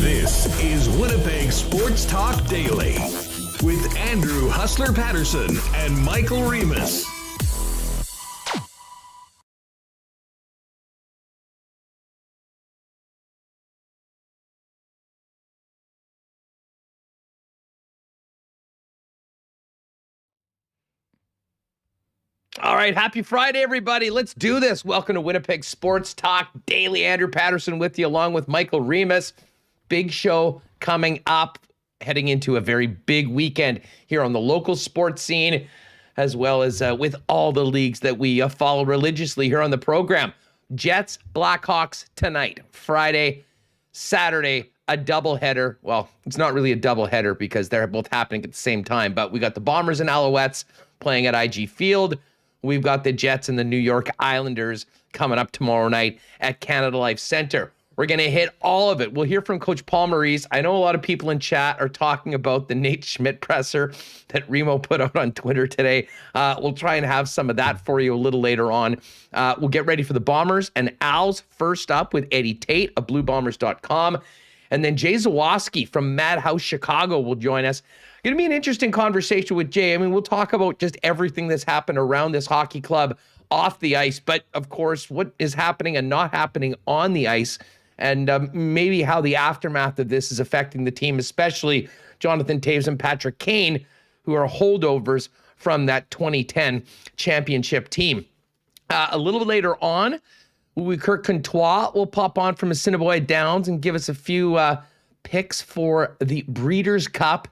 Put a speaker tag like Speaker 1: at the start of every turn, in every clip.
Speaker 1: This is Winnipeg Sports Talk Daily with Andrew Hustler Paterson and Michael Remis.
Speaker 2: All right, happy Friday, everybody. Let's do this. Welcome to Winnipeg Sports Talk Daily. Andrew Paterson with you, along with Michael Remis. Big show coming up, heading into a very big weekend here on the local sports scene, as well as with all the leagues that we follow religiously here on the program. Jets, Blackhawks tonight, Friday, Saturday, a doubleheader. Well, it's not really a doubleheader because they're both happening at the same time, but we got the Bombers and Alouettes playing at IG Field. We've got the Jets and the New York Islanders coming up tomorrow night at Canada Life Center. We're going to hit all of it. We'll hear from Coach Paul Maurice. I know a lot of people in chat are talking about the Nate Schmidt presser that Remo put out on Twitter today. We'll try and have some of that for you a little later on. We'll get ready for the Bombers and Owls first up with Eddie Tait of BlueBombers.com. And then Jay Zawaski from Madhouse Chicago will join us. Going to be an interesting conversation with Jay. I mean, we'll talk about just everything that's happened around this hockey club off the ice, but of course, what is happening and not happening on the ice, and maybe how the aftermath of this is affecting the team, especially Jonathan Toews and Patrick Kane, who are holdovers from that 2010 championship team. A little later on, Kirt Contois will pop on from Assiniboia Downs and give us a few picks for the Breeders' Cup.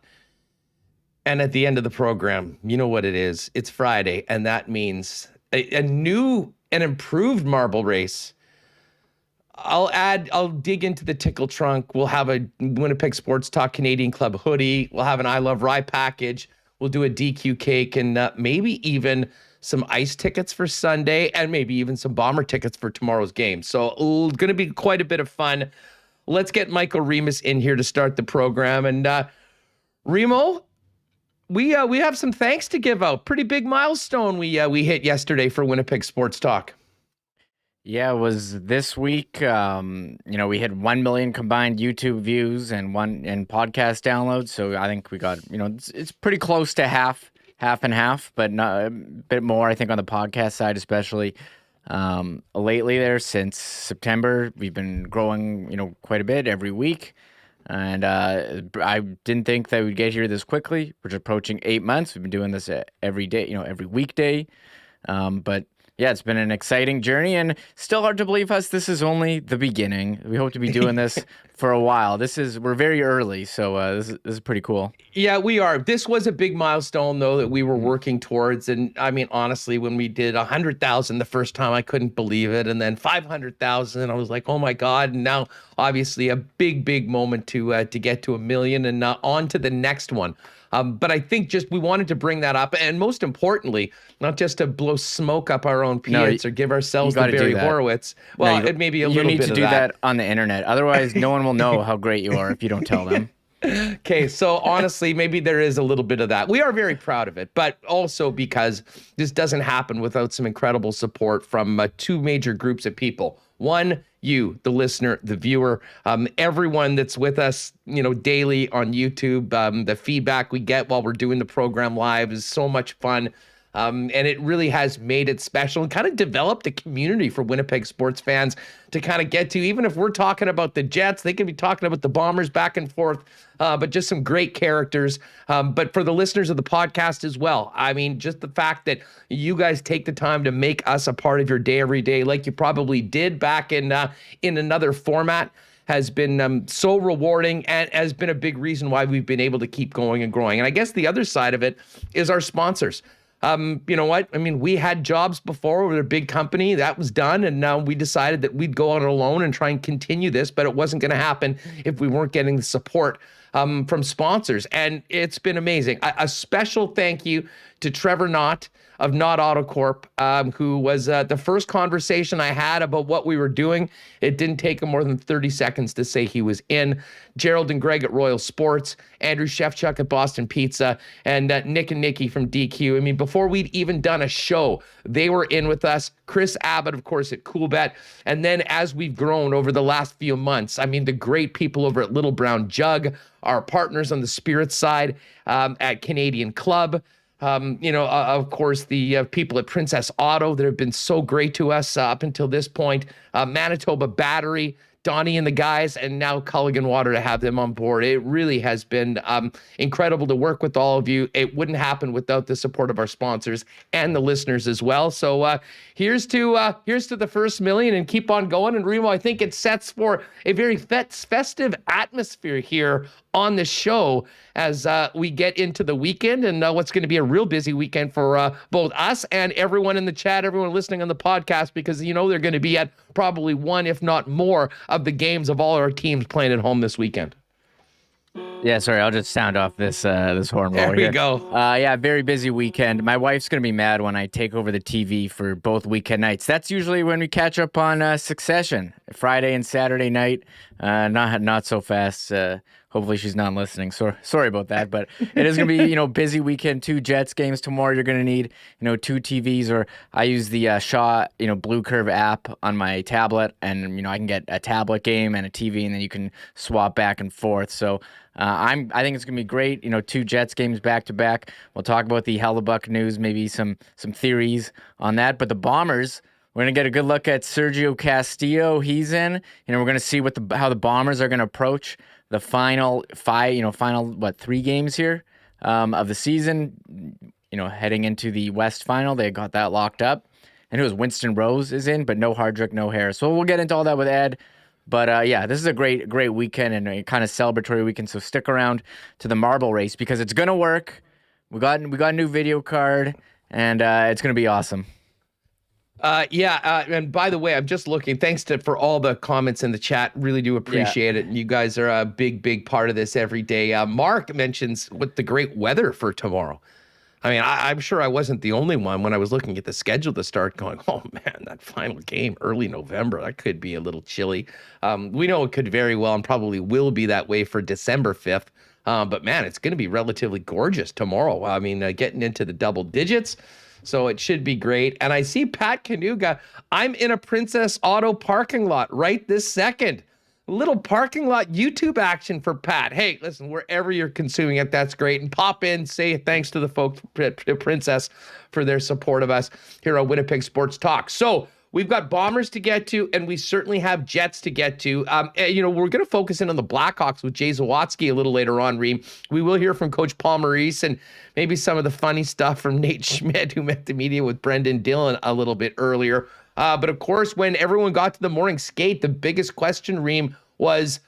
Speaker 2: And at the end of the program, you know what it is. It's Friday, and that means a new and improved marble race. I'll dig into the tickle trunk. We'll have a Winnipeg Sports Talk Canadian Club hoodie. We'll have an I Love Rye package. We'll do a DQ cake and maybe even some ice tickets for Sunday and maybe even some Bomber tickets for tomorrow's game. So it's going to be quite a bit of fun. Let's get Michael Remis in here to start the program. And Remo, we have some thanks to give out. Pretty big milestone we hit yesterday for Winnipeg Sports Talk.
Speaker 3: Yeah, it was this week. We had 1 million combined YouTube views and podcast downloads. So I think we got, it's pretty close to half and half, but not a bit more, I think, on the podcast side, especially lately there since September. We've been growing, quite a bit every week. And I didn't think that we'd get here this quickly. We're approaching 8 months. We've been doing this every day, every weekday. But yeah, it's been an exciting journey and still hard to believe this is only the beginning. We hope to be doing this for a while. We're very early, so this is pretty cool.
Speaker 2: Yeah, we are. This was a big milestone, though, that we were working towards. And I mean, honestly, when we did 100,000 the first time, I couldn't believe it. And then 500,000, I was like, oh my God. And now, obviously, a big moment to get to 1 million and on to the next one. But I think just we wanted to bring that up. And most importantly, not just to blow smoke up our own pants or give ourselves the Barry Horowitz. Well, it may be a little bit of that.
Speaker 3: You need to do that on the internet. Otherwise, no one will know how great you are if you don't tell them.
Speaker 2: Okay, so honestly, maybe there is a little bit of that. We are very proud of it, but also because this doesn't happen without some incredible support from two major groups of people. One, you, the listener, the viewer, everyone that's with us, daily on YouTube. The feedback we get while we're doing the program live is so much fun. And it really has made it special and kind of developed a community for Winnipeg sports fans to kind of get to. Even if we're talking about the Jets, they could be talking about the Bombers back and forth, but just some great characters. But for the listeners of the podcast as well, I mean, just the fact that you guys take the time to make us a part of your day every day, like you probably did back in another format, has been so rewarding and has been a big reason why we've been able to keep going and growing. And I guess the other side of it is our sponsors. You know what? I mean, we had jobs before with a big company. That was done. And now we decided that we'd go out alone and try and continue this, but it wasn't going to happen if we weren't getting the support from sponsors. And it's been amazing. A special thank you to Trevor Knott of Knott Auto Corp, who was the first conversation I had about what we were doing. It didn't take him more than 30 seconds to say he was in. Gerald and Greg at Royal Sports, Andrew Shevchuk at Boston Pizza, and Nick and Nikki from DQ. I mean, before we'd even done a show, they were in with us. Chris Abbott, of course, at Coolbet. And then as we've grown over the last few months, I mean, the great people over at Little Brown Jug, our partners on the Spirit side at Canadian Club, of course, the people at Princess Auto that have been so great to us up until this point, Manitoba Battery, Donnie and the guys, and now Culligan Water to have them on board. It really has been incredible to work with all of you. It wouldn't happen without the support of our sponsors and the listeners as well. So here's to the first million and keep on going. And Remo, I think it sets for a very festive atmosphere here on the show as we get into the weekend and what's going to be a real busy weekend for both us and everyone in the chat, everyone listening on the podcast, because they're going to be at probably one, if not more, of the games of all our teams playing at home this weekend.
Speaker 3: Yeah, sorry, I'll just sound off this horn roll here.
Speaker 2: There we go.
Speaker 3: Yeah, very busy weekend. My wife's going to be mad when I take over the TV for both weekend nights. That's usually when we catch up on Succession, Friday and Saturday night. Not so fast. Hopefully she's not listening. Sorry about that, but it is going to be, busy weekend. 2 Jets games tomorrow. You're going to need, 2 TVs, or I use the Shaw, Blue Curve app on my tablet, and, I can get a tablet game and a TV, and then you can swap back and forth. So I think it's going to be great. 2 Jets games back to back. We'll talk about the Hellebuck news, maybe some theories on that. But the Bombers, we're going to get a good look at Sergio Castillo. He's in. We're going to see how the Bombers are going to approach the final 3 games here of the season, heading into the West final. They got that locked up. And it was Winston Rose is in, but no Hardrick, no Harris. So we'll get into all that with Ed. But yeah, this is a great weekend and a kind of celebratory weekend. So stick around to the marble race because it's going to work. We got a new video card and it's going to be awesome.
Speaker 2: And by the way, I'm just looking, thanks for all the comments in the chat. Really do appreciate it. You guys are a big part of this every day. Mark mentions what the great weather for tomorrow. I mean, I'm sure I wasn't the only one when I was looking at the schedule to start going, oh man, that final game, early November, that could be a little chilly. We know it could very well and probably will be that way for December 5th. But man, it's going to be relatively gorgeous tomorrow. I mean, getting into the double digits. So it should be great. And I see Pat Kanuga. I'm in a Princess Auto parking lot right this second. A little parking lot YouTube action for Pat. Hey, listen, wherever you're consuming it, that's great. And pop in, say thanks to the folks at Princess for their support of us here on Winnipeg Sports Talk. So we've got Bombers to get to, and we certainly have Jets to get to. We're going to focus in on the Blackhawks with Jay Zawaski a little later on, Reem. We will hear from Coach Paul Maurice and maybe some of the funny stuff from Nate Schmidt, who met the media with Brendan Dillon a little bit earlier. But of course, when everyone got to the morning skate, the biggest question, Reem, was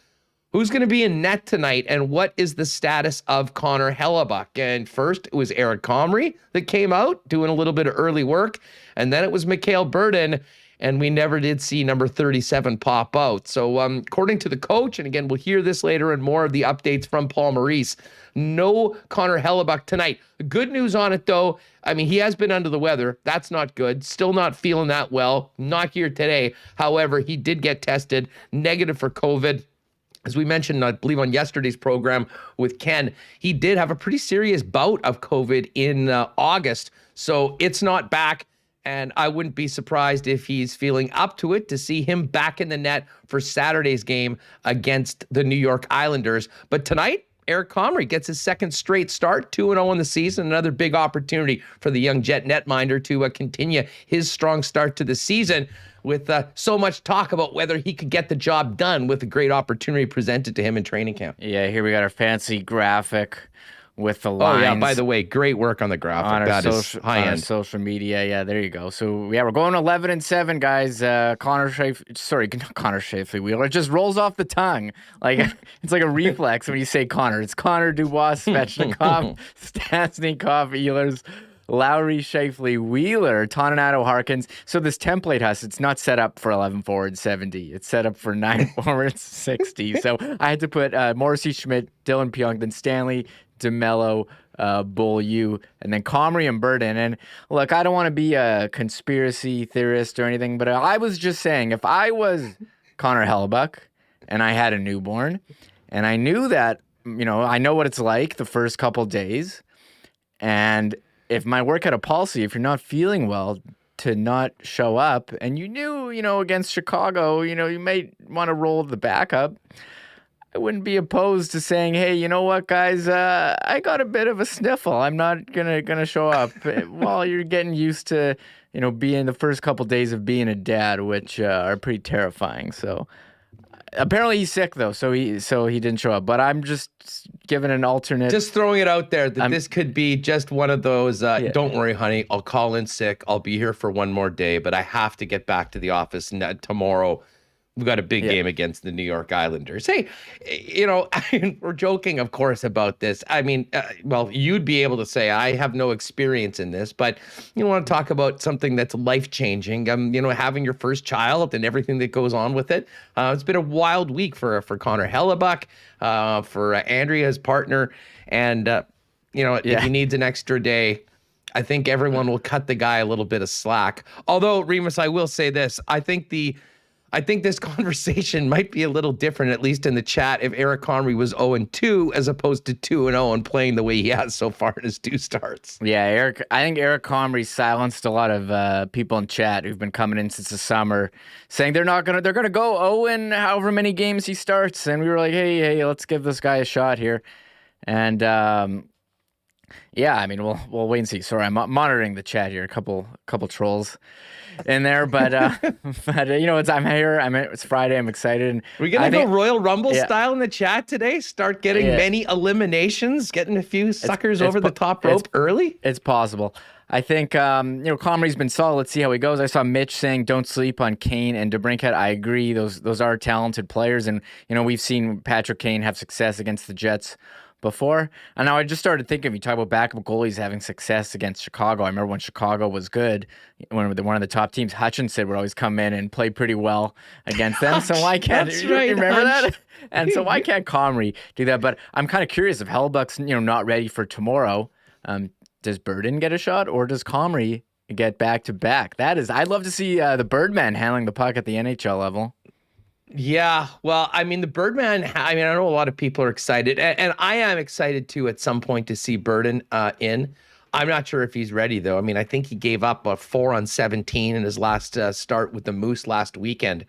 Speaker 2: who's going to be in net tonight and what is the status of Connor Hellebuck? And first, it was Eric Comrie that came out doing a little bit of early work. And then it was Mikhail Burden. And we never did see number 37 pop out. So according to the coach, and again, we'll hear this later and more of the updates from Paul Maurice, no Connor Hellebuck tonight. Good news on it, though. I mean, he has been under the weather. That's not good. Still not feeling that well. Not here today. However, he did get tested negative for COVID. As we mentioned, I believe on yesterday's program with Ken, he did have a pretty serious bout of COVID in August. So it's not back. And I wouldn't be surprised if he's feeling up to it to see him back in the net for Saturday's game against the New York Islanders. But tonight, Eric Comrie gets his second straight start, 2-0 in the season. Another big opportunity for the young Jet netminder to continue his strong start to the season with so much talk about whether he could get the job done with a great opportunity presented to him in training camp.
Speaker 3: Yeah, here we got our fancy graphic with the lines.
Speaker 2: Oh, yeah, by the way, great work on the graphic. That is high-end.
Speaker 3: Social media, yeah, there you go. So, yeah, we're going 11-7, guys. Connor Shafley Wheeler. It just rolls off the tongue. Like, it's like a reflex when you say Connor. It's Connor Dubois, Svechnikov, Stastnikov, Ehlers. Lowry, Scheifele, Wheeler, Toninato, Harkins. So this template has, it's not set up for 11 forwards 70. It's set up for 9 forwards 60. So I had to put Maurice, Schmidt, Dylan Pionk, then Stanley, DeMello, Bull U, and then Comrie and Burden. And look, I don't want to be a conspiracy theorist or anything, but I was just saying, if I was Connor Hellebuyck and I had a newborn and I knew that, I know what it's like the first couple days, and if my work had a policy, if you're not feeling well, to not show up, and you knew, against Chicago, you might want to roll the backup, I wouldn't be opposed to saying, hey, you know what, guys, I got a bit of a sniffle. I'm not gonna show up while you're getting used to, being the first couple days of being a dad, which are pretty terrifying. So apparently he's sick though, so he didn't show up. But I'm just giving an alternate.
Speaker 2: Just throwing it out there that this could be just one of those. Don't worry, honey. I'll call in sick. I'll be here for one more day, but I have to get back to the office tomorrow. We've got a big game against the New York Islanders. Hey, we're joking, of course, about this. I mean, you'd be able to say I have no experience in this, but you want to talk about something that's life-changing. Having your first child and everything that goes on with it. It's been a wild week for Connor Hellebuyck, for Andrea, his partner, and if he needs an extra day, I think everyone will cut the guy a little bit of slack. Although, Remis, I will say this: I think this conversation might be a little different, at least in the chat, if Eric Comrie was 0-2 as opposed to 2-0 and playing the way he has so far in his 2 starts.
Speaker 3: Yeah, I think Eric Comrie silenced a lot of people in chat who've been coming in since the summer, saying they're gonna go 0 in however many games he starts, and we were like, hey, let's give this guy a shot here, and we'll wait and see. Sorry, I'm monitoring the chat here. A couple trolls in there, but I'm here. It's Friday. I'm excited. And
Speaker 2: we're gonna go Royal Rumble style in the chat today. Start getting many eliminations, getting a few suckers over the top rope early.
Speaker 3: It's possible. I think Comrie's been solid. Let's see how he goes. I saw Mitch saying don't sleep on Kane and DeBrincat. I agree. Those are talented players, and we've seen Patrick Kane have success against the Jets before. And now I just started thinking, if you talk about backup goalies having success against Chicago, I remember when Chicago was good, when one of the top teams, Hutchinson would always come in and play pretty well against them. So why can't you remember that? And so why can't Comrie do that? But I'm kind of curious if Hellebuyck's not ready for tomorrow. Does Burden get a shot, or does Comrie get back to back? I'd love to see the Birdman handling the puck at the NHL level.
Speaker 2: Yeah, well, the Birdman, I know a lot of people are excited, and I am excited too at some point to see Burden in. I'm not sure if he's ready, though. I think he gave up a 4 on 17 in his last start with the Moose last weekend.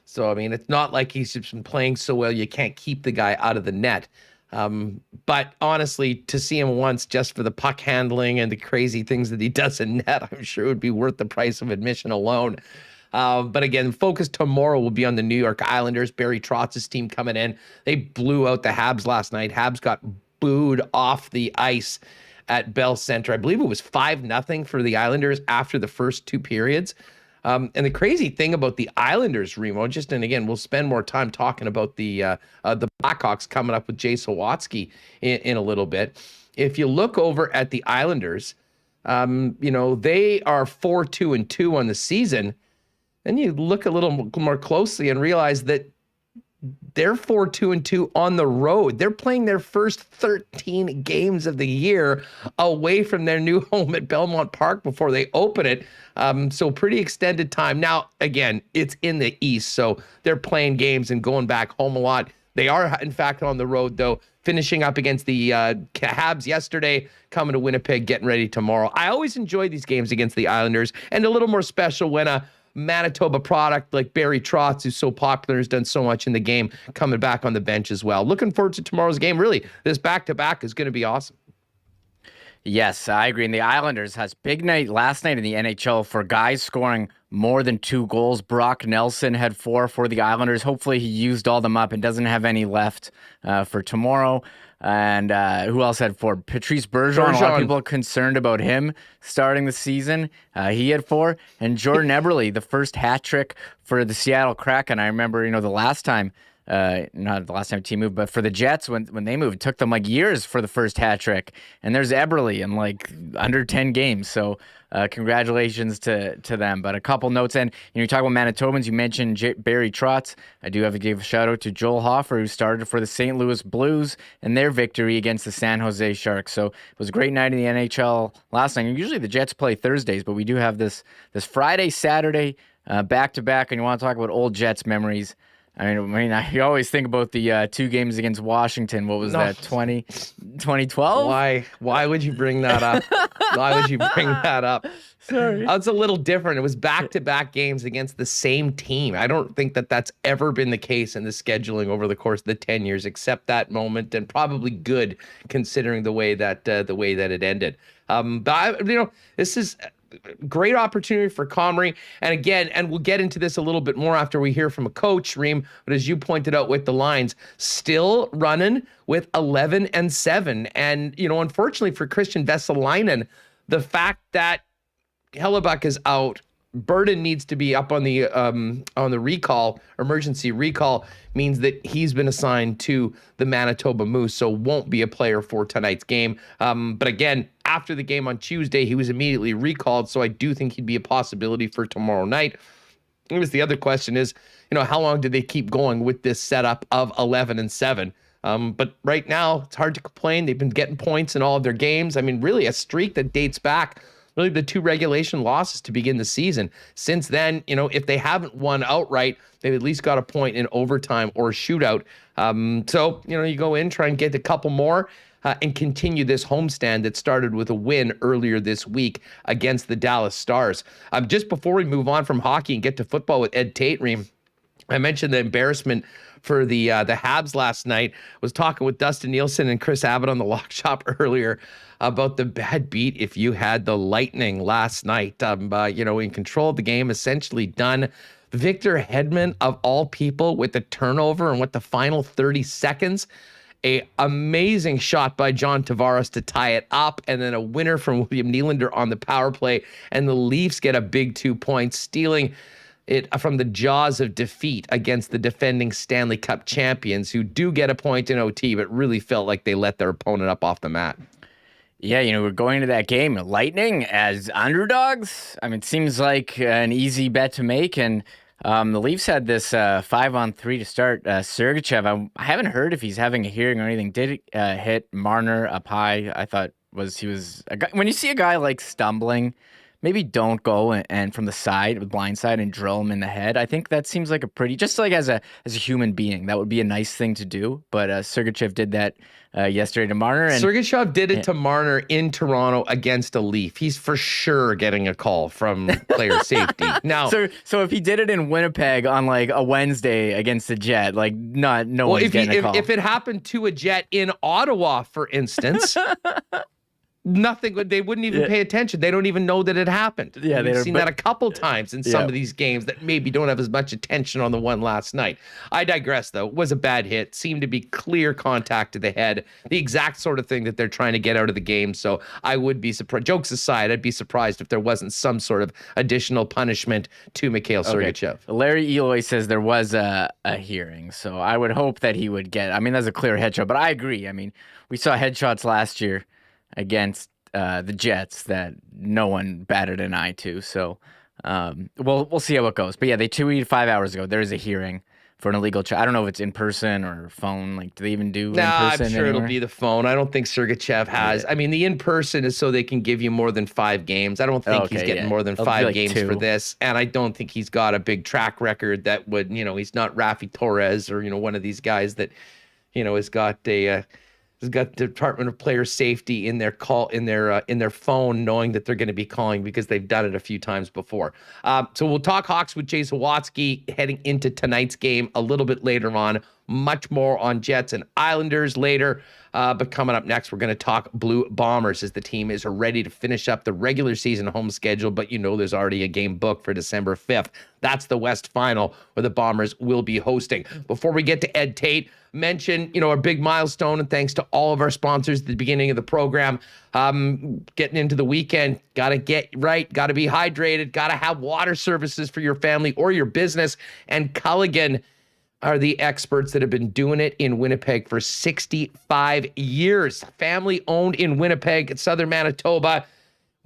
Speaker 2: So, it's not like he's just been playing so well you can't keep the guy out of the net. But honestly, to see him once just for the puck handling and the crazy things that he does in net, I'm sure it would be worth the price of admission alone. But again, focus tomorrow will be on the New York Islanders. Barry Trotz's team coming in. They blew out the Habs last night. Habs got booed off the ice at Bell Center. I believe it was 5-0 for the Islanders after the first 2 periods. And the crazy thing about the Islanders, Remo, and again, we'll spend more time talking about the Blackhawks coming up with Jay Zawaski in a little bit. If you look over at the Islanders, they are 4-2-2 on the season. Then you look a little more closely and realize that they're 4-2-2 on the road. They're playing their first 13 games of the year away from their new home at Belmont Park before they open it. So pretty extended time. Now, again, it's in the East, so they're playing games and going back home a lot. They are, in fact, on the road, though, finishing up against the Habs yesterday, coming to Winnipeg, getting ready tomorrow. I always enjoy these games against the Islanders, and a little more special when a Manitoba product like Barry Trotz, who's so popular, has done so much in the game, coming back on the bench as well. Looking forward to tomorrow's game. Really, this back-to-back is going to be awesome.
Speaker 3: Yes, I agree. And the Islanders has big night last night in the NHL for guys scoring more than 2 goals. Brock Nelson had 4 for the Islanders. Hopefully he used all them up and doesn't have any left for tomorrow. And who else had 4? Patrice Bergeron. A lot of people are concerned about him starting the season. He had 4. And Jordan Eberle, the first hat trick for the Seattle Kraken. I remember, the last time not the last time team moved, but for the Jets, when they moved, it took them like years for the first hat trick. And there's Eberle in like under 10 games. So congratulations to them. But a couple notes, and you talk about Manitobans. You mentioned Barry Trotz. I do have to give a shout out to Joel Hoffer, who started for the St. Louis Blues in their victory against the San Jose Sharks. So it was a great night in the NHL last night. And usually the Jets play Thursdays, but we do have this Friday, Saturday, back to back. And you want to talk about old Jets memories. I always think about the 2 games against Washington. What was that, 2012?
Speaker 2: Why would you bring that up? Why would you bring that up?
Speaker 3: Sorry.
Speaker 2: It's a little different. It was back-to-back games against the same team. I don't think that that's ever been the case in the scheduling over the course of the 10 years, except that moment, and probably good considering the way that it ended. This is great opportunity for Comrie. And we'll get into this a little bit more after we hear from a coach, Reem, but as you pointed out with the lines, still running with 11-7. And, unfortunately for Christian Vesalainen, the fact that Hellebuck is out, Burden needs to be up on the recall, emergency recall, means that he's been assigned to the Manitoba Moose, so won't be a player for tonight's game. But again, after the game on Tuesday, he was immediately recalled, so I do think he'd be a possibility for tomorrow night. I guess the other question is, how long do they keep going with this setup of 11-7? But right now, it's hard to complain. They've been getting points in all of their games. I mean, really a streak that dates back really the 2 regulation losses to begin the season. Since then, if they haven't won outright, they've at least got a point in overtime or shootout. So, you go in, try and get a couple more and continue this homestand that started with a win earlier this week against the Dallas Stars. Just before we move on from hockey and get to football with Ed Tait, Reem, I mentioned the embarrassment for the Habs last night. Was talking with Dustin Nielsen and Chris Abbott on the Lock Shop earlier about the bad beat if you had the Lightning last night. In control of the game, essentially done. Victor Hedman, of all people, with the turnover and with the final 30 seconds. A amazing shot by John Tavares to tie it up, and then a winner from William Nylander on the power play. And the Leafs get a big 2 points, stealing it from the jaws of defeat against the defending Stanley Cup champions, who do get a point in OT, but really felt like they let their opponent up off the mat.
Speaker 3: Yeah, we're going to that game. Lightning as underdogs. I mean, it seems like an easy bet to make. And the Leafs had this 5-on-3 to start. Sergachev, I haven't heard if he's having a hearing or anything. Did hit Marner up high. I thought he was a guy. When you see a guy like stumbling, maybe don't go and from the side, the blind side, and drill him in the head. I think that seems like just like as a human being, that would be a nice thing to do. But Sergachev did that yesterday to Marner. And
Speaker 2: Sergachev did it to Marner in Toronto against a Leaf. He's for sure getting a call from player safety. Now,
Speaker 3: so if he did it in Winnipeg on like a Wednesday against the Jet, like no one's getting a call.
Speaker 2: If it happened to a Jet in Ottawa, for instance. Nothing. They wouldn't even pay attention. They don't even know that it happened.
Speaker 3: Yeah,
Speaker 2: we've seen that a couple times in some of these games that maybe don't have as much attention on the one last night. I digress, though. It was a bad hit. Seemed to be clear contact to the head. The exact sort of thing that they're trying to get out of the game. So I would be surprised. Jokes aside, I'd be surprised if there wasn't some sort of additional punishment to Mikhail Sergachev.
Speaker 3: Larry Eloy says there was a hearing, so I would hope that he would get. I mean, that's a clear headshot, but I agree. I mean, we saw headshots last year against the Jets that no one batted an eye to. So we'll see how it goes. But yeah, they tweeted 5 hours ago. There is a hearing for an illegal I don't know if it's in person or phone. Like, do they even do in person
Speaker 2: I'm sure
Speaker 3: anymore?
Speaker 2: It'll be the phone. I don't think Sergachev has. I mean, the in-person is so they can give you more than 5 games. I don't think he's getting more than 5 games 2 for this. And I don't think he's got a big track record that would, he's not Rafi Torres or, one of these guys that, has got the Department of Player Safety in their phone, knowing that they're going to be calling because they've done it a few times before. So we'll talk Hawks with Jay Zawaski heading into tonight's game a little bit later on. Much more on Jets and Islanders later. But coming up next, we're going to talk Blue Bombers as the team is ready to finish up the regular season home schedule. But there's already a game booked for December 5th. That's the West Final where the Bombers will be hosting. Before we get to Ed Tait, mention, a big milestone, and thanks to all of our sponsors at the beginning of the program. Getting into the weekend, got to get right, got to be hydrated, got to have water services for your family or your business. And Culligan, are the experts that have been doing it in Winnipeg for 65 years. Family owned in Winnipeg, southern Manitoba,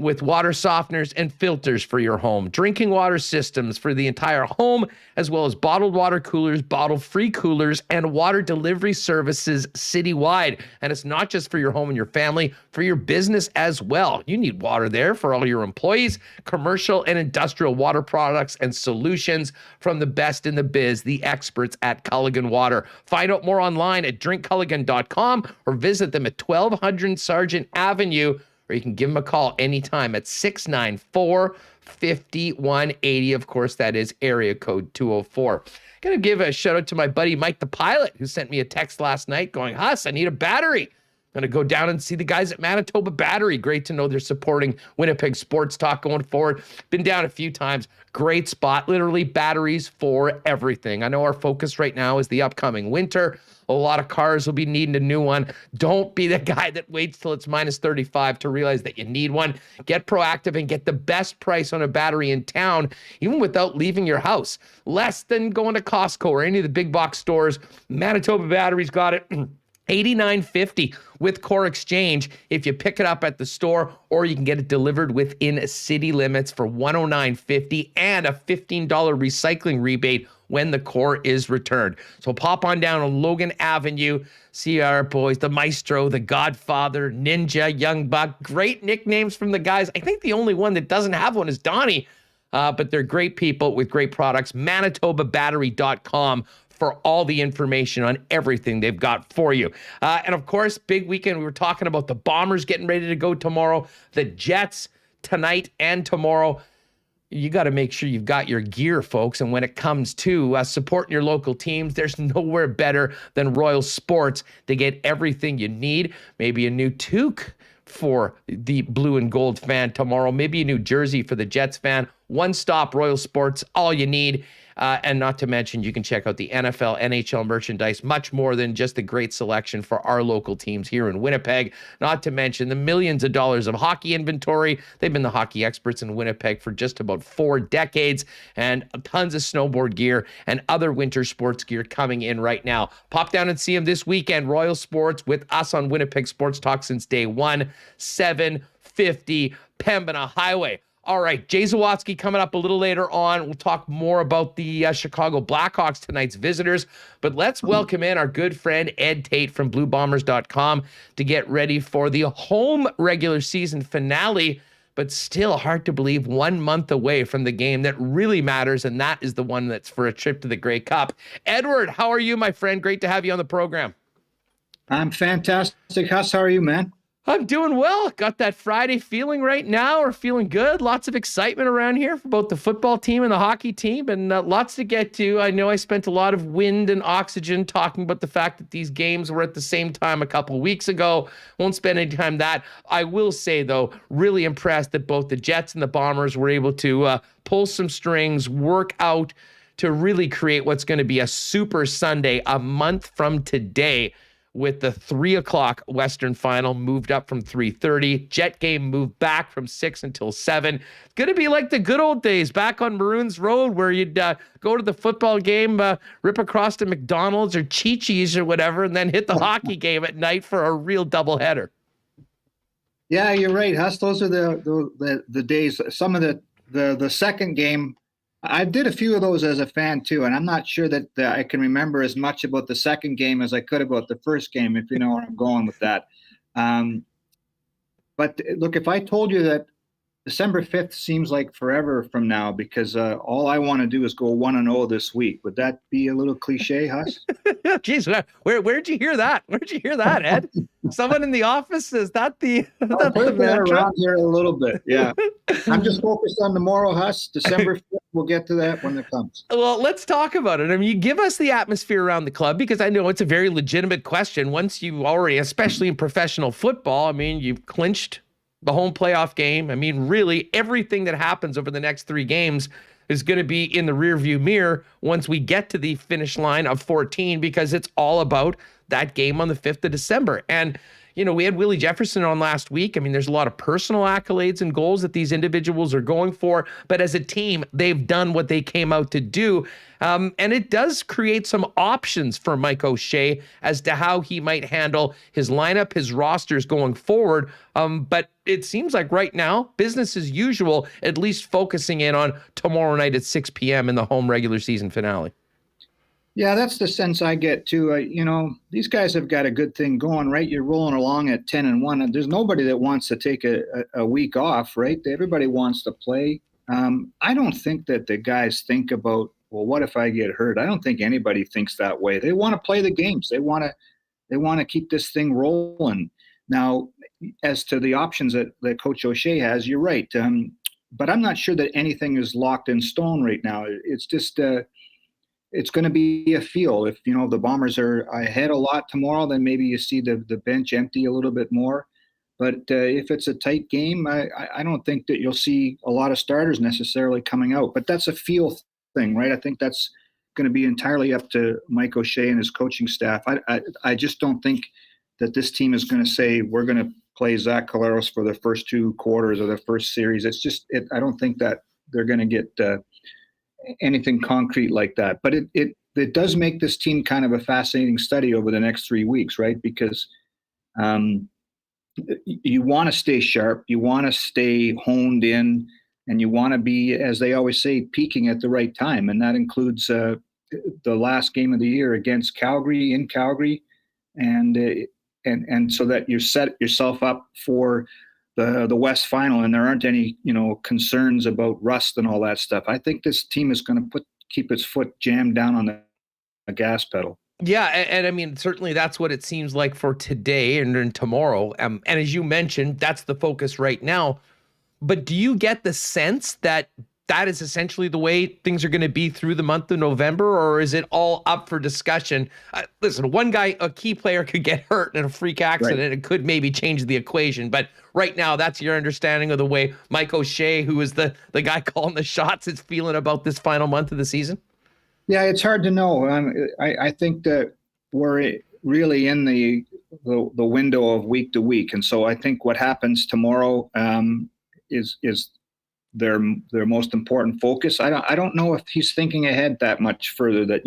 Speaker 2: with water softeners and filters for your home, drinking water systems for the entire home, as well as bottled water coolers, bottle-free coolers, and water delivery services citywide. And it's not just for your home and your family, for your business as well. You need water there for all your employees, commercial and industrial water products and solutions from the best in the biz, the experts at Culligan Water. Find out more online at drinkculligan.com or visit them at 1200 Sargent Avenue, or you can give them a call anytime at 694-5180. Of course, that is area code 204. Going to give a shout out to my buddy Mike the Pilot, who sent me a text last night going, Huss, I need a battery. Going to go down and see the guys at Manitoba Battery. Great to know they're supporting Winnipeg Sports Talk going forward. Been down a few times. Great spot. Literally batteries for everything. I know our focus right now is the upcoming winter. A lot of cars will be needing a new one. Don't be the guy that waits till it's minus 35 to realize that you need one. Get proactive and get the best price on a battery in town, even without leaving your house. Less than going to Costco or any of the big box stores. Manitoba Battery's got it. $89.50 with Core Exchange if you pick it up at the store, or you can get it delivered within city limits for $109.50 and a $15 recycling rebate when the core is returned. So pop on down on Logan Avenue, see our boys, the Maestro, the Godfather, Ninja, Young Buck. Great nicknames from the guys. I think the only one that doesn't have one is Donnie, but they're great people with great products. ManitobaBattery.com for all the information on everything they've got for you. And of course, big weekend. We were talking about the Bombers getting ready to go tomorrow, the Jets tonight and tomorrow. You got to make sure you've got your gear, folks. And when it comes to supporting your local teams, there's nowhere better than Royal Sports to get everything you need. Maybe a new toque for the blue and gold fan tomorrow. Maybe a new jersey for the Jets fan. One-stop Royal Sports, all you need. And not to mention, you can check out the NFL, NHL merchandise, much more than just a great selection for our local teams here in Winnipeg. Not to mention the millions of dollars of hockey inventory. They've been the hockey experts in Winnipeg for just about 4 decades, and tons of snowboard gear and other winter sports gear coming in right now. Pop down and see them this weekend. Royal Sports with us on Winnipeg Sports Talk since day one, 750 Pembina Highway. All right, Jay Zawaski coming up a little later on. We'll talk more about the Chicago Blackhawks, tonight's visitors. But let's welcome in our good friend Ed Tait from BlueBombers.com to get ready for the home regular season finale. But still hard to believe 1 month away from the game that really matters, and that is the one that's for a trip to the Grey Cup. Edward, how are you, my friend? Great to have you on the program.
Speaker 4: I'm fantastic. Huss, how are you, man?
Speaker 2: I'm doing well. Got that Friday feeling right now. We're feeling good. Lots of excitement around here for both the football team and the hockey team, and lots to get to. I know I spent a lot of wind and oxygen talking about the fact that these games were at the same time a couple of weeks ago. Won't spend any time that. I will say, though, really impressed that both the Jets and the Bombers were able to pull some strings, work out to really create what's going to be a super Sunday a month from today, with the 3 o'clock Western final moved up from 3:30. Jet game moved back from 6 until 7. It's going to be like the good old days back on Maroons Road, where you'd go to the football game, rip across to McDonald's or Chi-Chi's or whatever, and then hit the hockey game at night for a real doubleheader.
Speaker 4: Yeah, you're right, Huss. Those are the days. Some of the second game, I did a few of those as a fan too, and I'm not sure that I can remember as much about the second game as I could about the first game, if you know where I'm going with that. But look, if I told you that December 5th seems like forever from now, because all I want to do is go 1-0 this week. Would that be a little cliche, Huss?
Speaker 2: Jeez, where'd you hear that? Where'd you hear that, Ed? Someone in the office? Is that the
Speaker 4: I've heard that around here a little bit, yeah. I'm just focused on tomorrow, Huss. December 5th, we'll get to that when it comes.
Speaker 2: Well, let's talk about it. I mean, you give us the atmosphere around the club, because I know it's a very legitimate question. Once you already, especially in professional football, I mean, you've clinched the home playoff game. I mean, really, everything that happens over the next 3 games is going to be in the rearview mirror once we get to the finish line of 14, because it's all about that game on the 5th of December. And, we had Willie Jefferson on last week. I mean, there's a lot of personal accolades and goals that these individuals are going for, but as a team, they've done what they came out to do. And it does create some options for Mike O'Shea as to how he might handle his lineup, his rosters going forward. But it seems like right now, business as usual, at least focusing in on tomorrow night at 6 p.m. in the home regular season finale.
Speaker 4: Yeah, that's the sense I get too. These guys have got a good thing going, right? You're rolling along at 10-1, and there's nobody that wants to take a week off, right? Everybody wants to play. I don't think that the guys think about, well, what if I get hurt? I don't think anybody thinks that way. They want to play the games. They want to keep this thing rolling. Now, as to the options that Coach O'Shea has, you're right. But I'm not sure that anything is locked in stone right now. It's just it's going to be a feel. If the Bombers are ahead a lot tomorrow, then maybe you see the bench empty a little bit more. But if it's a tight game, I don't think that you'll see a lot of starters necessarily coming out. But that's a feel thing, right? I think that's going to be entirely up to Mike O'Shea and his coaching staff. I just don't think that this team is going to say we're going to play Zach Collaros for the first 2 quarters of the first series. It's just I don't think that they're going to get anything concrete like that. But it does make this team kind of a fascinating study over the next 3 weeks, right? Because you want to stay sharp, you want to stay honed in, and you want to be, as they always say, peaking at the right time. And that includes the last game of the year against Calgary in Calgary. And so that you set yourself up for the West Final, and there aren't any concerns about rust and all that stuff. I think this team is going to keep its foot jammed down on the gas pedal.
Speaker 2: Yeah, and I mean, certainly that's what it seems like for today and tomorrow. And as you mentioned, that's the focus right now. But do you get the sense that is essentially the way things are going to be through the month of November, or is it all up for discussion? Listen, one guy, a key player, could get hurt in a freak accident. Right. It could maybe change the equation. But right now, that's your understanding of the way Mike O'Shea, who is the guy calling the shots, is feeling about this final month of the season?
Speaker 4: Yeah, it's hard to know. I think that we're really in the window of week to week. And so I think what happens tomorrow is their most important focus. I don't know if he's thinking ahead that much further, that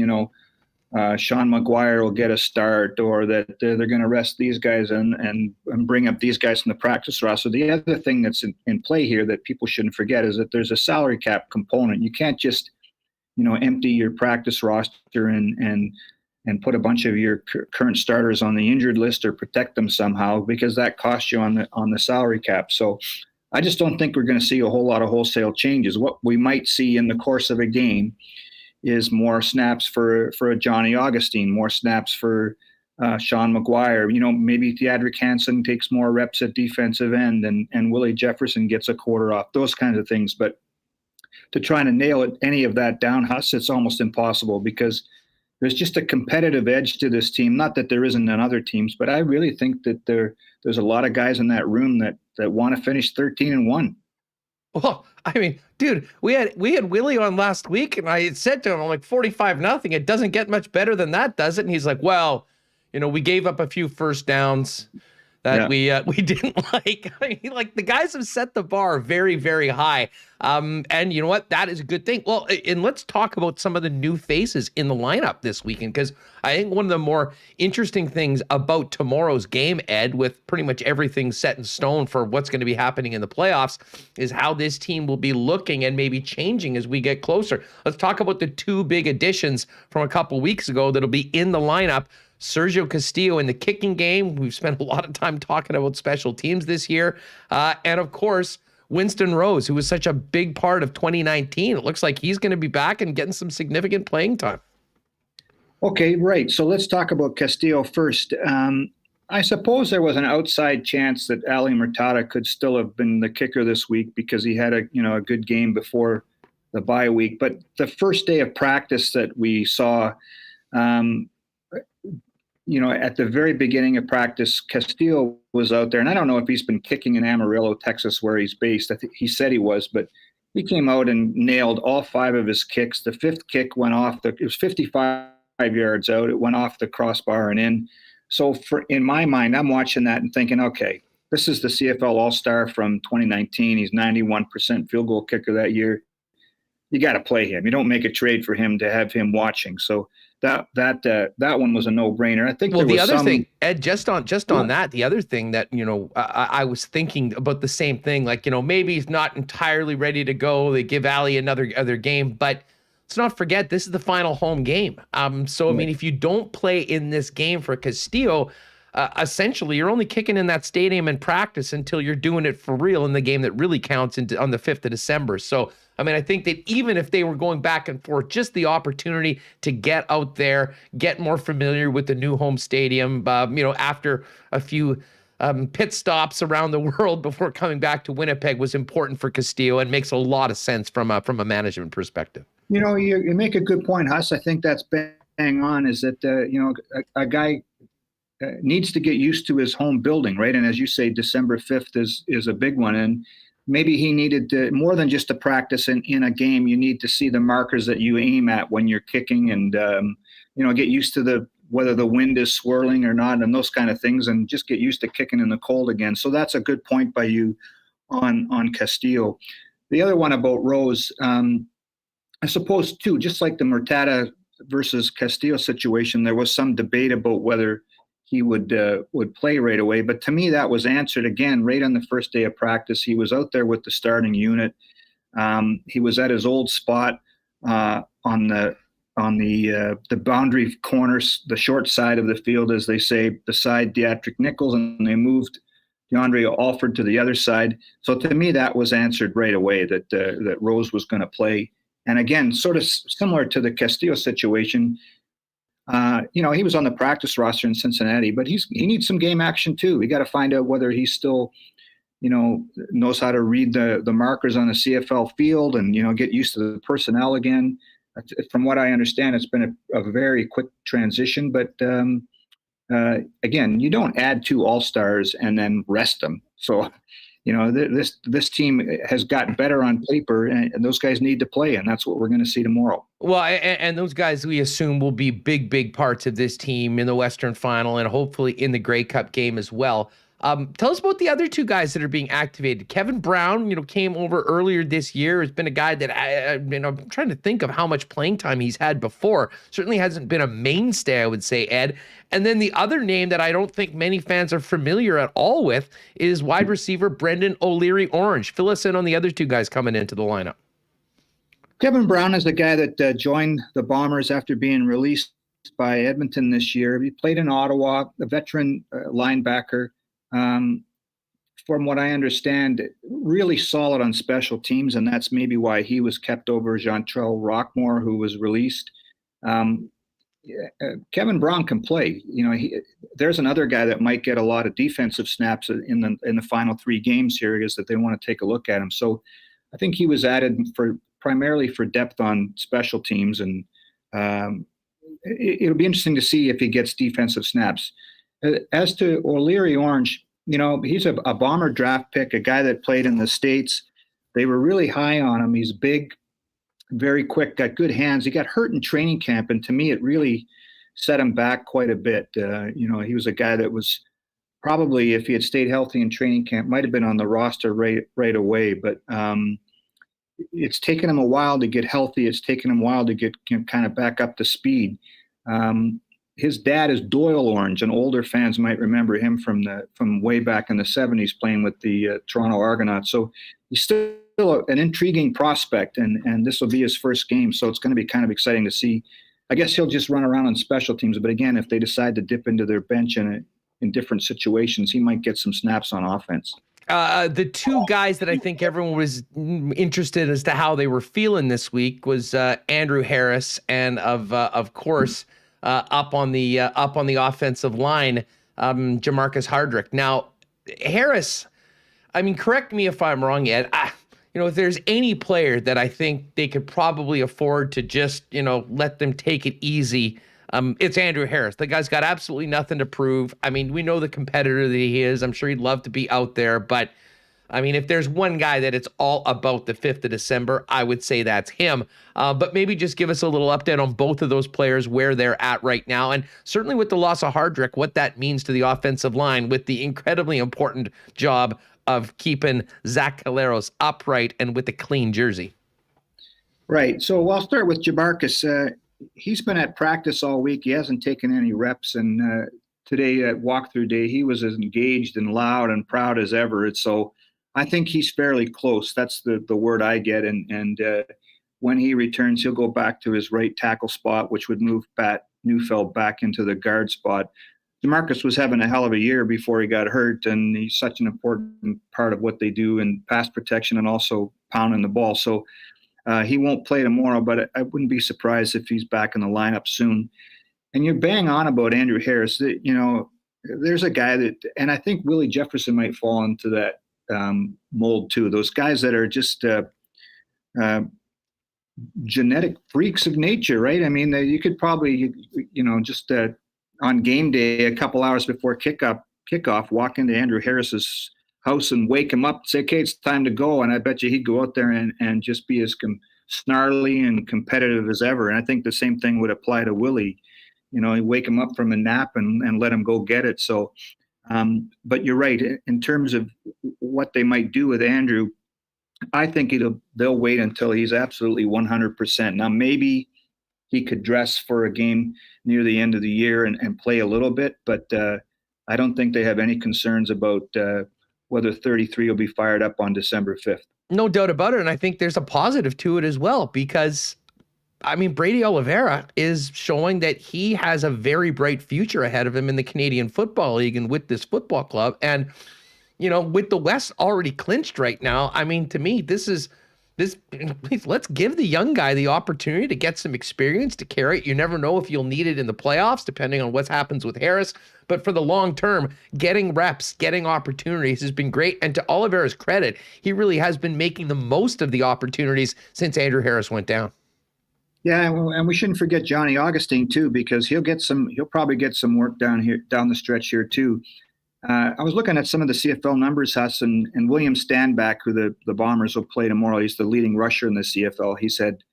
Speaker 4: Sean McGuire will get a start, or that they're going to rest these guys and bring up these guys from the practice roster. The other thing that's in play here that people shouldn't forget is that there's a salary cap component. You can't just empty your practice roster and put a bunch of your current starters on the injured list or protect them somehow, because that costs you on the salary cap. So I just don't think we're going to see a whole lot of wholesale changes. What we might see in the course of a game is more snaps for a Johnny Augustine, more snaps for Sean McGuire. Maybe Theodric Hansen takes more reps at defensive end, and Willie Jefferson gets a quarter off, those kinds of things. But to try to nail any of that down, Huss, it's almost impossible, because there's just a competitive edge to this team. Not that there isn't in other teams, but I really think that there's a lot of guys in that room that want to finish 13-1.
Speaker 2: Well, I mean, dude, we had Willie on last week, and I said to him, I'm like, 45-0. It doesn't get much better than that, does it? And he's like, well, we gave up a few first downs that we didn't like. I mean, like, the guys have set the bar very, very high. And you know what? That is a good thing. Well, and let's talk about some of the new faces in the lineup this weekend, because I think one of the more interesting things about tomorrow's game, Ed, with pretty much everything set in stone for what's going to be happening in the playoffs, is how this team will be looking and maybe changing as we get closer. Let's talk about the 2 big additions from a couple weeks ago that'll be in the lineup. Sergio Castillo in the kicking game. We've spent a lot of time talking about special teams this year. And of course, Winston Rose, who was such a big part of 2019. It looks like he's going to be back and getting some significant playing time.
Speaker 4: Okay, right. So let's talk about Castillo first. I suppose there was an outside chance that Ali Murtada could still have been the kicker this week, because he had a good game before the bye week. But the first day of practice that we saw, at the very beginning of practice, Castillo was out there, and I don't know if he's been kicking in Amarillo, Texas, where he's based. I think he said he was, but he came out and nailed all 5 of his kicks. The 5th kick went off. It was 55 yards out. It went off the crossbar and in. So in my mind, I'm watching that and thinking, okay, this is the CFL All-Star from 2019. He's 91% field goal kicker that year. You got to play him. You don't make a trade for him to have him watching. So that one was a no-brainer. I think.
Speaker 2: Well,
Speaker 4: there
Speaker 2: the
Speaker 4: was
Speaker 2: other
Speaker 4: some,
Speaker 2: thing, Ed, just on that, the other thing that I was thinking about the same thing. Like, maybe he's not entirely ready to go. They give Ali another game, but let's not forget this is the final home game. So I mean, if you don't play in this game for Castillo, essentially you're only kicking in that stadium in practice until you're doing it for real in the game that really counts on the 5th of December. So I mean, I think that even if they were going back and forth, just the opportunity to get out there, get more familiar with the new home stadium, after a few pit stops around the world before coming back to Winnipeg was important for Castillo and makes a lot of sense from a management perspective.
Speaker 4: You make a good point, Huss. I think that's bang on, is that, a guy needs to get used to his home building, right? And as you say, December 5th is a big one. And maybe he needed to, more than just to practice in a game. You need to see the markers that you aim at when you're kicking and, get used to whether the wind is swirling or not and those kind of things, and just get used to kicking in the cold again. So that's a good point by you on Castillo. The other one about Rose, I suppose too, just like the Murtada versus Castillo situation, there was some debate about whether he would play right away. But to me, that was answered again right on the first day of practice. He was out there with the starting unit. He was at his old spot on the boundary corners, the short side of the field, as they say, beside Deatrick Nichols, and they moved DeAndre Alford to the other side. So to me, that was answered right away that Rose was going to play. And again, sort of similar to the Castillo situation. He was on the practice roster in Cincinnati, but he needs some game action too. We got to find out whether he still, knows how to read the markers on the CFL field and, get used to the personnel again. From what I understand, it's been a very quick transition, but again, you don't add 2 All-Stars and then rest them. So, this team has gotten better on paper, and those guys need to play, and that's what we're going to see tomorrow.
Speaker 2: Well, and those guys we assume will be big parts of this team in the Western Final and hopefully in the Grey Cup game as well. Tell us about the other 2 guys that are being activated. Kevin Brown, came over earlier this year. Has been a guy that I'm trying to think of how much playing time he's had before. Certainly hasn't been a mainstay, I would say, Ed. And then the other name that I don't think many fans are familiar at all with is wide receiver Brendan O'Leary-Orange. Fill us in on the other 2 guys coming into the lineup.
Speaker 4: Kevin Brown is the guy that joined the Bombers after being released by Edmonton this year. He played in Ottawa, a veteran linebacker. From what I understand, really solid on special teams, and that's maybe why he was kept over Jantrell Rockmore, who was released. Kevin Brown can play. There's another guy that might get a lot of defensive snaps in the final 3 games here, is that they want to take a look at him. So I think he was added primarily for depth on special teams, and it'll be interesting to see if he gets defensive snaps. As to O'Leary-Orange, he's a Bomber draft pick, a guy that played in the States. They were really high on him. He's big, very quick, got good hands. He got hurt in training camp, and to me, it really set him back quite a bit. He was a guy that was probably, if he had stayed healthy in training camp, might have been on the roster right away. But it's taken him a while to get healthy. It's taken him a while to get kind of back up to speed. His dad is Doyle Orange, and older fans might remember him from way back in the 70s playing with the Toronto Argonauts. So he's still an intriguing prospect, and this will be his first game. So it's going to be kind of exciting to see. I guess he'll just run around on special teams. But again, if they decide to dip into their bench in different situations, he might get some snaps on offense.
Speaker 2: The 2 guys that I think everyone was interested as to how they were feeling this week was Andrew Harris and of course up on the offensive line, Jamarcus Hardrick. Now, Harris, I mean, correct me if I'm wrong, Ed. If there's any player that I think they could probably afford to just, let them take it easy, it's Andrew Harris. The guy's got absolutely nothing to prove. I mean, we know the competitor that he is. I'm sure he'd love to be out there, but I mean, if there's one guy that it's all about the 5th of December, I would say that's him. But maybe just give us a little update on both of those players, where they're at right now. And certainly with the loss of Hardrick, what that means to the offensive line with the incredibly important job of keeping Zach Caleros upright and with a clean jersey.
Speaker 4: Right. So I'll start with Jabarkis. He's been at practice all week. He hasn't taken any reps. And today at walkthrough day, he was as engaged and loud and proud as ever. And so I think he's fairly close. That's the word I get. And when he returns, he'll go back to his right tackle spot, which would move Pat Neufeld back into the guard spot. DeMarcus was having a hell of a year before he got hurt, and he's such an important part of what they do in pass protection and also pounding the ball. So he won't play tomorrow, but I wouldn't be surprised if he's back in the lineup soon. And you're bang on about Andrew Harris. You know, there's a guy that, and I think Willie Jefferson might fall into that mold too. Those guys that are just genetic freaks of nature, right? I mean, you could probably, just on game day, a couple hours before kickoff, walk into Andrew Harris's house and wake him up, say, okay, it's time to go. And I bet you he'd go out there and just be as snarly and competitive as ever. And I think the same thing would apply to Willie. You know, he'd wake him up from a nap and let him go get it. So, but you're right. In terms of what they might do with Andrew, I think they'll wait until he's absolutely 100%. Now, maybe he could dress for a game near the end of the year and play a little bit, but I don't think they have any concerns about whether 33 will be fired up on December 5th.
Speaker 2: No doubt about it. And I think there's a positive to it as well, because I mean, Brady Oliveira is showing that he has a very bright future ahead of him in the Canadian Football League and with this football club. And, you know, with the West already clinched right now, I mean, to me, let's give the young guy the opportunity to get some experience, to carry it. You never know if you'll need it in the playoffs, depending on what happens with Harris. But for the long term, getting reps, getting opportunities has been great. And to Oliveira's credit, he really has been making the most of the opportunities since Andrew Harris went down.
Speaker 4: Yeah, and we shouldn't forget Johnny Augustine too, because he'll probably get some work down the stretch here too. I was looking at some of the CFL numbers, Huss, and William Stanback, who the Bombers will play tomorrow. He's the leading rusher in the CFL. He's had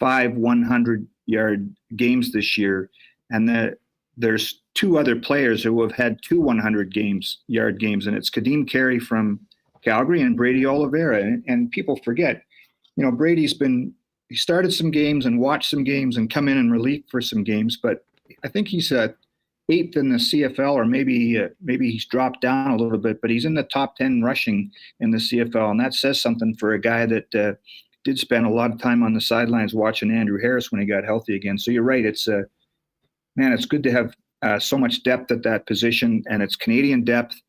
Speaker 4: 5 100-yard games this year, and there's 2 other players who have had 2 100-yard games, and it's Kadeem Carey from Calgary and Brady Oliveira. And people forget, you know, he started some games and watched some games and come in and relief for some games, but I think he's 8th in the CFL, or maybe he's dropped down a little bit, but he's in the top 10 rushing in the CFL, and that says something for a guy that did spend a lot of time on the sidelines watching Andrew Harris when he got healthy again. So you're right, it's good to have so much depth at that position, and it's Canadian depth,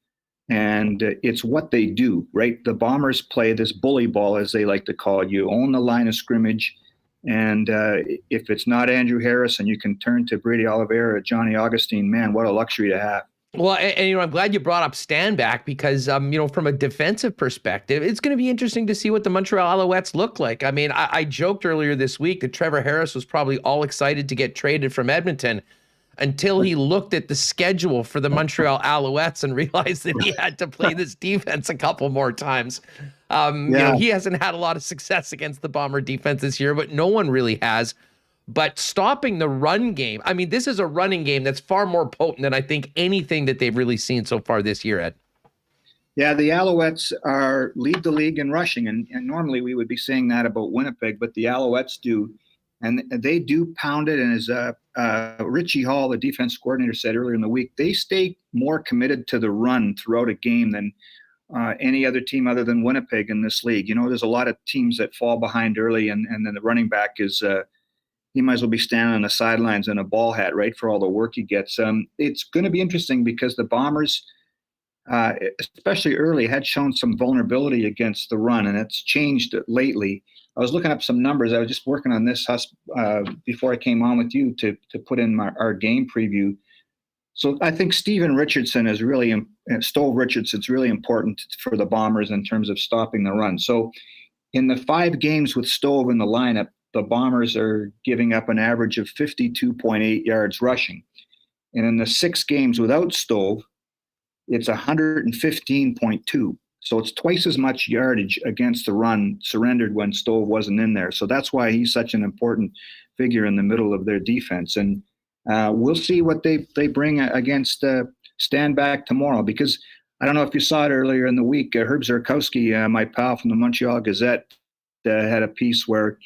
Speaker 4: and it's what they do, right? The Bombers play this bully ball, as they like to call it. You own the line of scrimmage. And if it's not Andrew Harris and you can turn to Brady Oliveira or Johnny Augustine, man, what a luxury to have.
Speaker 2: Well, and you know, I'm glad you brought up Stanback, because, you know, from a defensive perspective, it's going to be interesting to see what the Montreal Alouettes look like. I mean, I joked earlier this week that Trevor Harris was probably all excited to get traded from Edmonton until he looked at the schedule for the Montreal Alouettes and realized that he had to play this defense a couple more times. You know, he hasn't had a lot of success against the Bomber defense this year, but no one really has. But stopping the run game, I mean, this is a running game that's far more potent than I think anything that they've really seen so far this year, Ed.
Speaker 4: Yeah, the Alouettes lead the league in rushing, and normally we would be saying that about Winnipeg, but the Alouettes do. And they do pound it. And as Richie Hall, the defense coordinator, said earlier in the week, they stay more committed to the run throughout a game than any other team other than Winnipeg in this league. You know, there's a lot of teams that fall behind early, and then the running back is he might as well be standing on the sidelines in a ball hat, right, for all the work he gets. It's going to be interesting because the Bombers, especially early, had shown some vulnerability against the run, and it's changed lately. I was looking up some numbers. I was just working on this before I came on with you to put in our game preview. So I think Stove Richardson's really important for the Bombers in terms of stopping the run. So in the 5 games with Stove in the lineup, the Bombers are giving up an average of 52.8 yards rushing. And in the 6 games without Stove, it's 115.2. So it's twice as much yardage against the run surrendered when Stove wasn't in there. So that's why he's such an important figure in the middle of their defense. And we'll see what they bring against Standback tomorrow, because I don't know if you saw it earlier in the week. Herb Zurkowski, my pal from the Montreal Gazette, had a piece where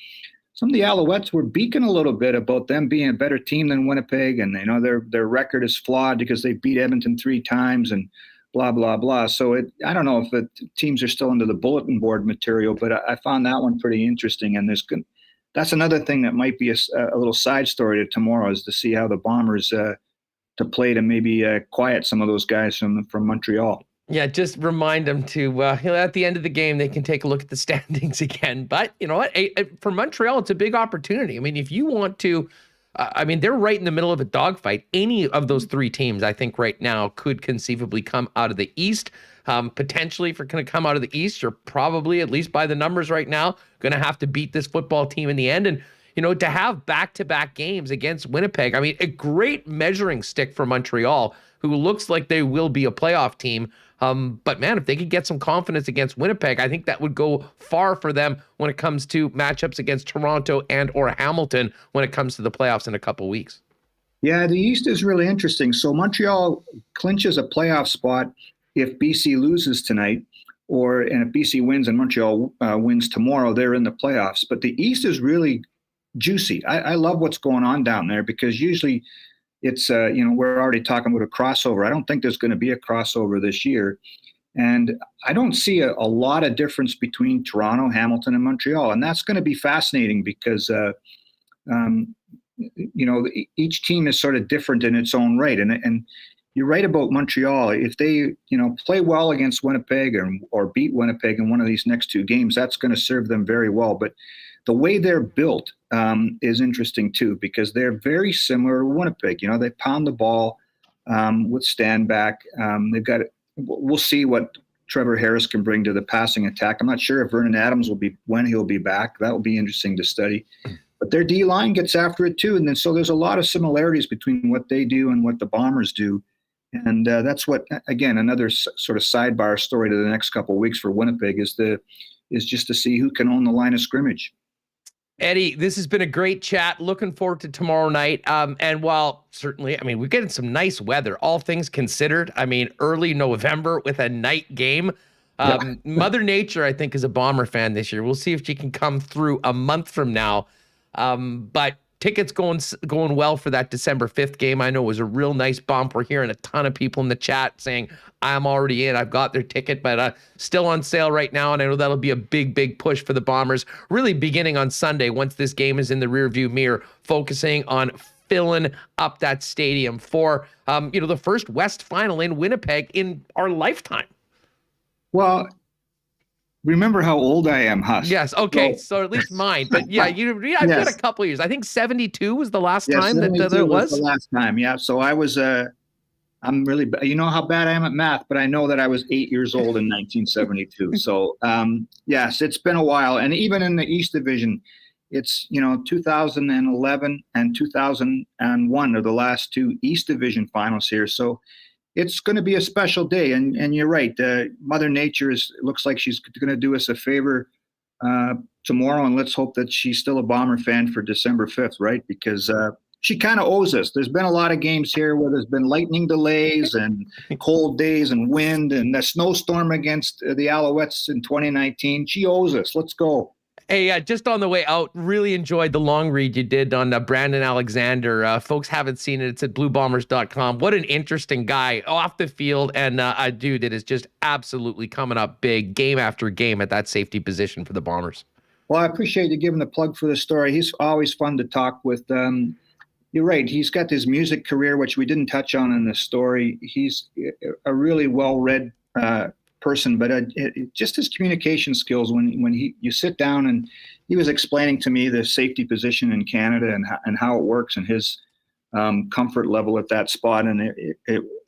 Speaker 4: some of the Alouettes were beaking a little bit about them being a better team than Winnipeg, and their record is flawed because they beat Edmonton 3 times and blah blah blah. So I don't know if the teams are still into the bulletin board material, but I found that one pretty interesting. And that's another thing that might be a little side story to tomorrow, is to see how the Bombers to play to maybe quiet some of those guys from Montreal.
Speaker 2: Yeah, just remind them to, at the end of the game, they can take a look at the standings again. But you know what? For Montreal, it's a big opportunity. I mean, if you want to, they're right in the middle of a dogfight. Any of those 3 teams, I think, right now could conceivably come out of the East. Potentially, if you're going to come out of the East, you're probably, at least by the numbers right now, going to have to beat this football team in the end. And to have back-to-back games against Winnipeg, I mean, a great measuring stick for Montreal, who looks like they will be a playoff team. But man, if they could get some confidence against Winnipeg, I think that would go far for them when it comes to matchups against Toronto and or Hamilton when it comes to the playoffs in a couple weeks.
Speaker 4: Yeah, the East is really interesting. So Montreal clinches a playoff spot if BC loses tonight, and if BC wins and Montreal wins tomorrow, they're in the playoffs. But the East is really juicy. I love what's going on down there, because usually it's, we're already talking about a crossover. I don't think there's going to be a crossover this year. And I don't see a lot of difference between Toronto, Hamilton, and Montreal. And that's going to be fascinating because, each team is sort of different in its own right. And you're right about Montreal. If they, play well against Winnipeg or beat Winnipeg in one of these next 2 games, that's going to serve them very well. But the way they're built is interesting too, because they're very similar to Winnipeg. They pound the ball with Standback. They've got. We'll see what Trevor Harris can bring to the passing attack. I'm not sure if Vernon Adams when he'll be back. That will be interesting to study. But their D line gets after it too, and then so there's a lot of similarities between what they do and what the Bombers do. And that's what, again, another sort of sidebar story to the next couple of weeks for Winnipeg is just to see who can own the line of scrimmage.
Speaker 2: Eddie, this has been a great chat. Looking forward to tomorrow night. And while certainly, we're getting some nice weather, all things considered. Early November with a night game. Mother Nature, I think, is a Bomber fan this year. We'll see if she can come through a month from now. But tickets going well for that December 5th game. I know it was a real nice bump. We're hearing a ton of people in the chat saying, I'm already in. I've got their ticket, but still on sale right now. And I know that'll be a big, big push for the Bombers, really beginning on Sunday once this game is in the rearview mirror, focusing on filling up that stadium for, the first West final in Winnipeg in our lifetime.
Speaker 4: Well, remember how old I am, Huss.
Speaker 2: Yes. Okay. So at least mine. But yeah, I've got a couple of years. I think 72 was the last time that it was.
Speaker 4: The last time. Yeah. So I was, I'm really, how bad I am at math, but I know that I was 8 years old in 1972. So yes, it's been a while. And even in the East Division, it's, 2011 and 2001 are the last 2 East Division finals here. So it's going to be a special day, and you're right. Mother Nature looks like she's going to do us a favor tomorrow, and let's hope that she's still a Bomber fan for December 5th, right? Because she kind of owes us. There's been a lot of games here where there's been lightning delays and cold days and wind and the snowstorm against the Alouettes in 2019. She owes us. Let's go.
Speaker 2: Hey, just on the way out, really enjoyed the long read you did on Brandon Alexander. Folks haven't seen it. It's at bluebombers.com. What an interesting guy off the field, and a dude that is just absolutely coming up big game after game at that safety position for the Bombers.
Speaker 4: Well, I appreciate you giving the plug for the story. He's always fun to talk with. You're right. He's got his music career, which we didn't touch on in the story. He's a really well-read person, but just his communication skills when you sit down, and he was explaining to me the safety position in Canada and how it works and his comfort level at that spot, and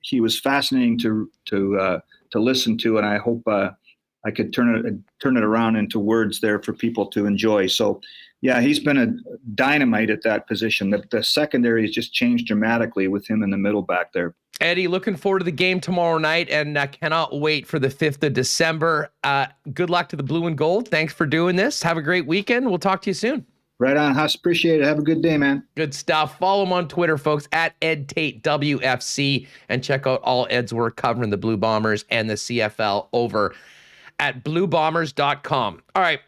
Speaker 4: he was fascinating to listen to, and I hope I could turn it around into words there for people to enjoy. So yeah, he's been a dynamite at that position. The secondary has just changed dramatically with him in the middle back there.
Speaker 2: Eddie, looking forward to the game tomorrow night, and cannot wait for the 5th of December. Good luck to the blue and gold. Thanks for doing this. Have a great weekend. We'll talk to you soon.
Speaker 4: Right on, Huss. Appreciate it. Have a good day, man.
Speaker 2: Good stuff. Follow him on Twitter, folks, at Ed Tait WFC, and check out all Ed's work covering the Blue Bombers and the CFL over at bluebombers.com. All right,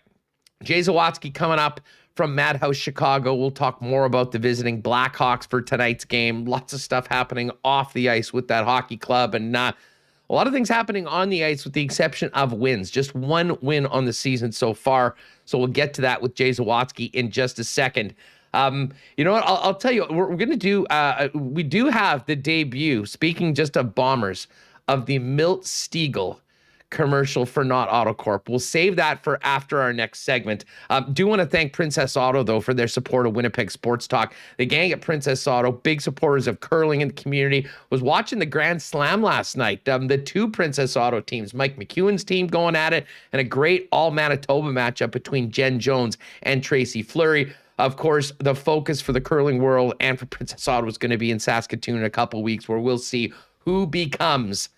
Speaker 2: Jay Zawaski coming up from Madhouse, Chicago. We'll talk more about the visiting Blackhawks for tonight's game. Lots of stuff happening off the ice with that hockey club, and a lot of things happening on the ice with the exception of wins. Just one win on the season so far. So we'll get to that with Jay Zawaski in just a second. You know what? I'll tell you, we're going to do, we do have the debut, speaking just of Bombers, of the Milt Stiegel commercial for Not Auto Corp. We'll save that for after our next segment. Do want to thank Princess Auto, though, for their support of Winnipeg Sports Talk. The gang at Princess Auto, big supporters of curling in the community, was watching the Grand Slam last night. The two Princess Auto teams, Mike McEwen's team going at it, and a great all-Manitoba matchup between Jen Jones and Tracy Fleury. Of course, the focus for the curling world and for Princess Auto is going to be in Saskatoon in a couple weeks, where we'll see who becomes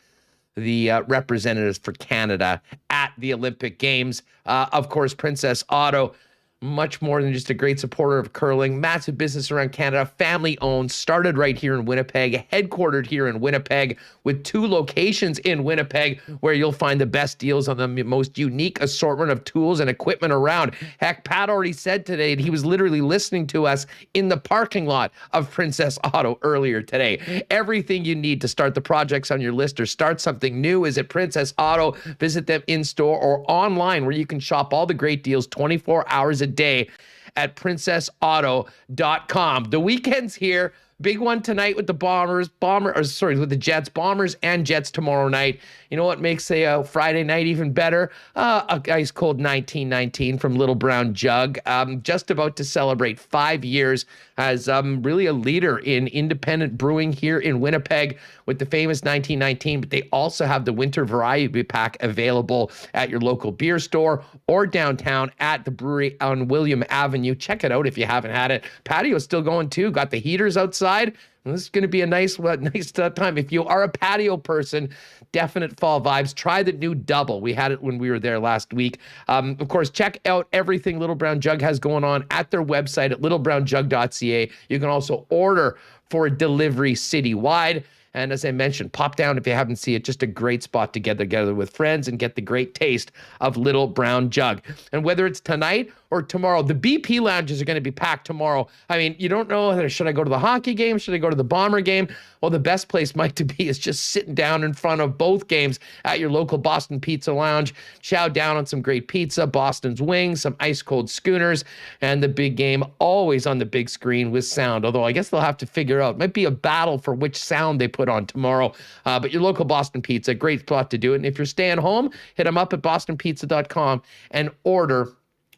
Speaker 2: the representatives for Canada at the Olympic Games. Of course, Princess Auto, much more than just a great supporter of curling, massive business around Canada, family owned, started right here in Winnipeg, headquartered here in Winnipeg, with 2 locations in Winnipeg where you'll find the best deals on the most unique assortment of tools and equipment around. Heck, Pat already said today that he was literally listening to us in the parking lot of Princess Auto earlier today. Everything you need to start the projects on your list or start something new is at Princess Auto. Visit them in store or online, where you can shop all the great deals 24 hours a day at princessauto.com. The weekend's here. Big one tonight with the with the Jets, Bombers and Jets tomorrow night. You know what makes a Friday night even better? A ice cold 1919 from Little Brown Jug. Just about to celebrate 5 years as really a leader in independent brewing here in Winnipeg with the famous 1919, but they also have the winter variety pack available at your local beer store or downtown at the brewery on William Avenue. Check it out if you haven't had it. Patio's still going too. Got the heaters outside. This is going to be a nice time. If you are a patio person, definite fall vibes. Try the new double. We had it when we were there last week. Of course, check out everything Little Brown Jug has going on at their website at littlebrownjug.ca. You can also order for delivery citywide. And as I mentioned, pop down if you haven't seen it. Just a great spot to get together with friends and get the great taste of Little Brown Jug. And whether it's tonight or tomorrow, the BP lounges are going to be packed tomorrow. I mean, you don't know whether should I go to the hockey game? Should I go to the Bomber game? Well, the best place might to be is just sitting down in front of both games at your local Boston Pizza Lounge. Chow down on some great pizza, Boston's wings, some ice cold schooners, and the big game always on the big screen with sound. Although I guess they'll have to figure out. It might be a battle for which sound they put on tomorrow. But your local Boston Pizza, great spot to do it. And if you're staying home, hit them up at bostonpizza.com and order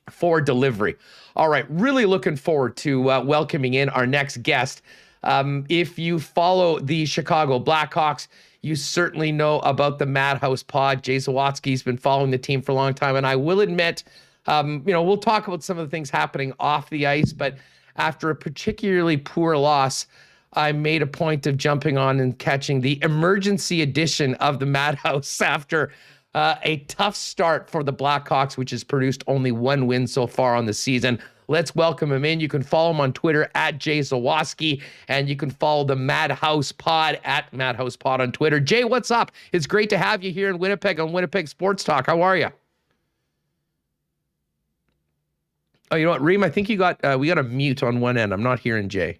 Speaker 2: for delivery. All right, really looking forward to welcoming in our next guest. If you follow the Chicago Blackhawks, you certainly know about the Madhouse pod. Jay Zawaski's been following the team for a long time, and I will admit, we'll talk about some of the things happening off the ice, but after a particularly poor loss, I made a point of jumping on and catching the emergency edition of the Madhouse after a tough start for the Blackhawks, which has produced only 1 win so far on the season. Let's welcome him in. You can follow him on Twitter at Jay Zawaski, and you can follow the Madhouse Pod at Madhouse Pod on Twitter. Jay, what's up? It's great to have you here in Winnipeg on Winnipeg Sports Talk. How are you? Oh, you know what, Reem? I think we got a mute on one end. I'm not hearing Jay.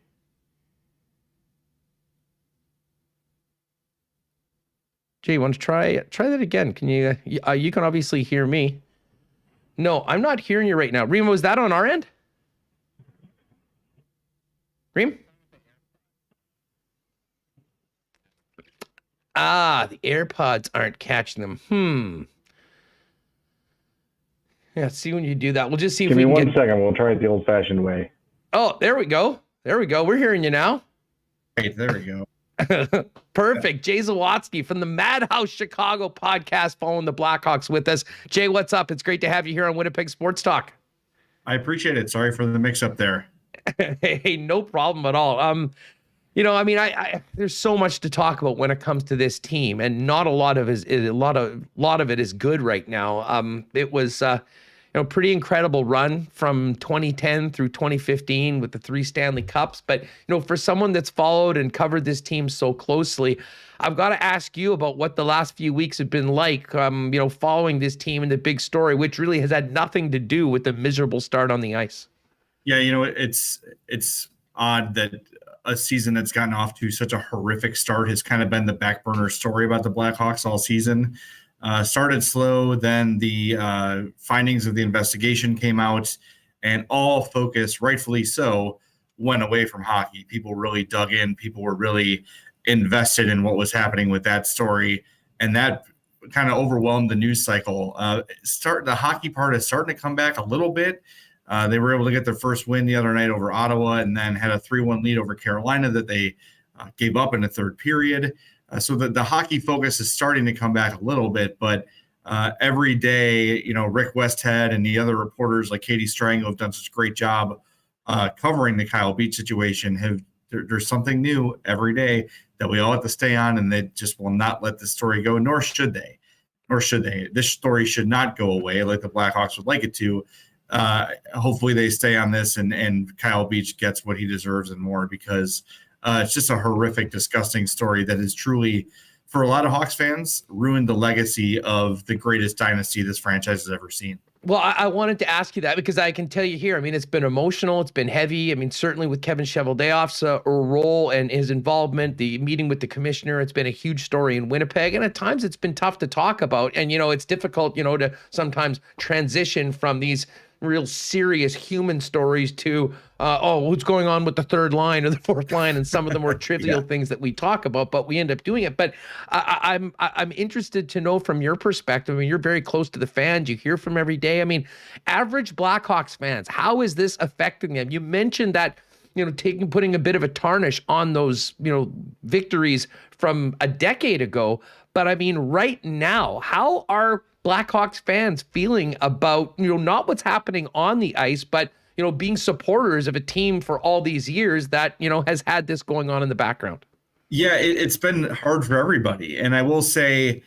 Speaker 2: Jay, you want to try that again? Can you? You can obviously hear me. No, I'm not hearing you right now. Reem, was that on our end? Reem? The AirPods aren't catching them. Yeah, see when you do that. We'll just see if we can
Speaker 5: Give me 1 second. We'll try it the old-fashioned way.
Speaker 2: Oh, there we go. We're hearing you now.
Speaker 5: Right, there we go.
Speaker 2: Perfect. Jay Zawaski from the Madhouse Chicago podcast following the Blackhawks with us. Jay, what's up? It's great to have you here on Winnipeg Sports Talk.
Speaker 5: I appreciate it. Sorry for the mix-up there.
Speaker 2: Hey, no problem at all. You know, I mean, I there's so much to talk about when it comes to this team, and not a lot of it is good right now. It was pretty incredible run from 2010 through 2015 with the 3 Stanley Cups. But for someone that's followed and covered this team so closely, I've got to ask you about what the last few weeks have been like. Following this team and the big story, which really has had nothing to do with the miserable start on the ice.
Speaker 5: Yeah, it's odd that a season that's gotten off to such a horrific start has kind of been the back burner story about the Blackhawks all season. Started slow, then the findings of the investigation came out, and all focus, rightfully so, went away from hockey. People really dug in. People were really invested in what was happening with that story, and that kind of overwhelmed the news cycle. The hockey part is starting to come back a little bit. They were able to get their first win the other night over Ottawa, and then had a 3-1 lead over Carolina that they gave up in the third period. So the hockey focus is starting to come back a little bit, but every day, Rick Westhead and the other reporters like Katie Strang, who have done such a great job covering the Kyle Beach situation, there's something new every day that we all have to stay on, and they just will not let the story go, nor should they. This story should not go away like the Blackhawks would like it to. Hopefully they stay on this and Kyle Beach gets what he deserves and more, because it's just a horrific, disgusting story that is truly, for a lot of Hawks fans, ruined the legacy of the greatest dynasty this franchise has ever seen.
Speaker 2: Well, I wanted to ask you that because I can tell you here, I mean, it's been emotional. It's been heavy. I mean, certainly with Kevin Cheveldayoff's role and his involvement, the meeting with the commissioner, it's been a huge story in Winnipeg. And at times it's been tough to talk about. And, it's difficult, to sometimes transition from these real serious human stories to, what's going on with the third line or the fourth line, and some of the more trivial things that we talk about, but we end up doing it. But I'm interested to know from your perspective. I mean, you're very close to the fans. You hear from every day. I mean, average Blackhawks fans, how is this affecting them? You mentioned that, putting a bit of a tarnish on those, victories from a decade ago. But I mean, right now, how are Blackhawks fans feeling about, not what's happening on the ice, but, being supporters of a team for all these years that, has had this going on in the background?
Speaker 5: Yeah, it's been hard for everybody. And I will say,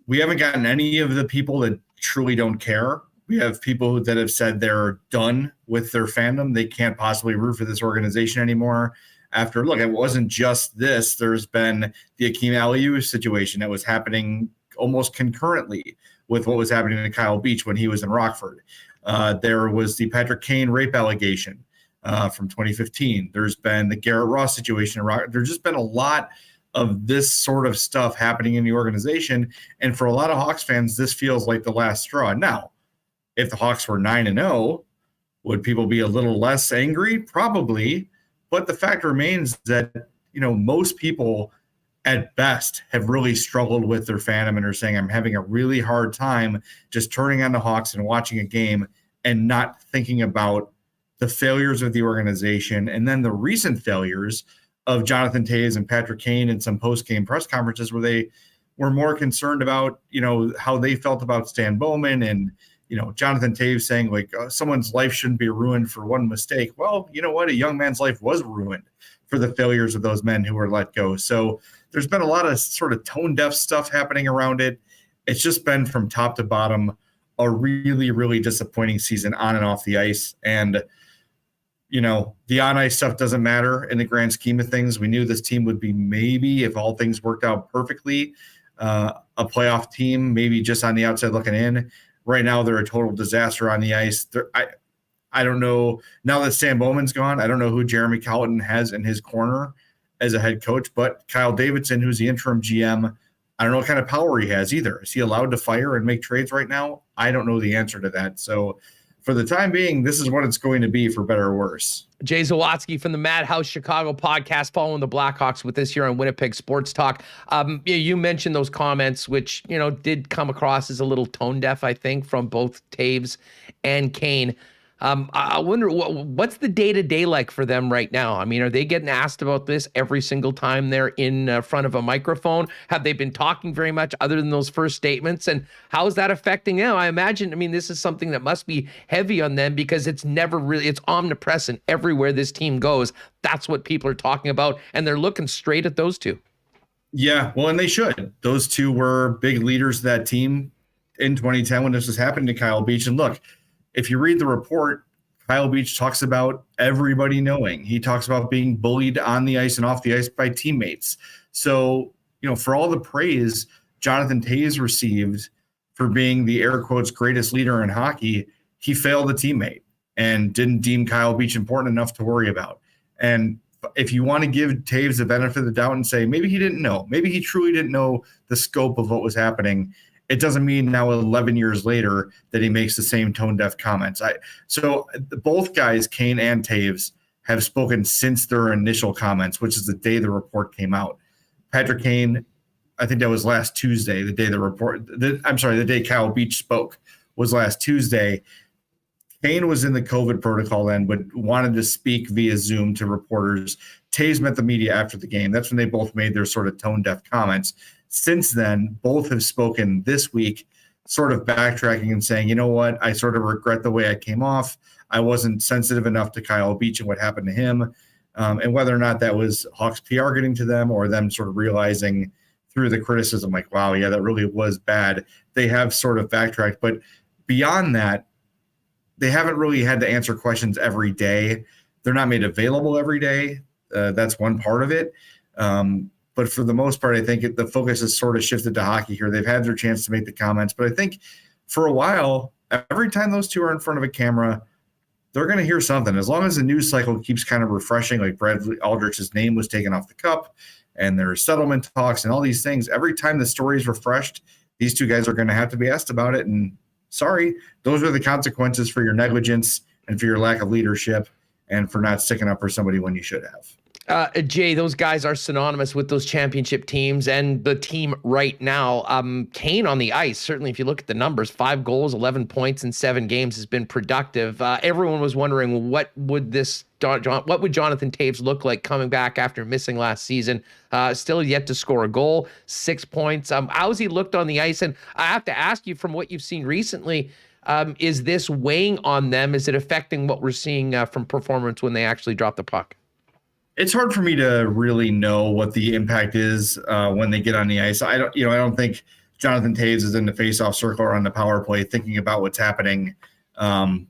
Speaker 5: we haven't gotten any of the people that truly don't care. We have people that have said they're done with their fandom. They can't possibly root for this organization anymore. It wasn't just this. There's been the Akeem Aliu situation that was happening almost concurrently with what was happening to Kyle Beach when he was in Rockford. There was the Patrick Kane rape allegation from 2015. There's been the Garrett Ross situation in Rockford. There's just been a lot of this sort of stuff happening in the organization. And for a lot of Hawks fans, this feels like the last straw. Now, if the Hawks were 9-0, would people be a little less angry? Probably. But the fact remains that, most people at best have really struggled with their fandom and are saying, I'm having a really hard time just turning on the Hawks and watching a game and not thinking about the failures of the organization and then the recent failures of Jonathan Toews and Patrick Kane in some post-game press conferences where they were more concerned about, how they felt about Stan Bowman and, Jonathan Toews saying someone's life shouldn't be ruined for one mistake. Well, you know what? A young man's life was ruined for the failures of those men who were let go. So there's been a lot of sort of tone-deaf stuff happening around it. It's just been from top to bottom a really, really disappointing season on and off the ice. And, the on-ice stuff doesn't matter in the grand scheme of things. We knew this team would be maybe, if all things worked out perfectly, a playoff team, maybe just on the outside looking in. Right now, they're a total disaster on the ice. I don't know. Now that Stan Bowman's gone, I don't know who Jeremy Colleton has in his corner as a head coach, but Kyle Davidson, who's the interim GM, I don't know what kind of power he has either. Is he allowed to fire and make trades right now? I don't know the answer to that. So for the time being, this is what it's going to be, for better or worse.
Speaker 2: Jay Zawaski from the Madhouse Chicago podcast, following the Blackhawks with us here on Winnipeg Sports Talk. You mentioned those comments, which, did come across as a little tone deaf, I think, from both Toews and Kane. I wonder what's the day-to-day like for them right now? I mean, are they getting asked about this every single time they're in front of a microphone? Have they been talking very much other than those first statements? And how is that affecting them? I imagine, I mean, this is something that must be heavy on them because it's omnipresent everywhere this team goes. That's what people are talking about, and they're looking straight at those two.
Speaker 5: Yeah, well, and they should. Those two were big leaders of that team in 2010 when this was happening to Kyle Beach. And look, if you read the report, Kyle Beach talks about everybody knowing. He talks about being bullied on the ice and off the ice by teammates. So, for all the praise Jonathan Tait received for being the air quotes greatest leader in hockey, he failed a teammate and didn't deem Kyle Beach important enough to worry about. And if you want to give Taves the benefit of the doubt and say maybe he didn't know, maybe he truly didn't know the scope of what was happening, it doesn't mean now 11 years later that he makes the same tone-deaf comments. So both guys, Kane and Taves, have spoken since their initial comments, which is the day the report came out. Patrick Kane, I think that was last Tuesday, the day Kyle Beach spoke was last Tuesday. Kane was in the COVID protocol then, but wanted to speak via Zoom to reporters. Taves met the media after the game. That's when they both made their sort of tone-deaf comments. Since then, both have spoken this week, sort of backtracking and saying, you know what, I sort of regret the way I came off. I wasn't sensitive enough to Kyle Beach and what happened to him. And whether or not that was Hawks PR getting to them or them sort of realizing through the criticism, like, wow, yeah, that really was bad. They have sort of backtracked. But beyond that, they haven't really had to answer questions every day. They're not made available every day. That's one part of it. But for the most part, I think the focus has sort of shifted to hockey here. They've had their chance to make the comments. But I think for a while, every time those two are in front of a camera, they're going to hear something. As long as the news cycle keeps kind of refreshing, like Bradley Aldrich's name was taken off the cup, and there's settlement talks and all these things, every time the story is refreshed, these two guys are going to have to be asked about it. And sorry, those are the consequences for your negligence and for your lack of leadership and for not sticking up for somebody when you should have.
Speaker 2: Jay, those guys are synonymous with those championship teams and the team right now. Kane on the ice, certainly if you look at the numbers, 5 goals, 11 points in 7 games has been productive. Everyone was wondering what would Jonathan Taves look like coming back after missing last season. Still yet to score a goal, 6 points. How's he looked on the ice? And I have to ask you, from what you've seen recently, is this weighing on them? Is it affecting what we're seeing from performance when they actually drop the puck?
Speaker 5: It's hard for me to really know what the impact is when they get on the ice. I don't think Jonathan Taves is in the face-off circle or on the power play thinking about what's happening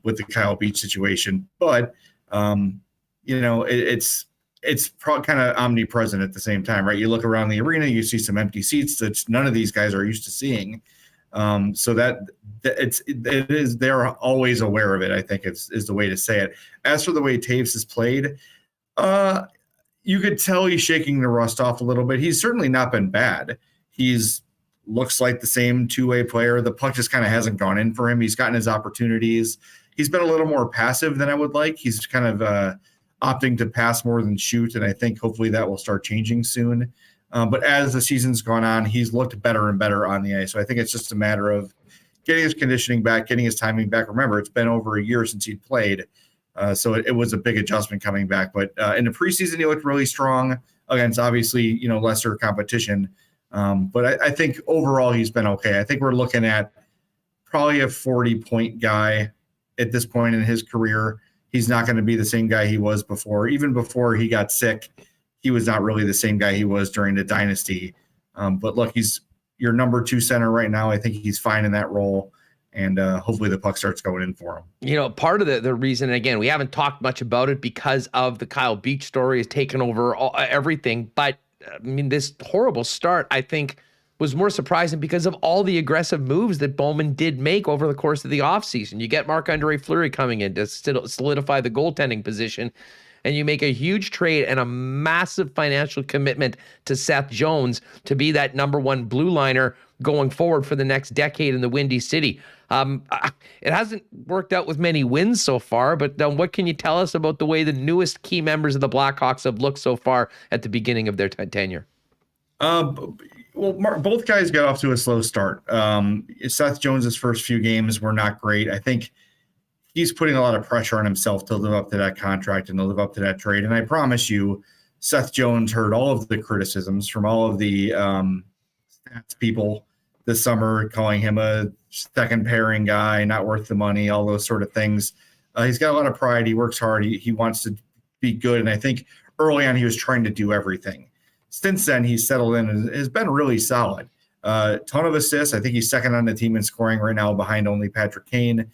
Speaker 5: with the Kyle Beach situation. But it's kind of omnipresent at the same time, right? You look around the arena, you see some empty seats that none of these guys are used to seeing. So they're always aware of it, I think is the way to say it. As for the way Taves has played, you could tell he's shaking the rust off a little bit. He's certainly not been bad. He's looks like the same two-way player. The puck just kind of hasn't gone in for him. He's gotten his opportunities. He's been a little more passive than I would like. He's kind of opting to pass more than shoot, and I think hopefully that will start changing soon. But as the season's gone on, he's looked better and better on the ice. So I think it's just a matter of getting his conditioning back, getting his timing back. Remember, it's been over a year since he'd played. So it was a big adjustment coming back. But in the preseason, he looked really strong against obviously, lesser competition. But I think overall he's been okay. I think we're looking at probably a 40-point guy at this point in his career. He's not going to be the same guy he was before. Even before he got sick, he was not really the same guy he was during the dynasty. But look, he's your number 2 center right now. I think he's fine in that role. And hopefully the puck starts going in for him.
Speaker 2: Part of the reason, again, we haven't talked much about it because of the Kyle Beach story has taken over everything. But, this horrible start, I think, was more surprising because of all the aggressive moves that Bowman did make over the course of the offseason. You get Marc-Andre Fleury coming in to solidify the goaltending position, and you make a huge trade and a massive financial commitment to Seth Jones to be that number 1 blue liner going forward for the next decade in the Windy City. It hasn't worked out with many wins so far, but what can you tell us about the way the newest key members of the Blackhawks have looked so far at the beginning of their tenure?
Speaker 5: Both guys got off to a slow start. Seth Jones's first few games were not great. I think he's putting a lot of pressure on himself to live up to that contract and to live up to that trade. And I promise you, Seth Jones heard all of the criticisms from all of the stats people this summer, calling him a second pairing guy, not worth the money, all those sort of things. He's got a lot of pride. He works hard. He wants to be good. And I think early on he was trying to do everything. Since then, he's settled in and has been really solid. Ton of assists. I think he's second on the team in scoring right now behind only Patrick Kane.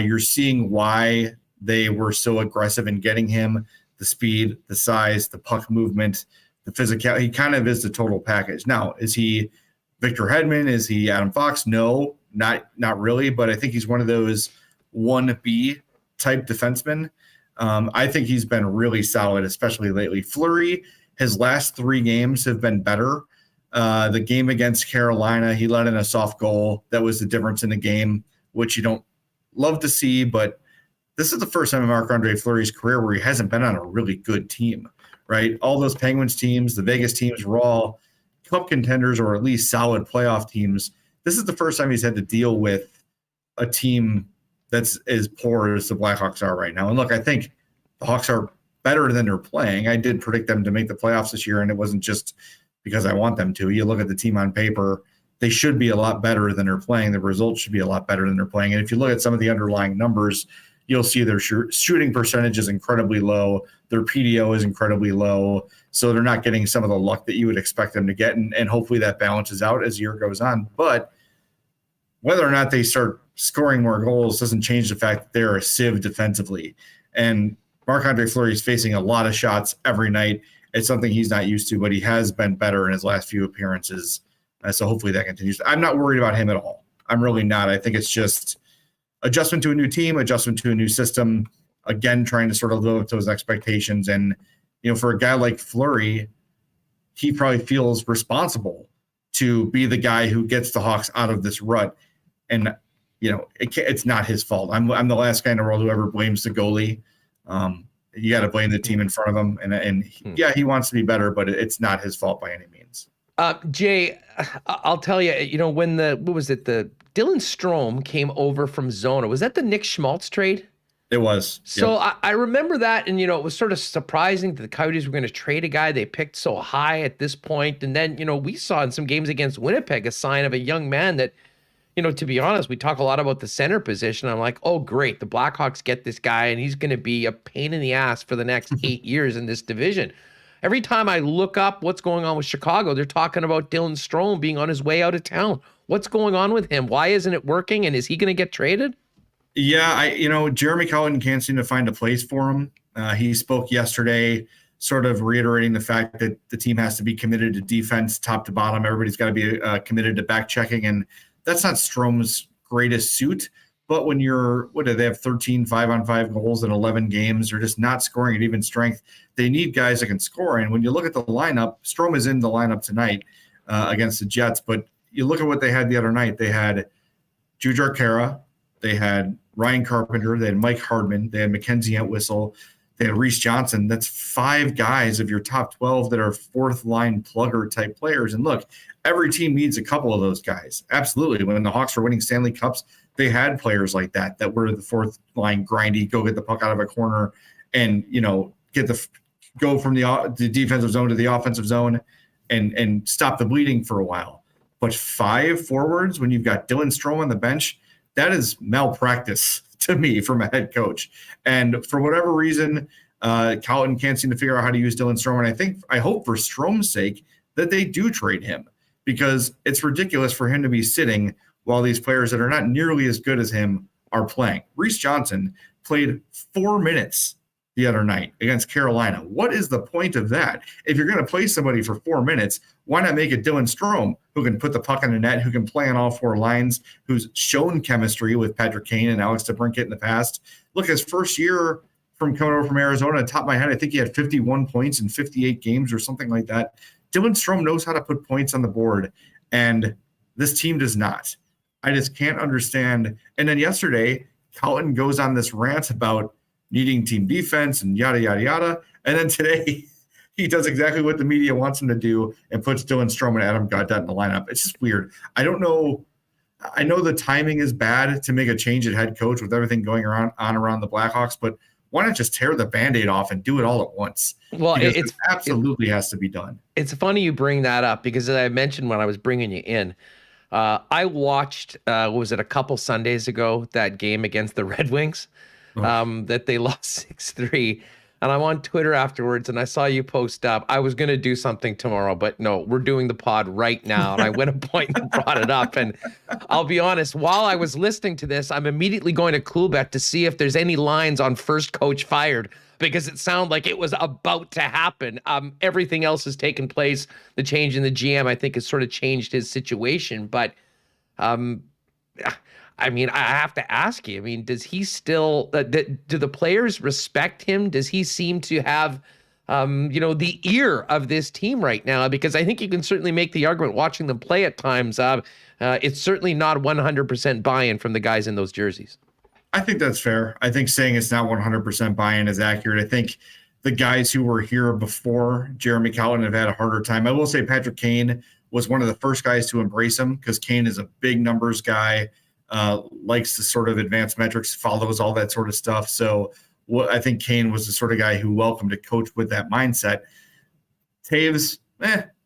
Speaker 5: You're seeing why they were so aggressive in getting him. The speed, the size, the puck movement, the physicality. He kind of is the total package. Now, is he Victor Hedman? Is he Adam Fox? No, not really. But I think he's one of those 1B type defensemen. I think he's been really solid, especially lately. Fleury, his last 3 games have been better. The game against Carolina, he let in a soft goal. That was the difference in the game, which you don't love to see, but this is the first time in Marc-Andre Fleury's career where he hasn't been on a really good team, right? All those Penguins teams, the Vegas teams were all cup contenders or at least solid playoff teams. This is the first time he's had to deal with a team that's as poor as the Blackhawks are right now. And look, I think the Hawks are better than they're playing. I did predict them to make the playoffs this year, and it wasn't just because I want them to. You look at the team on paper, they should be a lot better than they're playing. The results should be a lot better than they're playing. And if you look at some of the underlying numbers, you'll see their shooting percentage is incredibly low. Their PDO is incredibly low. So they're not getting some of the luck that you would expect them to get. And hopefully that balances out as the year goes on. But whether or not they start scoring more goals doesn't change the fact that they're a sieve defensively. And Marc-Andre Fleury is facing a lot of shots every night. It's something he's not used to, but he has been better in his last few appearances. So hopefully that continues. I'm not worried about him at all. I'm really not. I think it's just adjustment to a new team, adjustment to a new system, again, trying to sort of live up to those expectations. And, for a guy like Fleury, he probably feels responsible to be the guy who gets the Hawks out of this rut. And, it's not his fault. I'm the last guy in the world who ever blames the goalie. You got to blame the team in front of him. And he wants to be better, but it's not his fault by any means.
Speaker 2: Jay, I'll tell you, when the Dylan Strome came over from Zona, was that the Nick Schmaltz trade?
Speaker 5: It was.
Speaker 2: So
Speaker 5: yep.
Speaker 2: I remember that, and, it was sort of surprising that the Coyotes were going to trade a guy they picked so high at this point. And then, we saw in some games against Winnipeg a sign of a young man that, to be honest, we talk a lot about the center position. I'm like, oh, great. The Blackhawks get this guy, and he's going to be a pain in the ass for the next 8 years in this division. Every time I look up what's going on with Chicago, they're talking about Dylan Strome being on his way out of town. What's going on with him? Why isn't it working? And is he going to get traded? Yeah,
Speaker 5: Jeremy Colliton can't seem to find a place for him. He spoke yesterday, sort of reiterating the fact that the team has to be committed to defense top to bottom. Everybody's got to be committed to back checking. And that's not Strome's greatest suit. But when they have 13 5-on-5 goals in 11 games? They're just not scoring at even strength. They need guys that can score. And when you look at the lineup, Strome is in the lineup tonight against the Jets. But you look at what they had the other night. They had Jujhar Khaira. They had Ryan Carpenter. They had Mike Hardman. They had Mackenzie Entwistle. They had Reese Johnson. That's 5 guys of your top 12 that are fourth-line plugger type players. And look, every team needs a couple of those guys. Absolutely. When the Hawks were winning Stanley Cups, they had players like that were the fourth-line grindy, go get the puck out of a corner and, go from the defensive zone to the offensive zone and stop the bleeding for a while. But 5 forwards when you've got Dylan Strome on the bench, that is malpractice to me from a head coach. And for whatever reason, Colliton can't seem to figure out how to use Dylan Strome. And I hope for Strome's sake that they do trade him, because it's ridiculous for him to be sitting while these players that are not nearly as good as him are playing. Reese Johnson played 4 minutes the other night against Carolina. What is the point of that? If you're going to play somebody for 4 minutes, why not make it Dylan Strome, who can put the puck in the net, who can play on all 4 lines, who's shown chemistry with Patrick Kane and Alex DeBrincat in the past? Look, his first year from coming over from Arizona, on top of my head, I think he had 51 points in 58 games or something like that. Dylan Strome knows how to put points on the board, and this team does not. I just can't understand. And then yesterday, Colliton goes on this rant about needing team defense and yada, yada, yada. And then today, he does exactly what the media wants him to do and puts Dylan Strome and Adam Gaudette in the lineup. It's just weird. I don't know I know the timing is bad to make a change at head coach with everything going around the Blackhawks, but why not just tear the Band-Aid off and do it all at once?
Speaker 2: Well,
Speaker 5: it absolutely has to be done.
Speaker 2: It's funny you bring that up because, as I mentioned when I was bringing you in, I watched, was it a couple Sundays ago, that game against the Red Wings that they lost 6-3. And I'm on Twitter afterwards, and I saw you post up. I was going to do something tomorrow, but no, we're doing the pod right now. And I went a point and brought it up. And I'll be honest, while I was listening to this, I'm immediately going to Coolbet to see if there's any lines on first coach fired, because it sounded like it was about to happen. Everything else has taken place. The change in the GM, I think, has sort of changed his situation. But I mean, I have to ask you, I mean, does he still, do the players respect him? Does he seem to have, the ear of this team right now? Because I think you can certainly make the argument watching them play at times. It's certainly not 100% buy-in from the guys in those jerseys.
Speaker 5: I think that's fair. I think saying it's not 100% buy-in is accurate. I think the guys who were here before Jeremy Colliton have had a harder time. I will say Patrick Kane was one of the first guys to embrace him, because Kane is a big numbers guy. Likes to sort of advance metrics, follows all that sort of stuff. So I think Kane was the sort of guy who welcomed a coach with that mindset. Taves,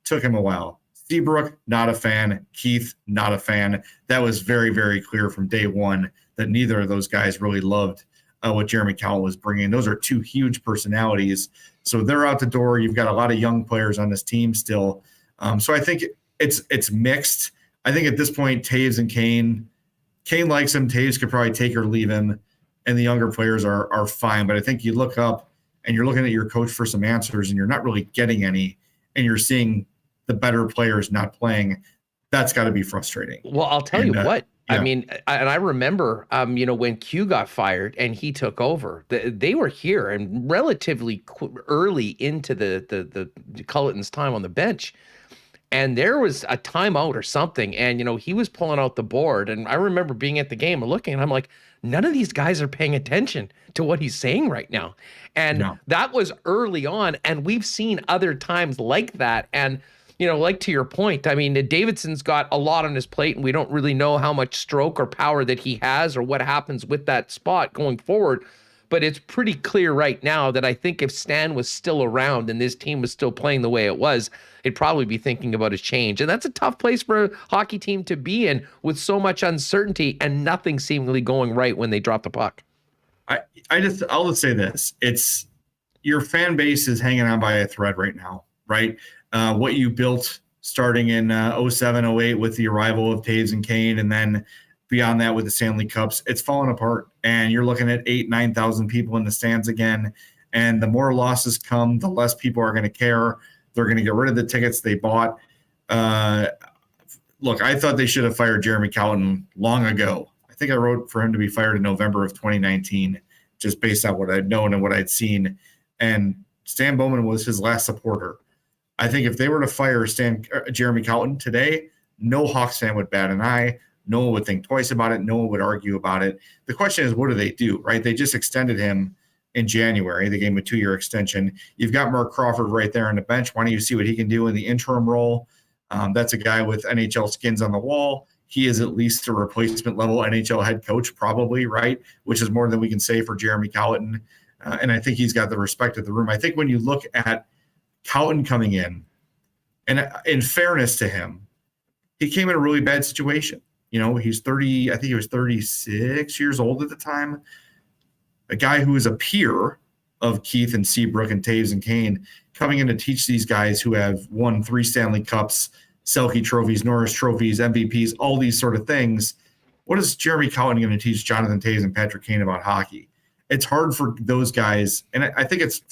Speaker 5: took him a while. Seabrook, not a fan. Keith, not a fan. That was very, very clear from day one that neither of those guys really loved what Jeremy Colliton was bringing. Those are two huge personalities. So they're out the door. You've got a lot of young players on this team still. So I think it's mixed. I think at this point, Taves and Kane likes him. Taves could probably take or leave him, and the younger players are fine. But I think you look up and you're looking at your coach for some answers, and you're not really getting any, and you're seeing the better players not playing. That's got to be frustrating.
Speaker 2: Well, I'll tell you what.
Speaker 5: Yeah.
Speaker 2: I mean, and I remember, when Q got fired and he took over, they were here and relatively early into the Culliton's time on the bench. And there was a timeout or something, and, he was pulling out the board. And I remember being at the game and looking, and I'm like, none of these guys are paying attention to what he's saying right now. And that was early on, and we've seen other times like that. And, like to your point, I mean, Davidson's got a lot on his plate, and we don't really know how much stroke or power that he has or what happens with that spot going forward. But it's pretty clear right now that I think if Stan was still around and this team was still playing the way it was, he'd probably be tithinking about his change. And that's a tough place for a hockey team to be in, with so much uncertainty and nothing seemingly going right when they drop the puck.
Speaker 5: I'll just say this. It's your fan base is hanging on by a thread right now, right? What you built starting in 07, 08 with the arrival of Taves and Kane, and then beyond that with the Stanley Cups, it's fallen apart. And you're looking at 8,000, 9,000 people in the stands again. And the more losses come, the less people are going to care. They're going to get rid of the tickets they bought. Look, I thought they should have fired Jeremy Colliton long ago. I think I wrote for him to be fired in November of 2019, just based on what I'd known and what I'd seen. And Stan Bowman was his last supporter. I think if they were to fire Jeremy Colliton today, no Hawks fan would bat an eye. No one would think twice about it. No one would argue about it. The question is, what do they do, right? They just extended him in January. They gave him a 2-year extension. You've got Mark Crawford right there on the bench. Why don't you see what he can do in the interim role? That's a guy with NHL skins on the wall. He is at least a replacement level NHL head coach, probably, right? Which is more than we can say for Jeremy Colliton. And I think he's got the respect of the room. I think when you look at Colliton coming in, and in fairness to him, he came in a really bad situation. He's 30, I think he was 36 years old at the time. A guy who is a peer of Keith and Seabrook and Taves and Kane, coming in to teach these guys who have won 3 Stanley Cups, Selke trophies, Norris trophies, MVPs, all these sort of things. What is Jeremy Colliton going to teach Jonathan Taves and Patrick Kane about hockey? It's hard for those guys, and I think it's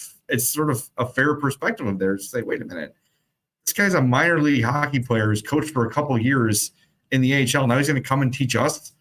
Speaker 5: sort of a fair perspective of theirs to say, wait a minute, this guy's a minor league hockey player who's coached for a couple years in the AHL. Now he's going to come and teach us,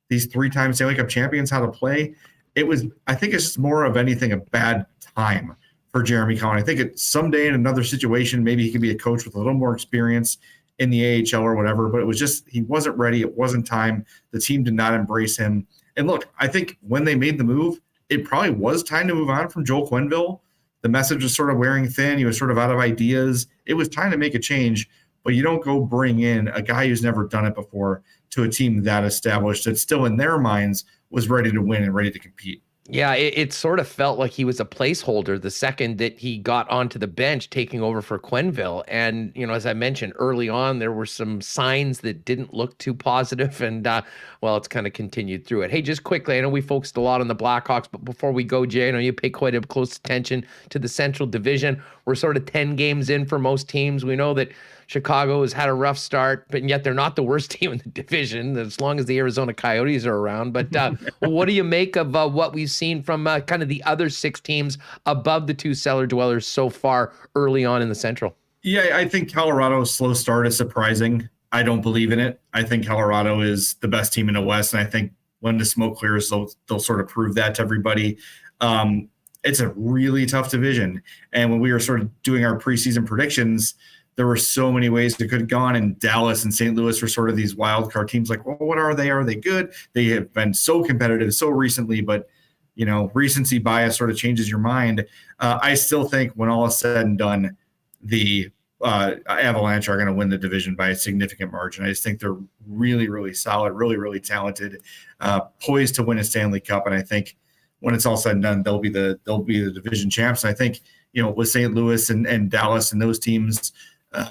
Speaker 5: these 3-time Stanley Cup champions, how to play. I think it's just more of anything a bad time for Jeremy Colliton. I think someday in another situation, maybe he could be a coach with a little more experience in the AHL or whatever, but it was just, he wasn't ready. It wasn't time. The team did not embrace him. And look, I think when they made the move, it probably was time to move on from Joel Quenneville. The message was sort of wearing thin. He was sort of out of ideas. It was time to make a change. But you don't go bring in a guy who's never done it before to a team that established that still in their minds was ready to win and ready to compete.
Speaker 2: Yeah, it sort of felt like he was a placeholder the second that he got onto the bench, taking over for Quenneville. And, as I mentioned early on, there were some signs that didn't look too positive. And, it's kind of continued through it. Hey, just quickly, I know we focused a lot on the Blackhawks, but before we go, Jay, I know you pay quite a close attention to the Central Division. We're sort of 10 games in for most teams. We know that Chicago has had a rough start, but yet they're not the worst team in the division as long as the Arizona Coyotes are around. But what do you make of what we've seen from kind of the other 6 teams above the 2 cellar dwellers so far early on in the Central?
Speaker 5: Yeah, I think Colorado's slow start is surprising. I don't believe in it. I think Colorado is the best team in the West, and I think when the smoke clears, they'll sort of prove that to everybody. It's a really tough division. And when we were sort of doing our preseason predictions, there were so many ways it could have gone, and Dallas and St. Louis were sort of these wild card teams. Like, well, what are they? Are they good? They have been so competitive so recently, but recency bias sort of changes your mind. I still think when all is said and done, the Avalanche are going to win the division by a significant margin. I just think they're really, really solid, really, really talented, poised to win a Stanley Cup. And I think when it's all said and done, they'll be the division champs. And I think, with St. Louis and Dallas and those teams,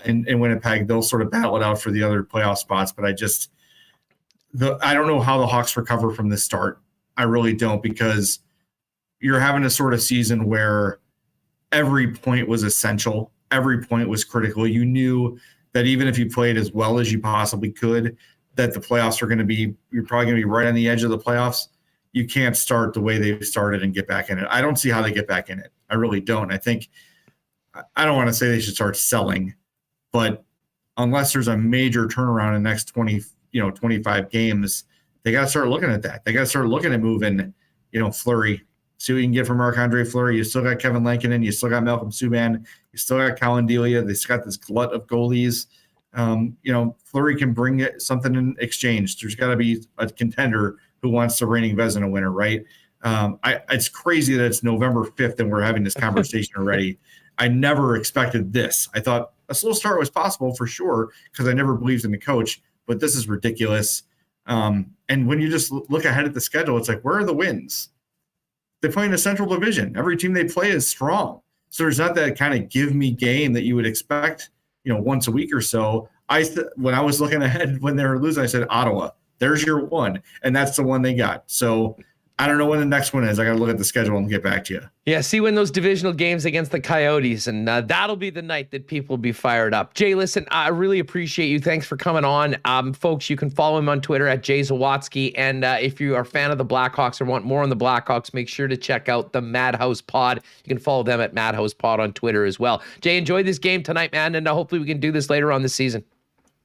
Speaker 5: in Winnipeg, they'll sort of battle it out for the other playoff spots. But I don't know how the Hawks recover from this start. I really don't, because you're having a sort of season where every point was essential. Every point was critical. You knew that even if you played as well as you possibly could, that the playoffs are you're probably going to be right on the edge of the playoffs. You can't start the way they've started and get back in it. I don't see how they get back in it. I really don't. I don't want to say they should start selling, but unless there's a major turnaround in the next 25 games, they got to start looking at that. They got to start looking at moving, Fleury. See what you can get from Marc-Andre Fleury. You still got Kevin Lankinen. You still got Malcolm Subban. You still got Colin Delia. They still got this glut of goalies. Fleury can bring something in exchange. There's got to be a contender who wants the reigning Vezina winner, right? It's crazy that it's November 5th and we're having this conversation already. I never expected this. I thought a slow start was possible for sure because I never believed in the coach, but this is ridiculous. And when you just look ahead at the schedule, it's like, where are the wins? They play in the Central Division. Every team they play is strong. So there's not that kind of give me game that you would expect, once a week or so. When I was looking ahead when they were losing, I said, Ottawa, there's your one. And that's the one they got. So I don't know when the next one is. I got to look at the schedule and get back to you.
Speaker 2: Yeah, see when those divisional games against the Coyotes, and that'll be the night that people will be fired up. Jay, listen, I really appreciate you. Thanks for coming on. Folks, you can follow him on Twitter at Zawaski. And if you are a fan of the Blackhawks or want more on the Blackhawks, make sure to check out the Madhouse Pod. You can follow them at Madhouse Pod on Twitter as well. Jay, enjoy this game tonight, man, and hopefully we can do this later on this season.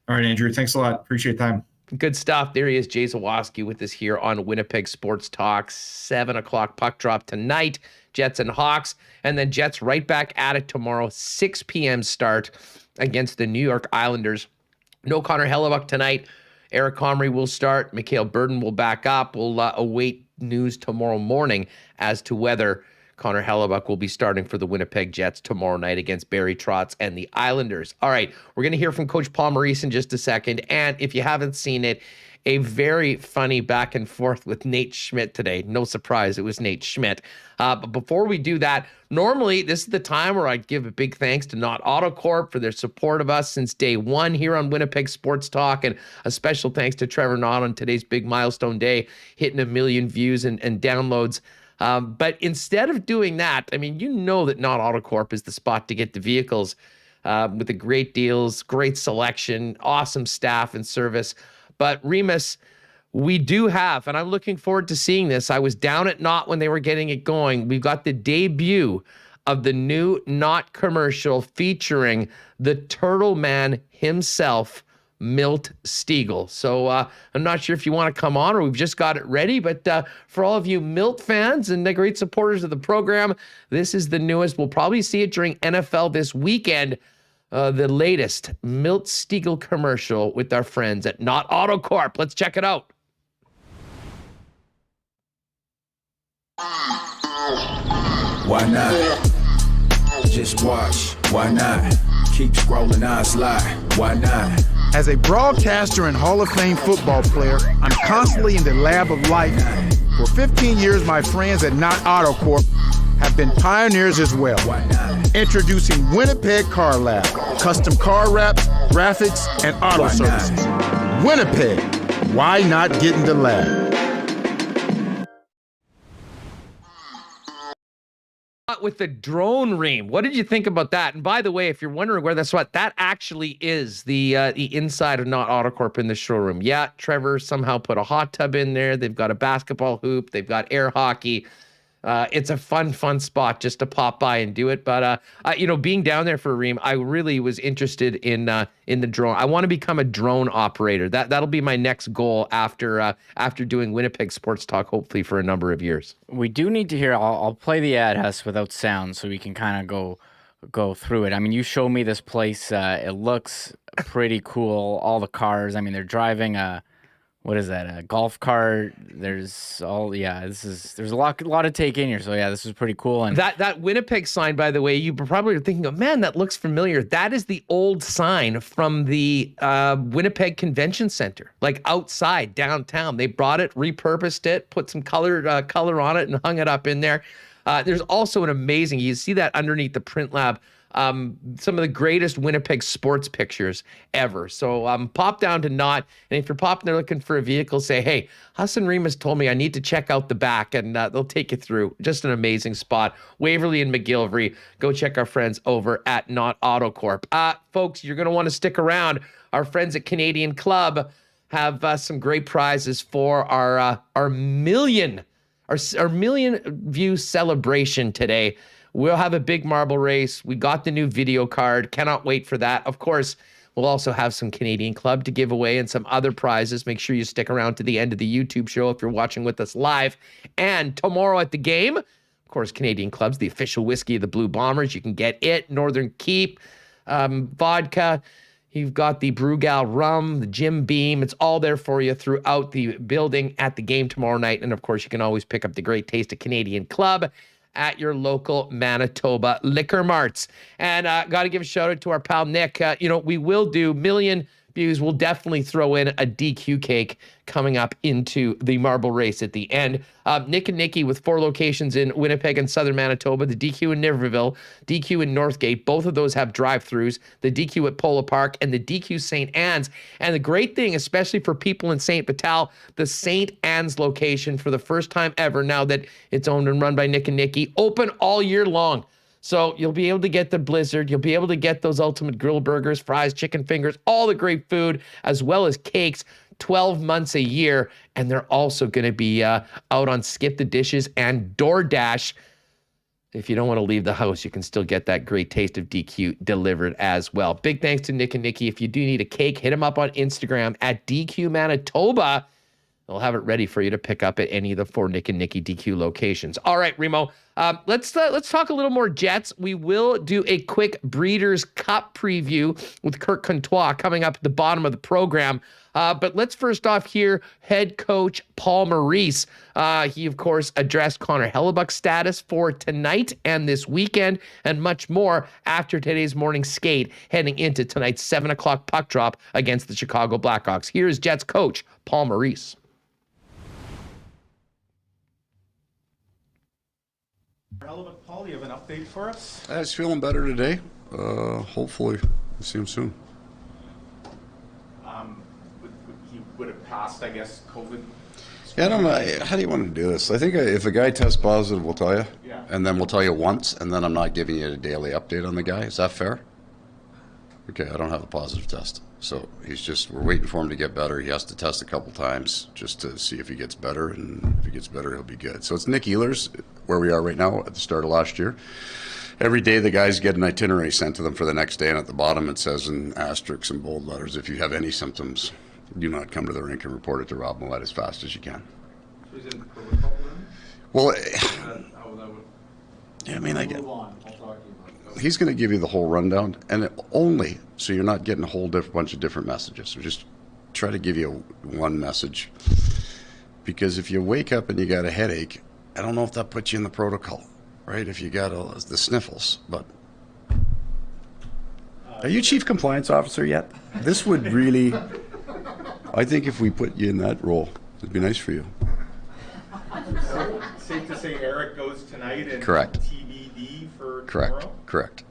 Speaker 5: All right, Andrew. Thanks a lot. Appreciate time.
Speaker 2: Good stuff. There he is, Jay Zawaski, with us here on Winnipeg Sports Talk. 7 o'clock puck drop tonight, Jets and Hawks. And then Jets right back at it tomorrow, 6 p.m. start against the New York Islanders. No Connor Hellebuck tonight. Eric Comrie will start. Mikhail Burden will back up. We'll await news tomorrow morning as to whether Connor Hellebuck will be starting for the Winnipeg Jets tomorrow night against Barry Trotz and the Islanders. All right, we're going to hear from Coach Paul Maurice in just a second. And if you haven't seen it, a very funny back and forth with Nate Schmidt today. No surprise, it was Nate Schmidt. But before we do that, normally this is the time where I give a big thanks to Not Autocorp for their support of us since day one here on Winnipeg Sports Talk. And a special thanks to Trevor Knott on today's big milestone day, hitting 1 million views and downloads. But instead of doing that, I mean, that Not Autocorp is the spot to get the vehicles with the great deals, great selection, awesome staff and service. But Remis, we do have, and I'm looking forward to seeing this. I was down at Knott when they were getting it going. We've got the debut of the new Knott commercial featuring the Turtle Man himself, Milt Stiegel. So I'm not sure if you want to come on or we've just got it ready, but for all of you Milt fans and the great supporters of the program, this is the newest. We'll probably see it during NFL this weekend. The latest Milt Stiegel commercial with our friends at Not Autocorp. Let's check it out.
Speaker 6: Why not? Just watch. Why not? Keep scrolling, I slide. Why not?
Speaker 7: As a broadcaster and Hall of Fame football player, I'm constantly in the lab of life. For 15 years, my friends at Not Auto Corp have been pioneers as well. Introducing Winnipeg Car Lab, custom car wraps, graphics, and auto services. Winnipeg, why not get in the lab?
Speaker 2: With the drone ream, what did you think about that? And by the way, if you're wondering where that's what, that actually is the inside of Not Autocorp in the showroom. Yeah, Trevor somehow put a hot tub in there. They've got a basketball hoop. They've got air hockey. It's a fun spot just to pop by and do it. But being down there for a ream, I really was interested in the drone. I want to become a drone operator. That'll be my next goal after doing Winnipeg Sports Talk, hopefully for a number of years.
Speaker 3: We do need to hear. I'll play the ad, Huss, without sound, so we can kind of go through it. I mean, you showed me this place. It looks pretty cool. All the cars. I mean, they're driving a. What is that? A golf cart. There's a lot to take in here. So yeah, this is pretty cool. And
Speaker 2: that Winnipeg sign, by the way, you probably are thinking, oh man, that looks familiar. That is the old sign from the Winnipeg Convention Center, like outside downtown. They brought it, repurposed it, put some color on it, and hung it up in there. There's also an amazing. You see that underneath the print lab. Some of the greatest Winnipeg sports pictures ever. So pop down to Not, and if you're popping there looking for a vehicle, say, hey, Huss and Remis told me I need to check out the back, and they'll take you through. Just an amazing spot. Waverly and McGillivray. Go check our friends over at Not Auto Corp. Folks, you're going to want to stick around. Our friends at Canadian Club have some great prizes for our million view celebration today. We'll have a big marble race. We got the new video card. Cannot wait for that. Of course, we'll also have some Canadian Club to give away and some other prizes. Make sure you stick around to the end of the YouTube show if you're watching with us live. And tomorrow at the game, of course, Canadian Club's the official whiskey of the Blue Bombers. You can get it, Northern Keep, vodka. You've got the Brugal rum, the Jim Beam. It's all there for you throughout the building at the game tomorrow night. And of course, you can always pick up the great taste of Canadian Club at your local Manitoba liquor marts. And got to give a shout out to our pal Nick. We will do million views. We'll definitely throw in a DQ cake coming up into the marble race at the end. Nick and Nikki with 4 locations in Winnipeg and Southern Manitoba, the DQ in Niverville, DQ in Northgate. Both of those have drive-thrus, the DQ at Polo Park and the DQ St. Anne's. And the great thing, especially for people in St. Vital, the St. Anne's location for the first time ever, now that it's owned and run by Nick and Nikki, open all year long. So you'll be able to get the Blizzard. You'll be able to get those ultimate grill burgers, fries, chicken fingers, all the great food, as well as cakes, 12 months a year. And they're also going to be out on Skip the Dishes and DoorDash. If you don't want to leave the house, you can still get that great taste of DQ delivered as well. Big thanks to Nick and Nikki. If you do need a cake, hit them up on Instagram at DQ Manitoba. They'll have it ready for you to pick up at any of the 4 Nick and Nikki DQ locations. All right, Remo, let's talk a little more Jets. We will do a quick Breeders' Cup preview with Kirt Contois coming up at the bottom of the program. But let's first off hear head coach Paul Maurice. He, of course, addressed Connor Hellebuck's status for tonight and this weekend and much more after today's morning skate heading into tonight's 7 o'clock puck drop against the Chicago Blackhawks. Here's Jets coach Paul Maurice.
Speaker 8: Paul, you have an update for us?
Speaker 9: He's feeling better today. Hopefully, we'll see him soon.
Speaker 8: He would have passed, I guess, COVID.
Speaker 9: Yeah, I don't know. How do you want to do this? I think if a guy tests positive, we'll tell you.
Speaker 8: Yeah.
Speaker 9: And then we'll tell you once, and then I'm not giving you a daily update on the guy. Is that fair? Okay, I don't have a positive test. So we're waiting for him to get better. He has to test a couple times just to see if he gets better, and if he gets better, he'll be good. So it's Nick Ehlers, where we are right now at the start of last year. Every day the guys get an itinerary sent to them for the next day, and at the bottom it says in asterisks and bold letters, if you have any symptoms, do not come to the rink and report it to Rob Millette as fast as you can.
Speaker 8: So he's in the protocol then?
Speaker 9: Well,
Speaker 8: How that would...
Speaker 9: yeah, I mean, I get...
Speaker 8: Move on. I'll talk to you about it.
Speaker 9: He's going to give you the whole rundown, and only so you're not getting a whole bunch of different messages. So just try to give you one message, because if you wake up and you got a headache, I don't know if that puts you in the protocol, right? If you got the sniffles, but Are you chief compliance officer yet? This would really, I think if we put you in that role, it'd be nice for you.
Speaker 8: Safe to say Eric goes tonight and
Speaker 9: Correct.
Speaker 8: TBD for
Speaker 9: Correct.
Speaker 8: tomorrow?
Speaker 9: Correct.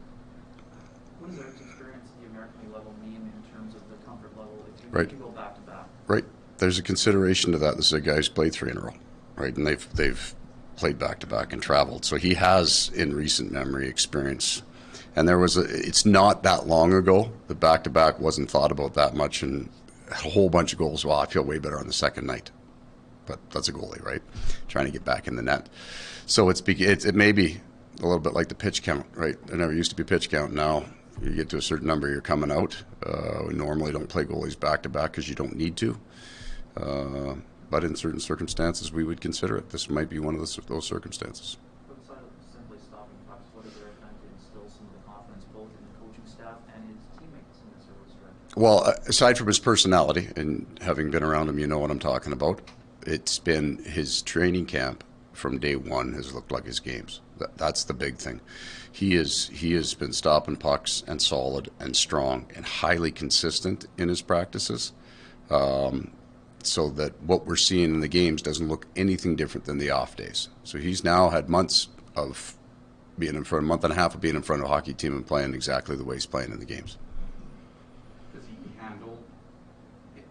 Speaker 10: What does Eric's experience at the American level mean in terms of the comfort level if you
Speaker 9: Right.
Speaker 10: can go back to back?
Speaker 9: Right. There's a consideration to that. This is a guy who's played 3 in a row, right? And they've played back to back and traveled. So he has, in recent memory, experience. And it's not that long ago. The back to back wasn't thought about that much, and a whole bunch of goals. Well, I feel way better on the second night. But that's a goalie, right? Trying to get back in the net. So it may be a little bit like the pitch count, right? There never used to be pitch count. Now you get to a certain number, you're coming out. We normally don't play goalies back to back because you don't need to. But in certain circumstances, we would consider it. This might be one of those circumstances.
Speaker 10: Outside of simply stopping pucks, what is Eric done to instill some of the confidence both in the coaching staff and his teammates in this early stretch?
Speaker 9: Well, aside from his personality, and having been around him, you know what I'm talking about. It's been his training camp from day one has looked like his games. That's the big thing. He has been stopping pucks and solid and strong and highly consistent in his practices. So that what we're seeing in the games doesn't look anything different than the off days. So he's now had months of being in front, a month and a half of being in front of a hockey team and playing exactly the way he's playing in the games.
Speaker 8: Does he handle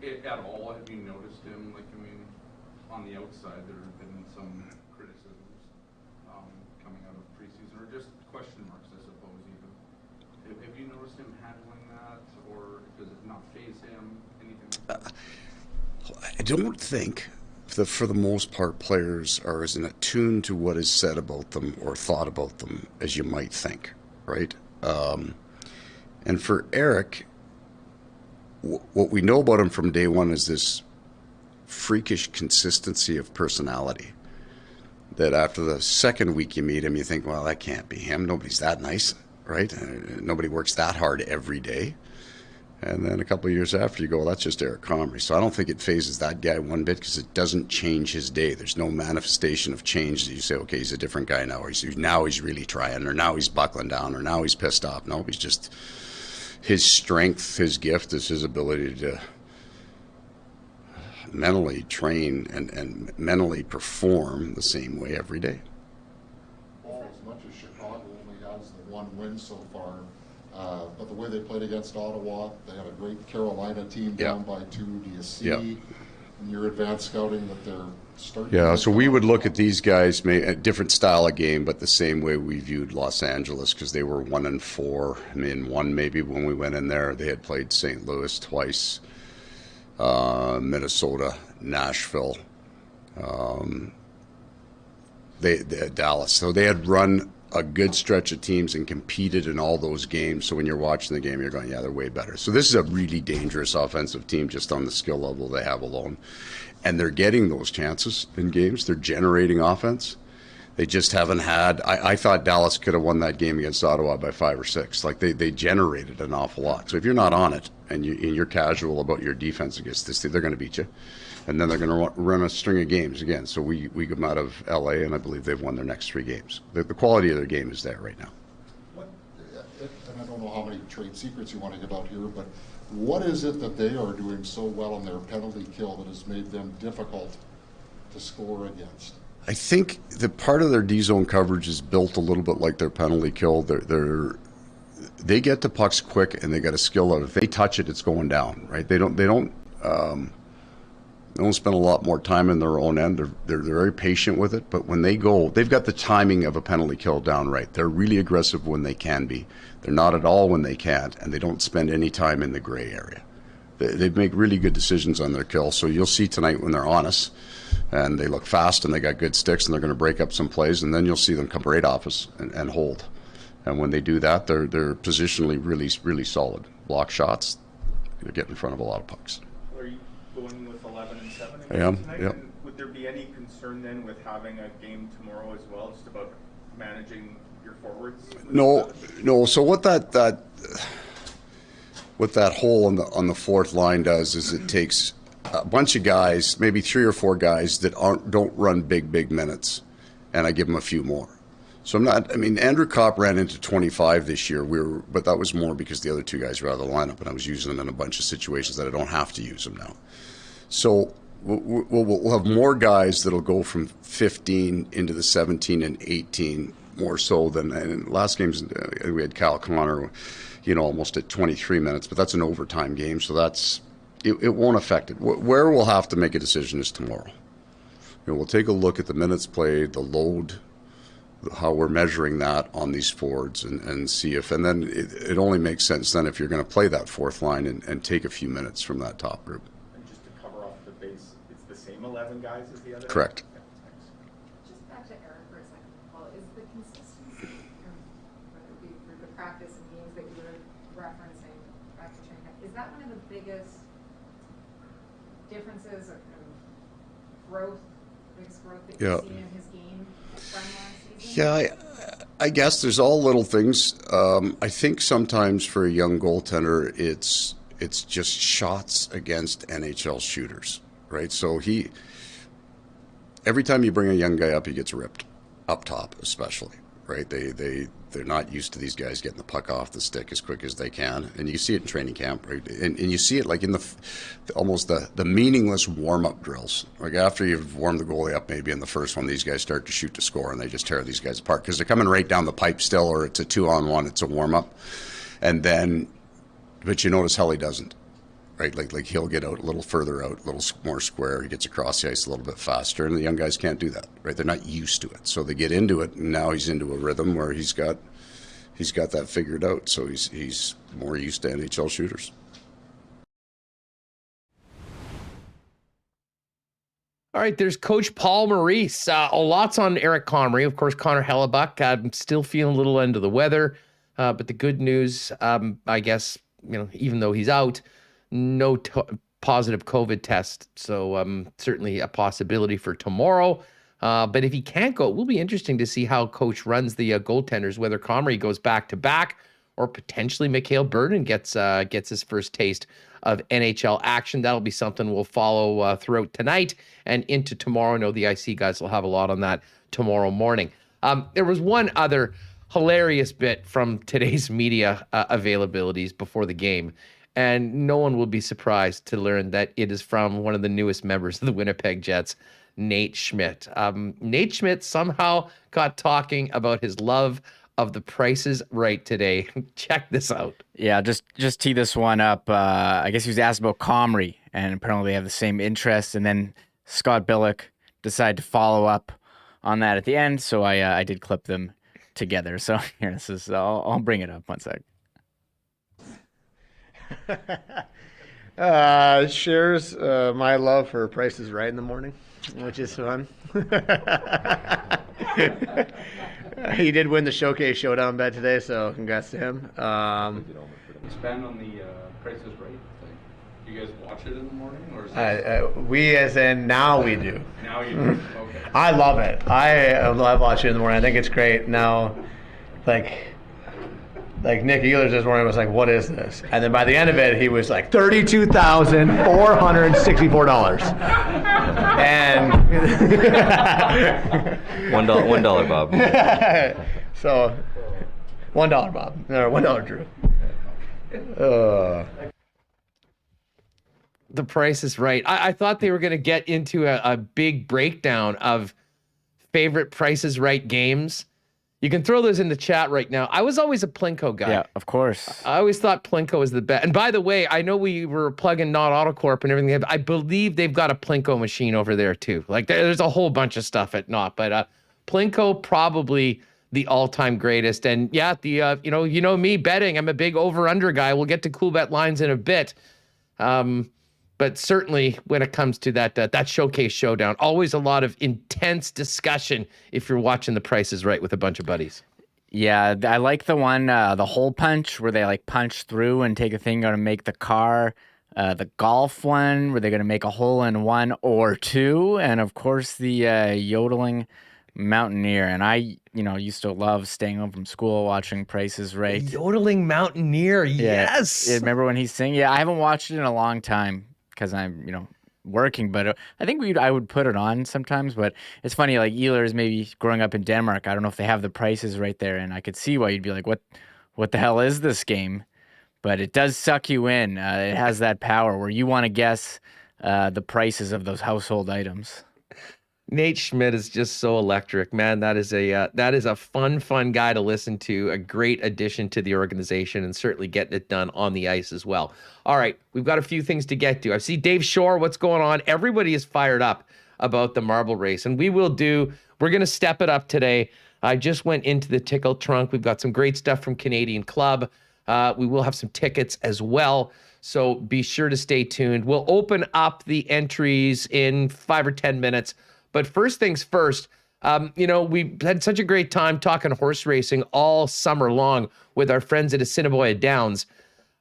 Speaker 8: it at all? Have you noticed him? On the outside, there have been some criticisms coming out of preseason, or just question marks, I suppose, even. Have you noticed him handling that, or does it not faze him? Anything like that?
Speaker 9: I don't think for the most part players are as attuned to what is said about them or thought about them as you might think, right? And for Eric, what we know about him from day one is this freakish consistency of personality that after the second week you meet him, you think, well, that can't be him. Nobody's that nice, right? Nobody works that hard every day. And then a couple of years after, you go, well, that's just Eric Comrie. So I don't think it phases that guy one bit because it doesn't change his day. There's no manifestation of change that you say, okay, he's a different guy now. Or now he's really trying, or now he's buckling down, or now he's pissed off. No, he's just, his strength, his gift is his ability to mentally train and mentally perform the same way every day.
Speaker 11: Well, as much as Chicago only has the 1 win so far, but the way they played against Ottawa, they had a great Carolina team down by 2. Do you see in your advanced scouting that they're starting? Yeah,
Speaker 9: so we would look at these guys, a different style of game, but the same way we viewed Los Angeles because they were 1-4. I mean, 1 maybe when we went in there. They had played St. Louis twice. Minnesota, Nashville, they Dallas. So they had run a good stretch of teams and competed in all those games. So when you're watching the game, you're going, yeah, they're way better. So this is a really dangerous offensive team just on the skill level they have alone. And they're getting those chances in games. They're generating offense. They just haven't had. I thought Dallas could have won that game against Ottawa by 5 or 6. Like they generated an awful lot. So if you're not on it and you're casual about your defense against this team, they're going to beat you, and then they're going to run a string of games again. So we come out of LA, and I believe they've won their next 3 games. The quality of their game is there right now.
Speaker 11: And I don't know how many trade secrets you want to give out here, but what is it that they are doing so well in their penalty kill that has made them difficult to score against?
Speaker 9: I think the part of their D-zone coverage is built a little bit like their penalty kill. They get the pucks quick, and they got a skill of if they touch it, it's going down. Right? They don't spend a lot more time in their own end. They're very patient with it. But when they go, they've got the timing of a penalty kill down right. They're really aggressive when they can be. They're not at all when they can't, and they don't spend any time in the gray area. They make really good decisions on their kill. So you'll see tonight when they're on us, and they look fast and they got good sticks and they're going to break up some plays, and then you'll see them come right off us and hold. And when they do that, they're positionally really, really solid. Block shots, they get in front of a lot of pucks.
Speaker 8: Are you going with 11-7
Speaker 9: I am,
Speaker 8: tonight?
Speaker 9: yep.
Speaker 8: And would there be any concern then with having a game tomorrow as well, just about managing your forwards?
Speaker 9: No. So what that hole on the fourth line does is it takes a bunch of guys, maybe 3 or 4 guys that don't run big minutes, and I give them a few more. So Andrew Kopp ran into 25 this year. But that was more because the other two guys were out of the lineup, and I was using them in a bunch of situations that I don't have to use them now. So we'll have more guys that'll go from 15 into the 17 and 18 more so than in last games. We had Kyle Connor, almost at 23 minutes, but that's an overtime game, so it won't affect it. Where we'll have to make a decision is tomorrow. We'll take a look at the minutes played, the load, how we're measuring that on these forwards, and see if, and then it only makes sense then if you're going to play that fourth line and take a few minutes from that top group.
Speaker 12: And just to cover off the base, it's the same 11 guys as the other?
Speaker 9: Correct.
Speaker 13: Just back to Eric for a second, Paul, is the consistency, whether it be through the practice and games that you were referencing back to Chernebeats, is that one of the biggest differences or biggest growth that you've seen in his game from last season?
Speaker 9: Yeah, I guess there's all little things. I think sometimes for a young goaltender, it's just shots against NHL shooters, right? So every time you bring a young guy up, he gets ripped up top, especially, right? They're not used to these guys getting the puck off the stick as quick as they can, and you see it in training camp, right? And you see it like in almost the meaningless warm-up drills. Like after you've warmed the goalie up, maybe in the first one, these guys start to shoot to score, and they just tear these guys apart because they're coming right down the pipe still, or it's a 2-on-1, it's a warm-up, but you notice how he doesn't. Right, like he'll get out a little further out, a little more square. He gets across the ice a little bit faster, and the young guys can't do that. Right, they're not used to it, so they get into it, and now he's into a rhythm where he's got that figured out. So he's more used to NHL shooters.
Speaker 2: All right, there's Coach Paul Maurice. Lots on Eric Comrie. Of course, Connor Hellebuck. I'm still feeling a little under the weather, but the good news, I guess, even though he's out, no positive COVID test. So certainly a possibility for tomorrow. But if he can't go, it will be interesting to see how Coach runs the goaltenders, whether Comrie goes back-to-back or potentially Mikhail Burden gets his first taste of NHL action. That'll be something we'll follow throughout tonight and into tomorrow. I know the IC guys will have a lot on that tomorrow morning. There was one other hilarious bit from today's media availabilities before the game. And no one will be surprised to learn that it is from one of the newest members of the Winnipeg Jets, Nate Schmidt. Nate Schmidt somehow got talking about his love of the Price is Right today. Check this out.
Speaker 3: Yeah, just tee this one up. I guess he was asked about Comrie, and apparently they have the same interests. And then Scott Billick decided to follow up on that at the end. So I did clip them together. So here, I'll bring it up one sec.
Speaker 14: Shares my love for Price is Right in the morning, which is fun. He did win the Showcase Showdown bet today, so congrats to him.
Speaker 8: Expand on the Price is Right thing. Do you guys watch it in the morning, or is it...
Speaker 14: We, as in now, we do.
Speaker 8: Now you do. Okay.
Speaker 14: I love it. I love watching it in the morning. I think it's great. Now, like Nick Ehlers this morning was like, "What is this?" And then by the end of it, he was like, $32,464. And
Speaker 15: $1, Bob.
Speaker 14: So $1, Bob, or $1, Drew.
Speaker 2: The Price is Right. I thought they were going to get into a big breakdown of favorite Price is Right games. You can throw those in the chat right now. I was always a Plinko guy.
Speaker 3: Yeah, of course.
Speaker 2: I always thought Plinko was the best. And by the way, I know we were plugging Not AutoCorp and everything. I believe they've got a Plinko machine over there too. Like there's a whole bunch of stuff at Not, but Plinko probably the all-time greatest. And yeah, the you know me betting. I'm a big over/under guy. We'll get to Coolbet Lines in a bit. But certainly when it comes to that Showcase Showdown, always a lot of intense discussion if you're watching The Price is Right with a bunch of buddies.
Speaker 3: Yeah, I like the one, the hole punch, where they like punch through and take a thing out and make the car. The golf one, where they're going to make a hole in 1 or 2. And of course, the yodeling mountaineer. And I, used to love staying home from school watching Price is Right.
Speaker 2: The yodeling mountaineer, yes.
Speaker 3: Yeah, remember when he's singing? Yeah, I haven't watched it in a long time. Because I'm, working, but I think I would put it on sometimes. But it's funny, like Ehlers, maybe growing up in Denmark, I don't know if they have the prices right there, and I could see why you'd be like, what the hell is this game? But it does suck you in. It has that power where you want to guess the prices of those household items.
Speaker 2: Nate Schmidt is just so electric, man. That is a fun guy to listen to, a great addition to the organization, and certainly getting it done on the ice as well. All right, we've got a few things to get to. I see Dave Shore, what's going on? Everybody is fired up about the marble race, and we're going to step it up today. I just went into the tickle trunk. We've got some great stuff from Canadian Club. We will have some tickets as well, so be sure to stay tuned. We'll open up the entries in 5 or 10 minutes. But first things first, we had such a great time talking horse racing all summer long with our friends at Assiniboia Downs.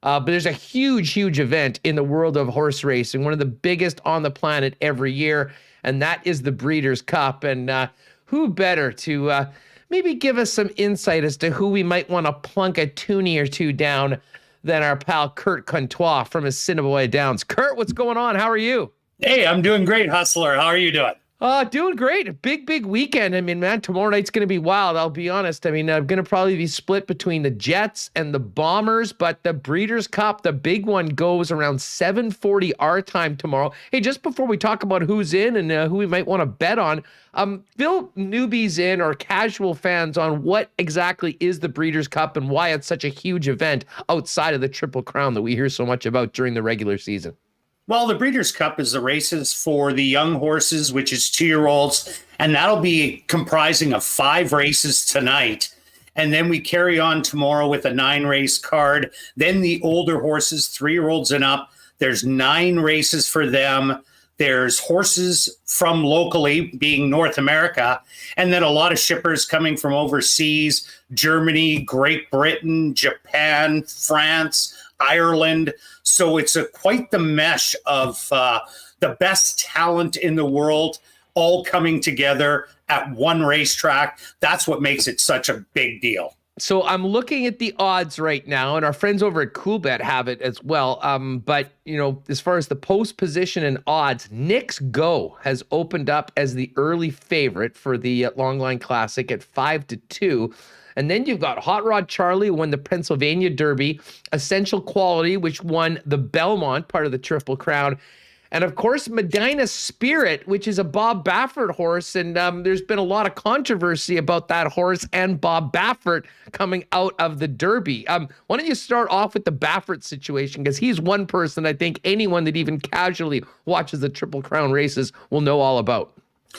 Speaker 2: But there's a huge event in the world of horse racing, one of the biggest on the planet every year, and that is the Breeders' Cup. And who better to maybe give us some insight as to who we might want to plunk a toonie or two down than our pal Kirt Contois from Assiniboia Downs. Kirt, what's going on? How are you?
Speaker 15: Hey, I'm doing great, Hustler. How are you doing?
Speaker 2: Doing great. Big weekend. I mean, man, tomorrow night's going to be wild. I'll be honest. I mean, I'm going to probably be split between the Jets and the Bombers, but the Breeders' Cup, the big one, goes around 7:40 our time tomorrow. Hey, just before we talk about who's in and who we might want to bet on, fill newbies in or casual fans on what exactly is the Breeders' Cup and why it's such a huge event outside of the Triple Crown that we hear so much about during the regular season.
Speaker 15: Well, the Breeders' Cup is the races for the young horses, which is 2-year-olds, and that'll be comprising of 5 races tonight. And then we carry on tomorrow with a 9-race card. Then the older horses, 3-year-olds and up, there's 9 races for them. There's horses from locally, being North America, and then a lot of shippers coming from overseas, Germany, Great Britain, Japan, France, Ireland. So it's quite the mesh of the best talent in the world all coming together at one racetrack. That's what makes it such a big deal.
Speaker 2: So I'm looking at the odds right now, and our friends over at Coolbet have it as well. But, as far as the post position and odds, Nick's Go has opened up as the early favorite for the Longline Classic at 5-2. And then you've got Hot Rod Charlie, who won the Pennsylvania Derby, Essential Quality, which won the Belmont, part of the Triple Crown, and of course Medina Spirit, which is a Bob Baffert horse. And there's been a lot of controversy about that horse and Bob Baffert coming out of the Derby. Why don't you start off with the Baffert situation, because he's one person I think anyone that even casually watches the Triple Crown races will know all about.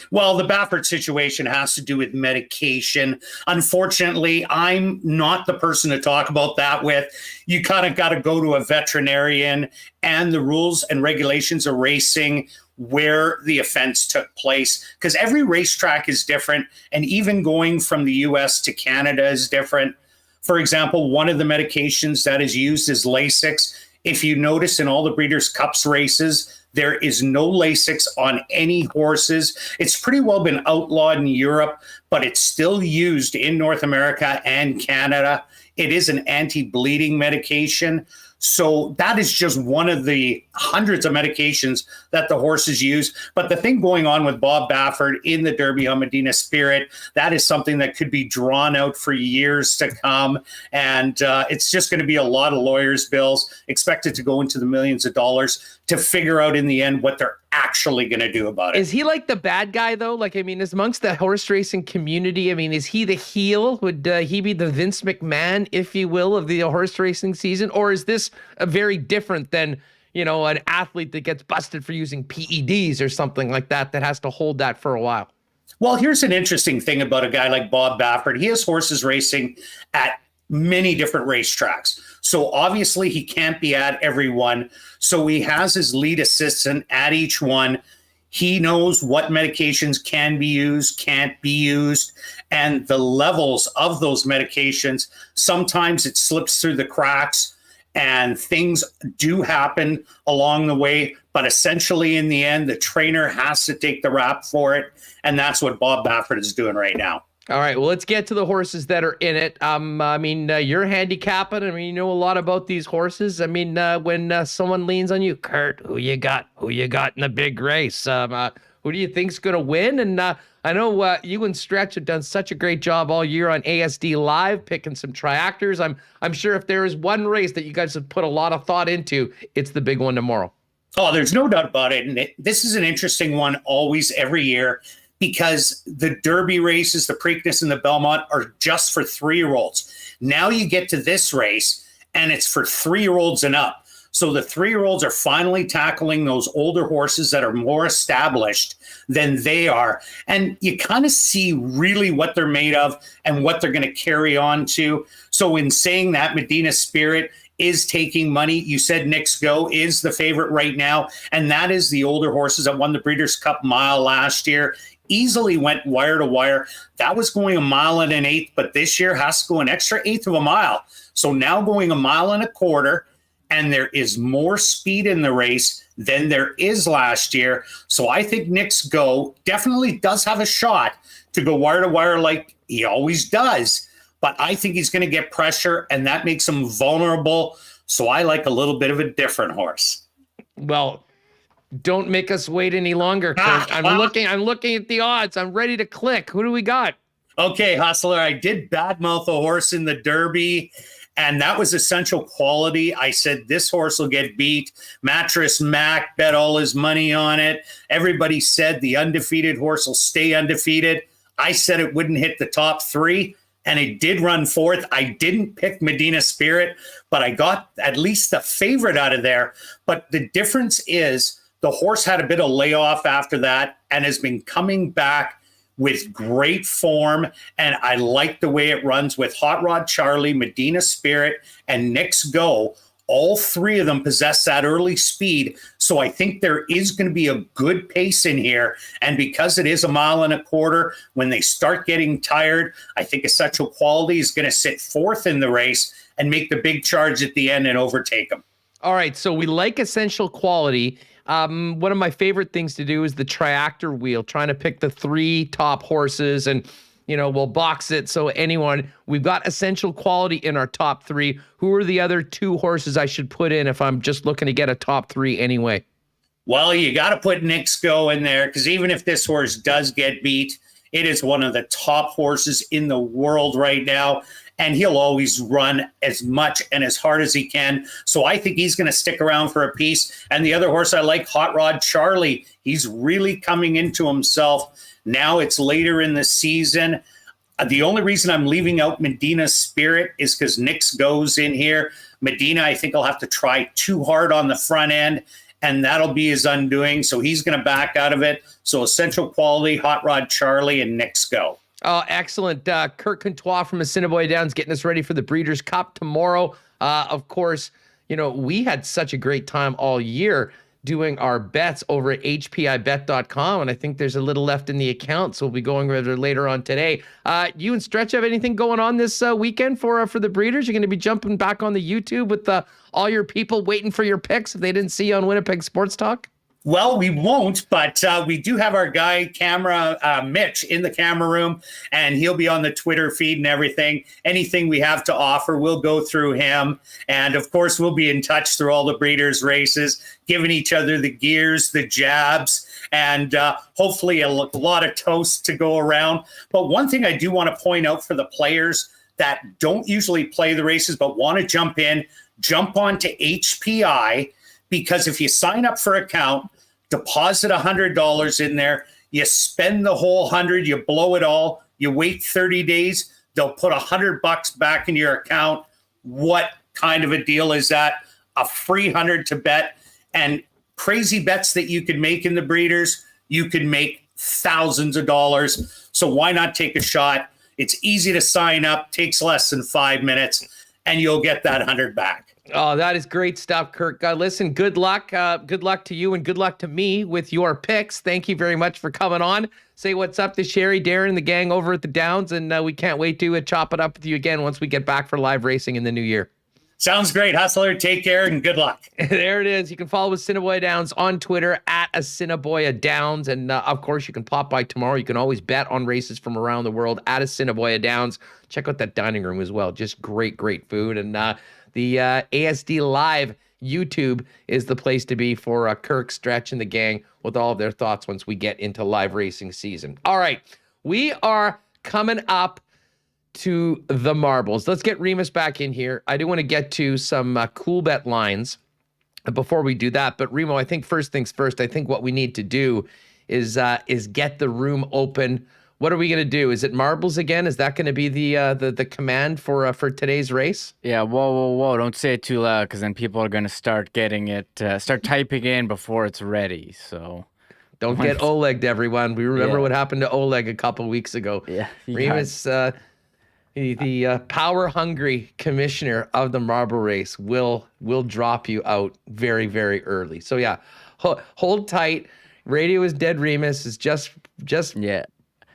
Speaker 15: Well, the Baffert situation has to do with medication. Unfortunately, I'm not the person to talk about that with. You kind of got to go to a veterinarian and the rules and regulations of racing where the offense took place, because every racetrack is different. And even going from the US to Canada is different. For example, one of the medications that is used is Lasix. If you notice in all the Breeders' Cups races, there is no Lasix on any horses. It's pretty well been outlawed in Europe, but it's still used in North America and Canada. It is an anti-bleeding medication. So that is just one of the hundreds of medications that the horses use. But the thing going on with Bob Baffert in the Derby on Medina Spirit, that is something that could be drawn out for years to come. And it's just going to be a lot of lawyers' bills, expected to go into the millions of dollars to figure out in the end what they're actually going to do about it.
Speaker 2: Is he like the bad guy, though? Like, I mean, is amongst the horse racing community, I mean, is he the heel? Would he be the Vince McMahon, if you will, of the horse racing season? Or is this a very different than, an athlete that gets busted for using PEDs or something like that has to hold that for a while?
Speaker 15: Well, here's an interesting thing about a guy like Bob Baffert. He has horses racing at many different racetracks. So obviously he can't be at every one. So he has his lead assistant at each one. He knows what medications can be used, can't be used, and the levels of those medications. Sometimes it slips through the cracks and things do happen along the way. But essentially in the end, the trainer has to take the rap for it. And that's what Bob Baffert is doing right now.
Speaker 2: All right, well, let's get to the horses that are in it. You're handicapping. I mean, you know a lot about these horses. I mean, when someone leans on you, Kirt, who you got? Who you got in the big race? Who do you think's going to win? And I know you and Stretch have done such a great job all year on ASD Live, picking some triactors. I'm sure if there is one race that you guys have put a lot of thought into, it's the big one tomorrow.
Speaker 15: Oh, there's no doubt about it. And this is an interesting one always every year, because the Derby races, the Preakness and the Belmont are just for 3-year-olds. Now you get to this race and it's for 3-year-olds and up. So the 3-year-olds are finally tackling those older horses that are more established than they are. And you kind of see really what they're made of and what they're going to carry on to. So in saying that, Medina Spirit is taking money. You said Knicks Go is the favorite right now. And that is the older horses that won the Breeders' Cup Mile last year. Easily went wire to wire. That was going 1 1/8, but this year has to go an extra 1/8 of a mile. So now going 1 1/4 miles, and there is more speed in the race than there is last year. So I think Knicks Go definitely does have a shot to go wire to wire like he always does. But I think he's going to get pressure, and that makes him vulnerable. So I like a little bit of a different horse.
Speaker 2: Well, don't make us wait any longer, Kirt. I'm looking at the odds. I'm ready to click. Who do we got?
Speaker 15: Okay, Hustler, I did badmouth a horse in the Derby, and that was Essential Quality. I said this horse will get beat. Mattress Mac bet all his money on it. Everybody said the undefeated horse will stay undefeated. I said it wouldn't hit the top 3, and it did run 4th. I didn't pick Medina Spirit, but I got at least the favorite out of there. But the difference is the horse had a bit of layoff after that and has been coming back with great form. And I like the way it runs with Hot Rod Charlie, Medina Spirit, and Knicks Go. All 3 of them possess that early speed. So I think there is going to be a good pace in here. And because it is 1 1/4 miles, when they start getting tired, I think Essential Quality is going to sit 4th in the race and make the big charge at the end and overtake them.
Speaker 2: All right, so we like Essential Quality. One of my favorite things to do is the triactor wheel, trying to pick the 3 top horses, and we'll box it. So we've got Essential Quality in our top 3. Who are the other 2 horses I should put in if I'm just looking to get a top 3 anyway?
Speaker 15: Well, you got to put Knicks Go in there, because even if this horse does get beat, it is one of the top horses in the world right now. And he'll always run as much and as hard as he can. So I think he's going to stick around for a piece. And the other horse I like, Hot Rod Charlie. He's really coming into himself. Now it's later in the season. The only reason I'm leaving out Medina Spirit is because Knicks Goes in here. Medina, I think, will have to try too hard on the front end, and that'll be his undoing. So he's going to back out of it. So Essential Quality, Hot Rod Charlie, and Knicks Go.
Speaker 2: Oh, excellent. Kirt Contois from Assiniboia Downs getting us ready for the Breeders' Cup tomorrow. Of course, we had such a great time all year doing our bets over at hpibet.com, and I think there's a little left in the account, so we'll be going over later on today. You and Stretch have anything going on this weekend for the Breeders? You're going to be jumping back on the YouTube with all your people waiting for your picks if they didn't see you on Winnipeg Sports Talk?
Speaker 15: Well, we won't, but we do have our guy, Mitch, in the camera room, and he'll be on the Twitter feed and everything. Anything we have to offer, we'll go through him. And, of course, we'll be in touch through all the Breeders' races, giving each other the gears, the jabs, and hopefully a lot of toast to go around. But one thing I do want to point out for the players that don't usually play the races but want to jump onto HPI, because if you sign up for an account, deposit $100 in there, you spend the whole 100, you blow it all, you wait 30 days, they'll put $100 back in your account. What kind of a deal is that? A free 100 to bet, and crazy bets that you can make in the Breeders. You can make thousands of dollars. So why not take a shot? It's easy to sign up, takes less than 5 minutes, and you'll get that 100 back.
Speaker 2: Oh, that is great stuff, Kirt. Listen, good luck. Good luck to you and good luck to me with your picks. Thank you very much for coming on. Say what's up to Sherry, Darren, the gang over at the Downs, and we can't wait to chop it up with you again once we get back for live racing in the new year.
Speaker 15: Sounds great, Hustler. Take care and good luck.
Speaker 2: There it is. You can follow Assiniboia Downs on Twitter at Assiniboia Downs. And of course, you can pop by tomorrow. You can always bet on races from around the world at Assiniboia Downs. Check out that dining room as well. Just great, great food. And the ASD Live YouTube is the place to be for Kirk, Stretch, and the gang with all of their thoughts once we get into live racing season. All right. We are coming up to the marbles. Let's get Remis back in here. I do want to get to some Coolbet lines before we do that. But Remo, I think first things first, I think what we need to do is get the room open. What are we going to do? Is it marbles again? Is that going to be the command for today's race?
Speaker 3: Yeah, whoa. Don't say it too loud because then people are going to start getting it, start typing in before it's ready. So
Speaker 2: don't get Olegged, everyone. We remember what happened to Oleg a couple weeks ago.
Speaker 3: Yeah.
Speaker 2: Remis, the power-hungry commissioner of the marble race will drop you out very, very early. So yeah, hold tight. Radio is dead. Remis is just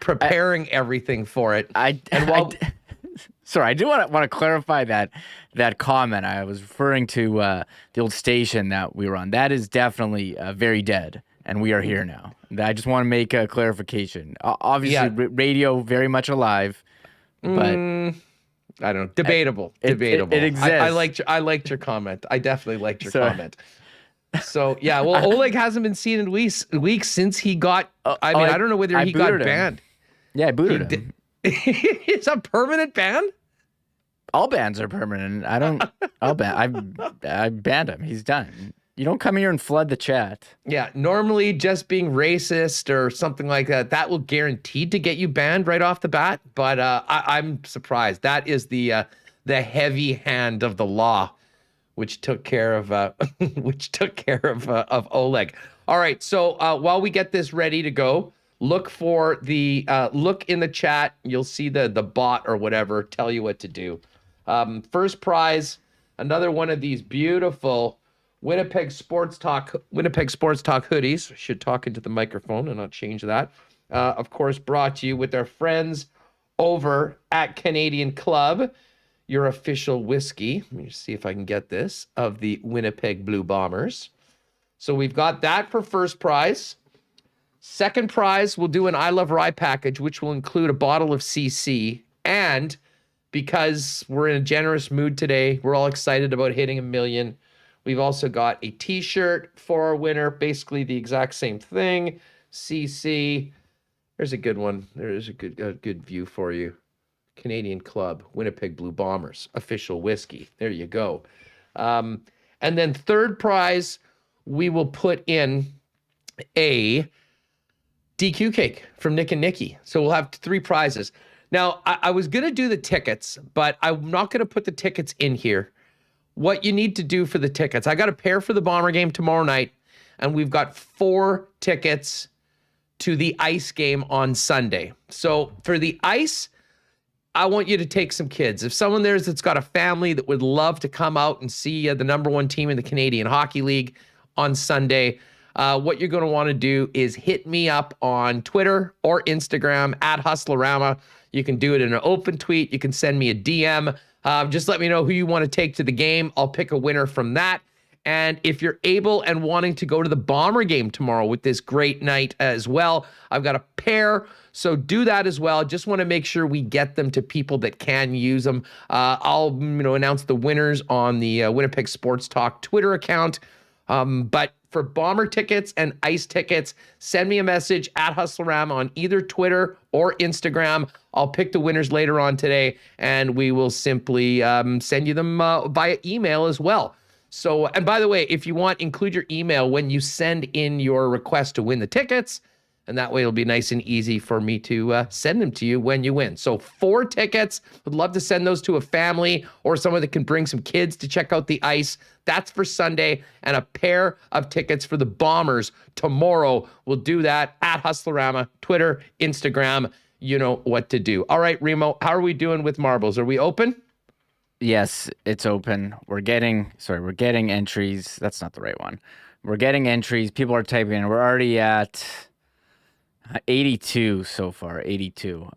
Speaker 2: preparing everything for it.
Speaker 3: Sorry, I do want to clarify that comment. I was referring to the old station that we were on. That is definitely very dead, and we are here now. I just want to make a clarification. Obviously, radio very much alive. But
Speaker 2: I don't know. Debatable.
Speaker 3: It exists.
Speaker 2: I liked your comment. I definitely liked your comment. So yeah, well, Oleg hasn't been seen in weeks since he got. I don't know whether he got banned.
Speaker 3: Yeah, I booted him.
Speaker 2: It's a permanent ban.
Speaker 3: All bans are permanent. I banned him. He's done. You don't come here and flood the chat.
Speaker 2: Yeah, normally just being racist or something like that will guaranteed to get you banned right off the bat. But I'm surprised. That is the heavy hand of the law, which took care of of Oleg. All right, so while we get this ready to go, look for the look in the chat. You'll see the bot or whatever tell you what to do. First prize, another one of these beautiful Winnipeg Sports Talk hoodies. I should talk into the microphone and not change that. Of course, brought to you with our friends over at Canadian Club, your official whiskey. Let me see if I can get this, of the Winnipeg Blue Bombers. So we've got that for first prize. Second prize, we'll do an I Love Rye package, which will include a bottle of CC. And because we're in a generous mood today, we're all excited about hitting 1 million. We've also got a t-shirt for our winner, basically the exact same thing. CC. There's a good one. There's a good view for you. Canadian Club, Winnipeg Blue Bombers, official whiskey. There you go. And then third prize, we will put in a DQ cake from Nick and Nikki. So we'll have 3 prizes. Now, I was going to do the tickets, but I'm not going to put the tickets in here. What you need to do for the tickets, I got a pair for the Bomber game tomorrow night, and we've got 4 tickets to the Ice game on Sunday. So for the Ice, I want you to take some kids. If someone there's that's got a family that would love to come out and see the number 1 team in the Canadian Hockey League on Sunday, what you're going to want to do is hit me up on Twitter or Instagram at Hustlerama. You can do it in an open tweet. You can send me a DM. Just let me know who you want to take to the game. I'll pick a winner from that. And if you're able and wanting to go to the Bomber game tomorrow with this great night as well, I've got a pair. So do that as well. Just want to make sure we get them to people that can use them. I'll announce the winners on the Winnipeg Sports Talk Twitter account. But for Bomber tickets and Ice tickets, send me a message at Hustlerama on either Twitter or Instagram. I'll pick the winners later on today, and we will simply send you them via email as well. So, and by the way, if you want, include your email when you send in your request to win the tickets, and that way it'll be nice and easy for me to send them to you when you win. So 4 tickets. Would love to send those to a family or someone that can bring some kids to check out the Ice. That's for Sunday. And a pair of tickets for the Bombers tomorrow. We'll do that at Hustlerama, Twitter, Instagram. You know what to do. All right, Remo, how are we doing with marbles? Are we open?
Speaker 3: Yes, it's open. We're getting entries. That's not the right one. We're getting entries. People are typing in. We're already at 82 so far, 82.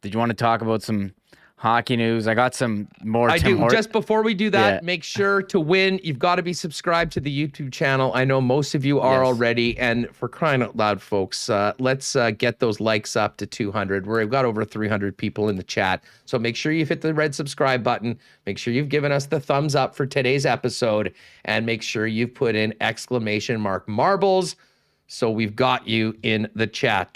Speaker 3: Did you want to talk about some hockey news. I got some more.
Speaker 2: I do. Just before we do that,
Speaker 3: Yeah.
Speaker 2: make sure to win. You've got to be subscribed to the YouTube channel. I know most of you are already. And for crying out loud, folks, let's get those likes up to 200. We've got over 300 people in the chat. So make sure you've hit the red subscribe button. Make sure you've given us the thumbs up for today's episode. And make sure you've put in !marbles. So we've got you in the chat.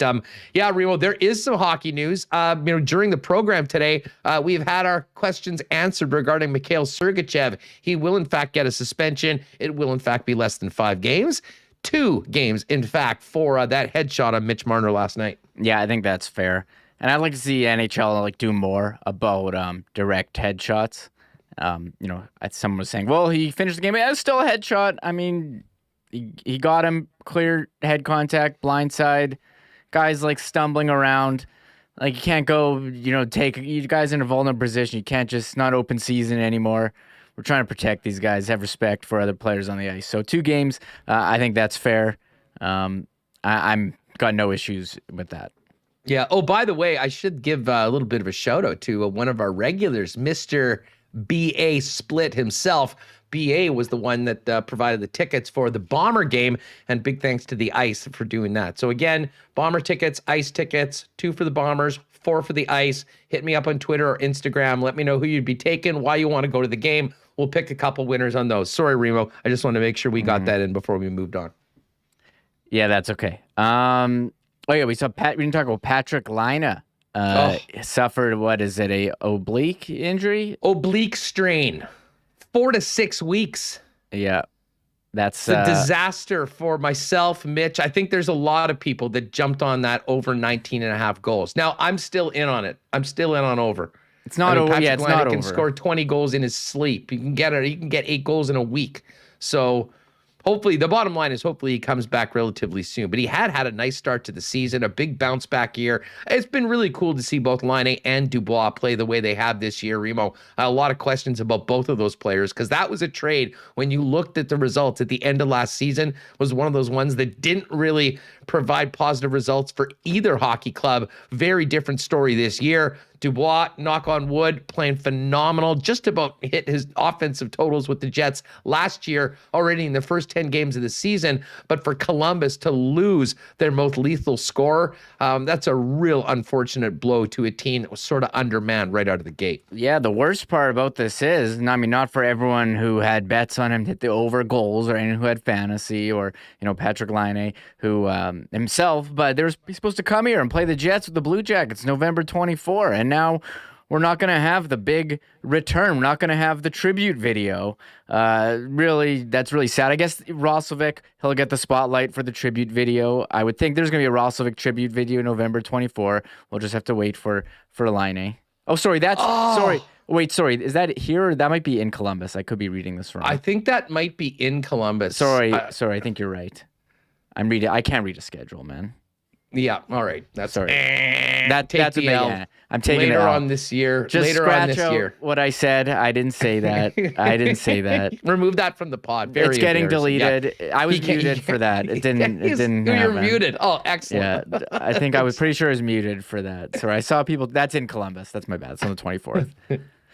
Speaker 2: Yeah, Remo, there is some hockey news. During the program today, we've had our questions answered regarding Mikhail Sergachev. He will, in fact, get a suspension. It will, in fact, be less than 5 games. 2 games, in fact, for that headshot on Mitch Marner last night.
Speaker 3: Yeah, I think that's fair. And I'd like to see NHL do more about direct headshots. Someone was saying, well, he finished the game. It was still a headshot. I mean, he got him clear head contact, blindside. Guys stumbling around. You can't go, take you guys in a vulnerable position. You can't just not open season anymore. We're trying to protect these guys, have respect for other players on the ice. So 2 games, I think that's fair. I'm got no issues with that.
Speaker 2: Yeah. Oh, by the way, I should give a little bit of a shout out to one of our regulars, Mr. B.A. Split himself. BA was the one that provided the tickets for the Bomber game, and big thanks to the Ice for doing that. So again, Bomber tickets, Ice tickets, 2 for the Bombers, 4 for the Ice. Hit me up on Twitter or Instagram. Let me know who you'd be taking, why you want to go to the game. We'll pick a couple winners on those. Sorry, Remo. I just want to make sure we got that in before we moved on.
Speaker 3: Yeah, that's okay. We didn't talk about Patrick Laine. Suffered, what is it, a oblique injury?
Speaker 2: Oblique strain. 4 to 6 weeks.
Speaker 3: Yeah. That's
Speaker 2: a disaster for myself, Mitch. I think there's a lot of people that jumped on that over 19.5 goals. Now, I'm still in on it. I'm still in on over.
Speaker 3: It's not over.
Speaker 2: Patrick
Speaker 3: It's
Speaker 2: Laine
Speaker 3: not
Speaker 2: can
Speaker 3: over.
Speaker 2: score 20 goals in his sleep. You can get 8 goals in a week. So hopefully, the bottom line is hopefully he comes back relatively soon. But he had a nice start to the season, a big bounce back year. It's been really cool to see both Laine and Dubois play the way they have this year, Remo. A lot of questions about both of those players because that was a trade when you looked at the results at the end of last season was one of those ones that didn't really provide positive results for either hockey club. Very different story this year. Dubois, knock on wood, playing phenomenal. Just about hit his offensive totals with the Jets last year already in the first 10 games of the season. But for Columbus to lose their most lethal scorer, that's a real unfortunate blow to a team that was sort of undermanned right out of the gate.
Speaker 3: Yeah, the worst part about this is, not for everyone who had bets on him to hit the over goals or anyone who had fantasy or, Patrick Laine, who himself, but he's supposed to come here and play the Jets with the Blue Jackets November 24. And now we're not going to have the big return. We're not going to have the tribute video. Really, that's really sad. I guess Roslovic, he'll get the spotlight for the tribute video. I would think there's going to be a Roslovic tribute video November 24. We'll just have to wait for Laine. Oh, sorry. Sorry. Wait, sorry. Is that here or that might be in Columbus? I could be reading this wrong.
Speaker 2: I think that might be in Columbus.
Speaker 3: Sorry. I think you're right. I can't read a schedule, man.
Speaker 2: Yeah, all right. That's
Speaker 3: sorry.
Speaker 2: That's a big
Speaker 3: L. I'm taking
Speaker 2: later
Speaker 3: it
Speaker 2: on this year.
Speaker 3: Just
Speaker 2: later
Speaker 3: scratch
Speaker 2: on this
Speaker 3: out
Speaker 2: year.
Speaker 3: what I said. I didn't say that.
Speaker 2: Remove that from the pod. Very
Speaker 3: it's getting deleted.
Speaker 2: Yeah.
Speaker 3: I was muted for that. It didn't.
Speaker 2: You're
Speaker 3: happen.
Speaker 2: muted. Oh, excellent.
Speaker 3: Yeah, I think I was pretty sure I was muted for that. Sorry, I saw people. That's in Columbus. That's my bad. It's on the 24th.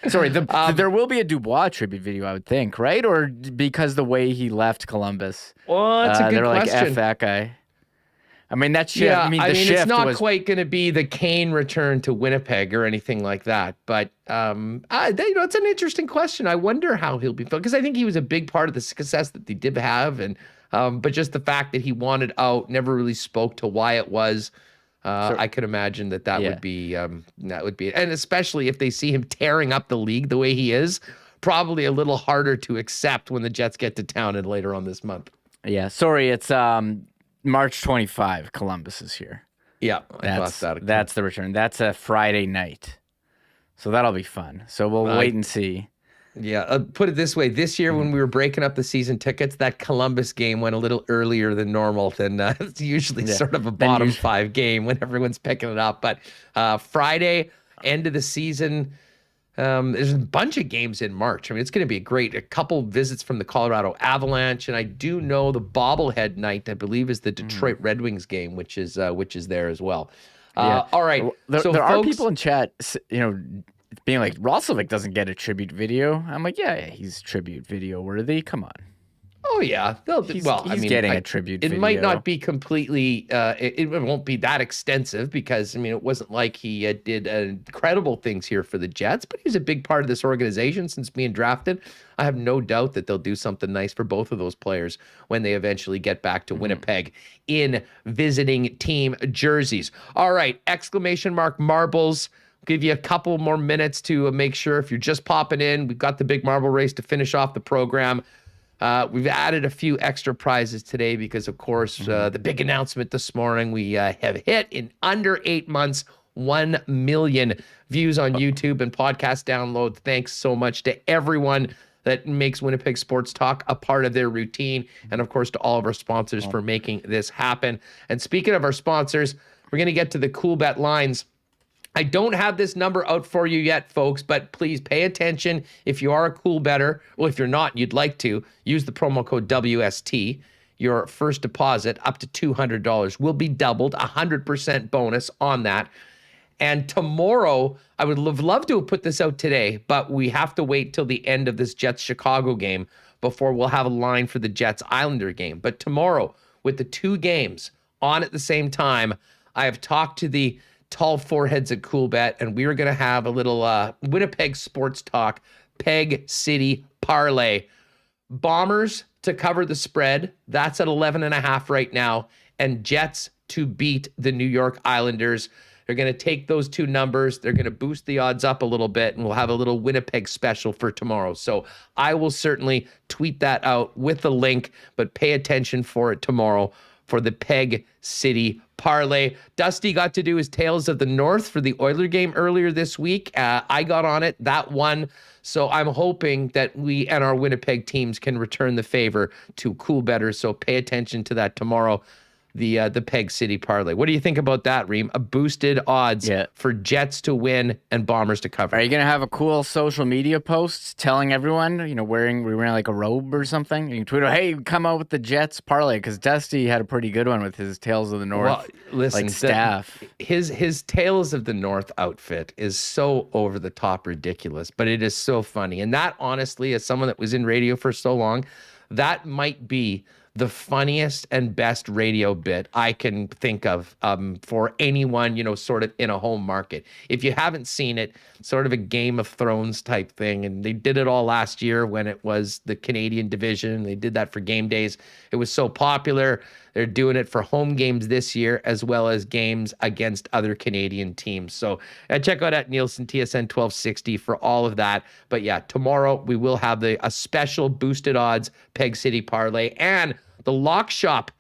Speaker 3: Sorry, there will be a Dubois tribute video, I would think, right? Or because the way he left Columbus.
Speaker 2: Well, that's a good
Speaker 3: they're
Speaker 2: question.
Speaker 3: Like, F that guy. I mean, that shift.
Speaker 2: Yeah,
Speaker 3: the shift
Speaker 2: it's not
Speaker 3: was
Speaker 2: quite going to be the Kane return to Winnipeg or anything like that. But it's an interesting question. I wonder how he'll be felt because I think he was a big part of the success that they did have, and but just the fact that he wanted out, never really spoke to why it was. I could imagine that would be and especially if they see him tearing up the league the way he is, probably a little harder to accept when the Jets get to town and later on this month.
Speaker 3: Yeah, sorry, it's March 25. Columbus is here.
Speaker 2: Yeah,
Speaker 3: that's the return. That's a Friday night, so that'll be fun. So we'll wait and see.
Speaker 2: Yeah, put it this way. This year when we were breaking up the season tickets, that Columbus game went a little earlier than normal than it's usually sort of a bottom 5 game when everyone's picking it up. But Friday, end of the season, there's a bunch of games in March. I mean, it's going to be a couple visits from the Colorado Avalanche. And I do know the bobblehead night, I believe, is the Detroit Red Wings game, which is there as well. All right.
Speaker 3: There are people in chat, being like, Roslovic doesn't get a tribute video. I'm like, yeah, he's tribute video worthy. Come on.
Speaker 2: Oh yeah,
Speaker 3: He's getting a tribute video.
Speaker 2: It might not be completely. It won't be that extensive because it wasn't like he did incredible things here for the Jets, but he's a big part of this organization since being drafted. I have no doubt that they'll do something nice for both of those players when they eventually get back to Winnipeg in visiting team jerseys. All right, exclamation mark marbles. Give you a couple more minutes to make sure if you're just popping in, we've got the big marble race to finish off the program. We've added a few extra prizes today because, of course, the big announcement this morning, we have hit in under 8 months, 1 million views on YouTube and podcast downloads. Thanks so much to everyone that makes Winnipeg Sports Talk a part of their routine. And, of course, to all of our sponsors for making this happen. And speaking of our sponsors, we're going to get to the Coolbet Lines. I don't have this number out for you yet, folks, but please pay attention. If you are a cool better, well, if you're not, you'd like to, use the promo code WST. Your first deposit up to $200 will be doubled, 100% bonus on that. And tomorrow, I would love to have put this out today, but we have to wait till the end of this Jets-Chicago game before we'll have a line for the Jets-Islander game. But tomorrow, with the two games on at the same time, I have talked to the tall foreheads at Coolbet, and we are going to have a little Winnipeg Sports Talk Peg City Parlay. Bombers to cover the spread. That's at 11.5 right now. And Jets to beat the New York Islanders. They're going to take those two numbers. They're going to boost the odds up a little bit, and we'll have a little Winnipeg special for tomorrow. So I will certainly tweet that out with the link, but pay attention for it tomorrow for the Peg City Parlay. Dusty got to do his Tales of the North for the Oiler game earlier this week. I got on it, that won. So I'm hoping that we and our Winnipeg teams can return the favor to Cool Betters. So pay attention to that tomorrow, the Peg City Parlay. What do you think about that, Reem? A boosted odds for Jets to win and Bombers to cover.
Speaker 3: Are you going to have a cool social media post telling everyone, wearing like a robe or something? You can tweet, hey, come out with the Jets Parlay, because Dusty had a pretty good one with his Tales of the North.
Speaker 2: Well, listen,
Speaker 3: staff.
Speaker 2: His Tales of the North outfit is so over the top ridiculous, but it is so funny. And that, honestly, as someone that was in radio for so long, that might be the funniest and best radio bit I can think of for anyone, sort of in a home market. If you haven't seen it, sort of a Game of Thrones type thing. And they did it all last year when it was the Canadian division. They did that for game days. It was so popular. They're doing it for home games this year, as well as games against other Canadian teams. So check out at Nielsen TSN 1260 for all of that. But yeah, tomorrow we will have a special boosted odds Peg City Parlay, and the Lock Shop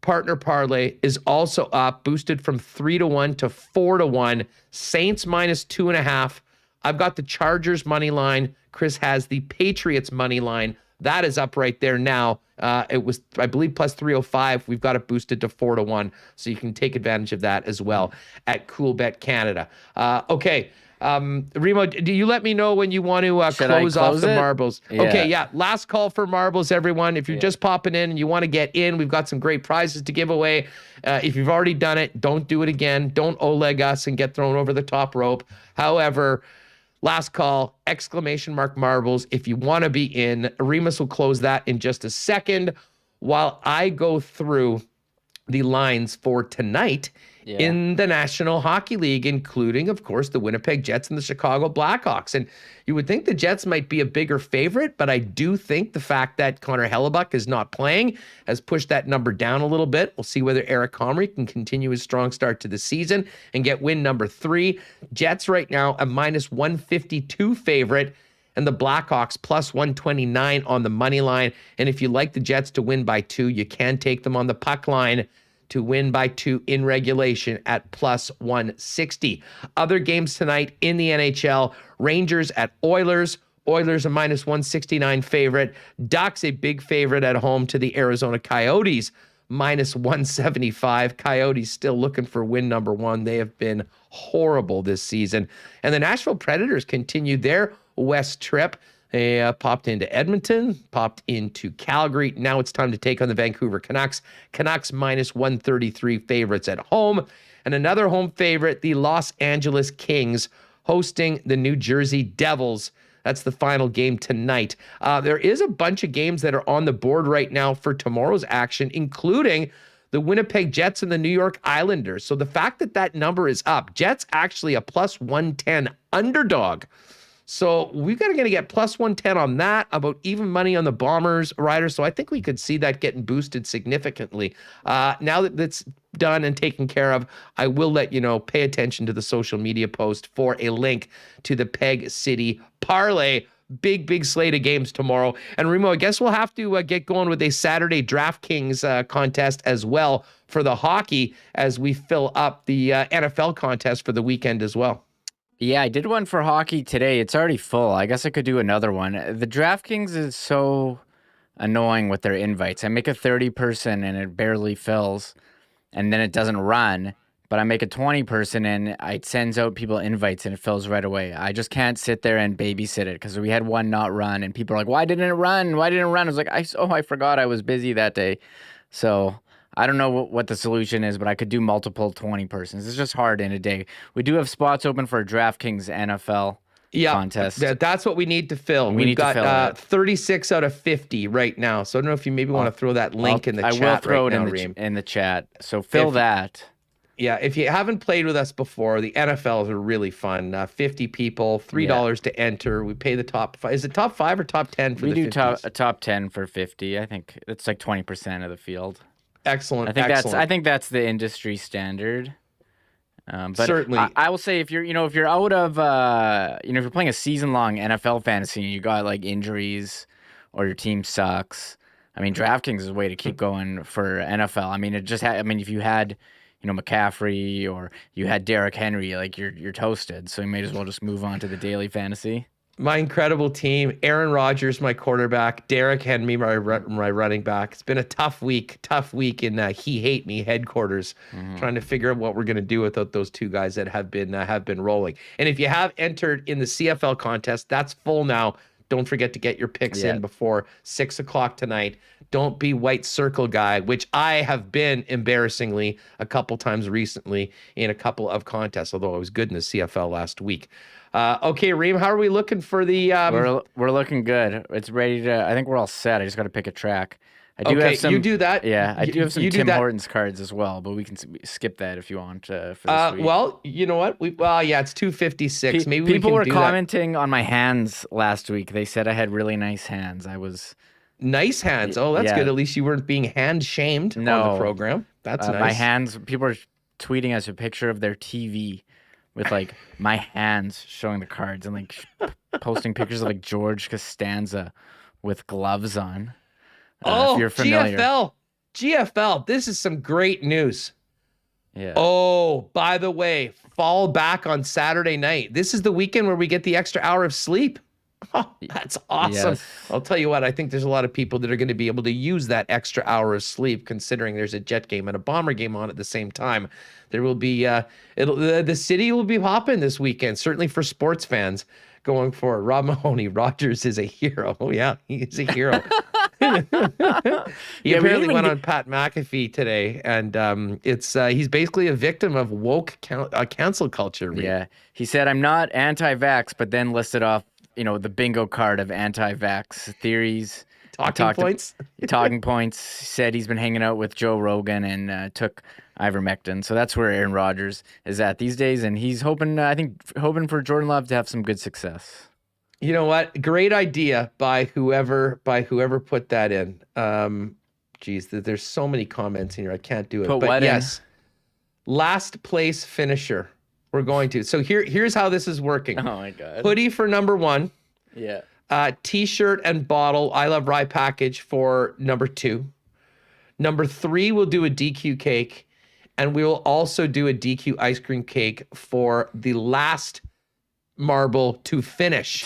Speaker 2: Partner Parlay is also up, boosted from 3-1 to 4-1. Saints -2.5. I've got the Chargers money line. Chris has the Patriots money line. That is up right there now. It was, I believe, plus 305. We've got it boosted to 4-1, so you can take advantage of that as well at Coolbet Canada. Okay. Remo, do you let me know when you want to close off the marbles?
Speaker 3: Yeah.
Speaker 2: Okay, yeah. Last call for marbles, everyone. If you're just popping in and you want to get in, we've got some great prizes to give away. If you've already done it, don't do it again. Don't Oleg us and get thrown over the top rope. However, last call, exclamation mark marbles. If you want to be in, Remis will close that in just a second while I go through the lines for tonight in the National Hockey League, including, of course, the Winnipeg Jets and the Chicago Blackhawks. And you would think the Jets might be a bigger favorite, but I do think the fact that Connor Hellebuck is not playing has pushed that number down a little bit. We'll see whether Eric Comrie can continue his strong start to the season and get win number 3. Jets right now a -152 favorite, and the Blackhawks plus 129 on the money line. And if you like the Jets to win by 2, you can take them on the puck line to win by 2 in regulation at plus 160. Other games tonight in the NHL, Rangers at Oilers. Oilers a -169 favorite. Ducks a big favorite at home to the Arizona Coyotes, -175. Coyotes still looking for win number 1. They have been horrible this season. And the Nashville Predators continued their West trip. They popped into Edmonton, popped into Calgary. Now it's time to take on the Vancouver Canucks. Canucks -133 favorites at home. And another home favorite, the Los Angeles Kings, hosting the New Jersey Devils. That's the final game tonight. There is a bunch of games that are on the board right now for tomorrow's action, including the Winnipeg Jets and the New York Islanders. So the fact that that number is up, Jets actually a plus 110 underdog. So we've got to get plus 110 on that, about even money on the Bombers riders. So I think we could see that getting boosted significantly. Now that that's done and taken care of, I will let you know, pay attention to the social media post for a link to the Peg City Parlay. Big slate of games tomorrow. And Remo, I guess we'll have to get going with a Saturday DraftKings contest as well for the hockey as we fill up the NFL contest for the weekend as well.
Speaker 3: Yeah, I did one for hockey today. It's already full. I guess I could do another one. The DraftKings is so annoying with their invites. I make a 30-person and it barely fills, and then it doesn't run. But I make a 20-person and it sends out people invites and it fills right away. I just can't sit there and babysit it because we had one not run and people are like, why didn't it run? Why didn't it run? I was like, I forgot I was busy that day. So I don't know what the solution is, but I could do multiple 20-persons. It's just hard in a day. We do have spots open for a DraftKings NFL contest.
Speaker 2: That's what we need to fill. We've got 36 out of 50 right now. So I don't know if you maybe want to throw that link in the chat.
Speaker 3: I will throw
Speaker 2: right
Speaker 3: it
Speaker 2: now,
Speaker 3: in the chat. So fill that.
Speaker 2: Yeah, if you haven't played with us before, the NFLs are really fun. 50 people, $3 to enter. We pay the top 5. Is it top 5 or top 10 for the 50s?
Speaker 3: We do top 10 for 50. I think it's like 20% of the field.
Speaker 2: Excellent.
Speaker 3: I think that's the industry standard. But
Speaker 2: certainly,
Speaker 3: I will say if you're out of if you're playing a season-long NFL fantasy and you got like injuries or your team sucks, I mean DraftKings is a way to keep going for NFL. I mean if you had McCaffrey or you had Derrick Henry, like you're toasted. So you may as well just move on to the daily fantasy.
Speaker 2: My incredible team: Aaron Rodgers, my quarterback; Derrick Henry, my running back. It's been a tough week in He Hate Me headquarters, trying to figure out what we're going to do without those two guys that have been rolling. And if you have entered in the CFL contest, that's full now. Don't forget to get your picks in before 6 o'clock tonight. Don't be white circle guy, which I have been embarrassingly a couple times recently in a couple of contests, although I was good in the CFL last week. Okay, Reem, how are we looking for the...
Speaker 3: We're looking good. It's ready to... I think we're all set. I just got to pick a track. I do
Speaker 2: okay,
Speaker 3: have some,
Speaker 2: you do that.
Speaker 3: Yeah, I do have some Tim Hortons cards as well, but we can skip that if you want for this week.
Speaker 2: Well, you know what? It's 256. Maybe
Speaker 3: people
Speaker 2: we
Speaker 3: were
Speaker 2: can
Speaker 3: commenting on my hands last week. They said I had really nice hands.
Speaker 2: Nice hands. Oh, that's good. At least you weren't being hand shamed on the program. That's nice.
Speaker 3: My hands. People are tweeting us a picture of their TV with like my hands showing the cards and like posting pictures of like George Costanza with gloves on. If you're familiar.
Speaker 2: GFL. This is some great news.
Speaker 3: Yeah.
Speaker 2: Oh, by the way, fall back on Saturday night. This is the weekend where we get the extra hour of sleep. Oh, that's awesome. Yes. I'll tell you what, I think there's a lot of people that are going to be able to use that extra hour of sleep, considering there's a Jet game and a Bomber game on at the same time. There will be, the city will be popping this weekend, certainly for sports fans going forward. Rob Mahoney, Rogers is a hero. Oh, yeah, he is a hero. He apparently went on Pat McAfee today, and he's basically a victim of woke cancel culture.
Speaker 3: Yeah, he said, I'm not anti-vax, but then listed off the bingo card of anti-vax theories. Talking points. Said he's been hanging out with Joe Rogan and took ivermectin. So that's where Aaron Rodgers is at these days. And he's hoping for Jordan Love to have some good success.
Speaker 2: You know what? Great idea by whoever put that in. There's so many comments in here. I can't do it. But yes, last place finisher. We're going to. So here's how this is working.
Speaker 3: Oh my God.
Speaker 2: Hoodie for number 1.
Speaker 3: Yeah.
Speaker 2: T-shirt and bottle I Love Rye package for number 2. Number 3, we'll do a DQ cake, and we will also do a DQ ice cream cake for the last marble to finish.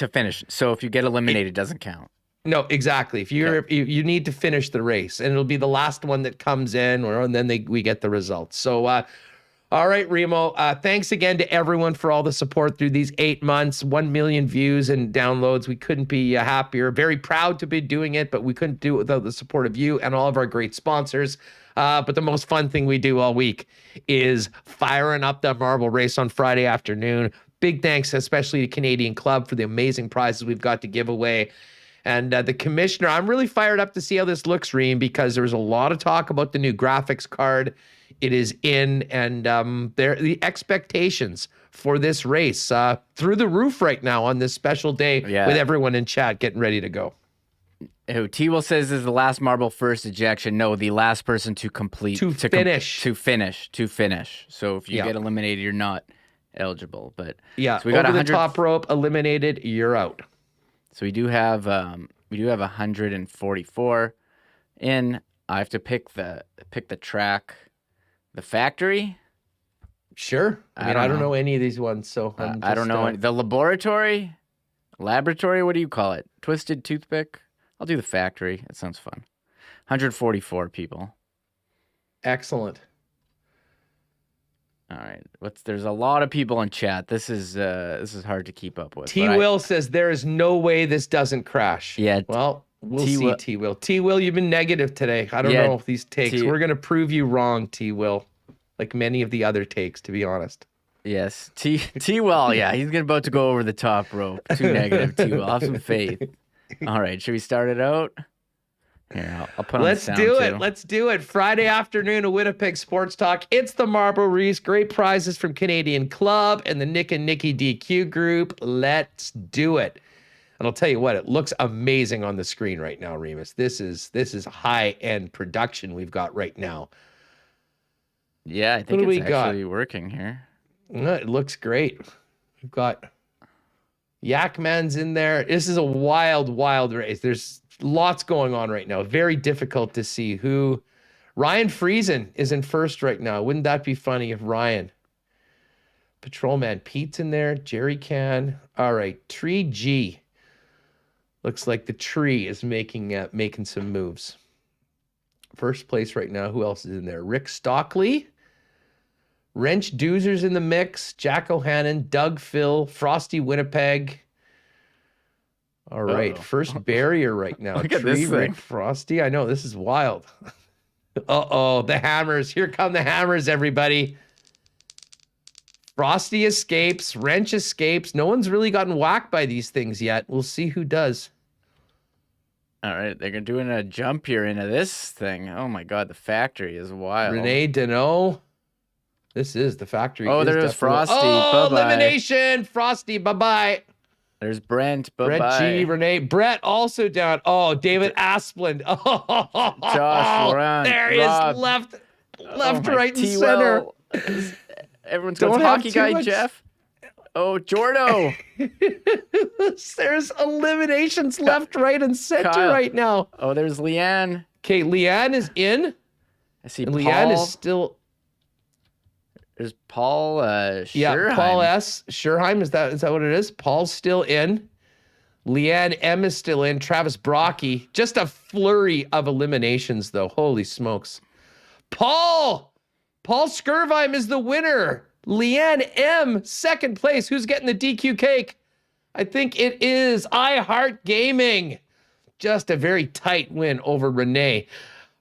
Speaker 3: So if you get eliminated, it doesn't count.
Speaker 2: No, exactly. If you need to finish the race, and it'll be the last one that comes in, and then we get the results. So. All right, Remo, thanks again to everyone for all the support through these 8 months, 1 million views and downloads. We couldn't be happier. Very proud to be doing it, but we couldn't do it without the support of you and all of our great sponsors. But the most fun thing we do all week is firing up the marble race on Friday afternoon, big thanks, especially to Canadian Club, for the amazing prizes we've got to give away. And the commissioner, I'm really fired up to see how this looks, Reem, because there was a lot of talk about the new graphics card. It is in, and the expectations for this race through the roof right now on this special day with everyone in chat getting ready to go.
Speaker 3: T-Will says this is the last marble first ejection. No, the last person to complete. To finish. So if you get eliminated, you're not eligible. But
Speaker 2: yeah,
Speaker 3: so we got
Speaker 2: over the top rope, eliminated, you're out.
Speaker 3: So we do have 144 in. I have to pick the track, the factory.
Speaker 2: Sure. I mean, I don't know any of these ones, so
Speaker 3: I don't know the laboratory. What do you call it? Twisted toothpick. I'll do the factory. It sounds fun. 144 people.
Speaker 2: Excellent.
Speaker 3: All right. There's a lot of people in chat. This is hard to keep up with.
Speaker 2: T-Will says there is no way this doesn't crash.
Speaker 3: Yeah.
Speaker 2: Well, we'll see, T-Will. T-Will, you've been negative today. I don't know if these takes. We're going to prove you wrong, T-Will. Like many of the other takes, to be honest.
Speaker 3: Yes. T-Will, yeah. He's about to go over the top rope. Too negative, T-Will. Have some faith. All right. Should we start it out? Here, I'll put on the sound too.
Speaker 2: Let's do it. Friday afternoon of Winnipeg Sports Talk. It's the Maurice. Great prizes from Canadian Club and the Nick and Nikki DQ group. Let's do it. And I'll tell you what, it looks amazing on the screen right now, Remis. This is high-end production we've got right now.
Speaker 3: Yeah, I think it's actually working here.
Speaker 2: It looks great. We've got Yakman's in there. This is a wild, wild race. There's lots going on right now. Very difficult to see who. Ryan Friesen is in first right now. Wouldn't that be funny if Ryan? Patrolman Pete's in there. Jerry Can. All right. Tree G. Looks like the tree is making some moves. First place right now. Who else is in there? Rick Stockley. Wrench Doozer's in the mix. Jack O'Hannon. Doug Phil. Frosty Winnipeg. All right, first barrier right now.
Speaker 3: Look at this thing.
Speaker 2: Frosty. I know, this is wild. Uh-oh, the hammers. Here come the hammers, everybody. Frosty escapes. Wrench escapes. No one's really gotten whacked by these things yet. We'll see who does.
Speaker 3: All right, they're doing a jump here into this thing. Oh, my God, the factory is wild.
Speaker 2: Renee Deneau. This is the factory.
Speaker 3: Oh, there's Frosty.
Speaker 2: Oh,
Speaker 3: bye-bye.
Speaker 2: Elimination. Frosty, bye-bye.
Speaker 3: There's Brent. Bye-bye.
Speaker 2: Brett G. Renee. Brett also down. Oh, David Asplund. Oh,
Speaker 3: Josh Laurent.
Speaker 2: There he is. Left, right, and center.
Speaker 3: Everyone's got hockey guy, much. Jeff. Oh, Jordo.
Speaker 2: There's eliminations left, right, and center
Speaker 3: Kyle.
Speaker 2: right now.
Speaker 3: Oh, there's Leanne.
Speaker 2: Okay, Leanne is in.
Speaker 3: I see
Speaker 2: and
Speaker 3: Paul.
Speaker 2: Leanne is still.
Speaker 3: There's Paul Scherheim.
Speaker 2: Yeah, Paul S. Scherheim, is that what it is? Paul's still in. Leanne M is still in. Travis Brocky. Just a flurry of eliminations, though. Holy smokes. Paul Scherheim is the winner. Leanne M, second place. Who's getting the DQ cake? I think it is I Heart Gaming. Just a very tight win over Renee.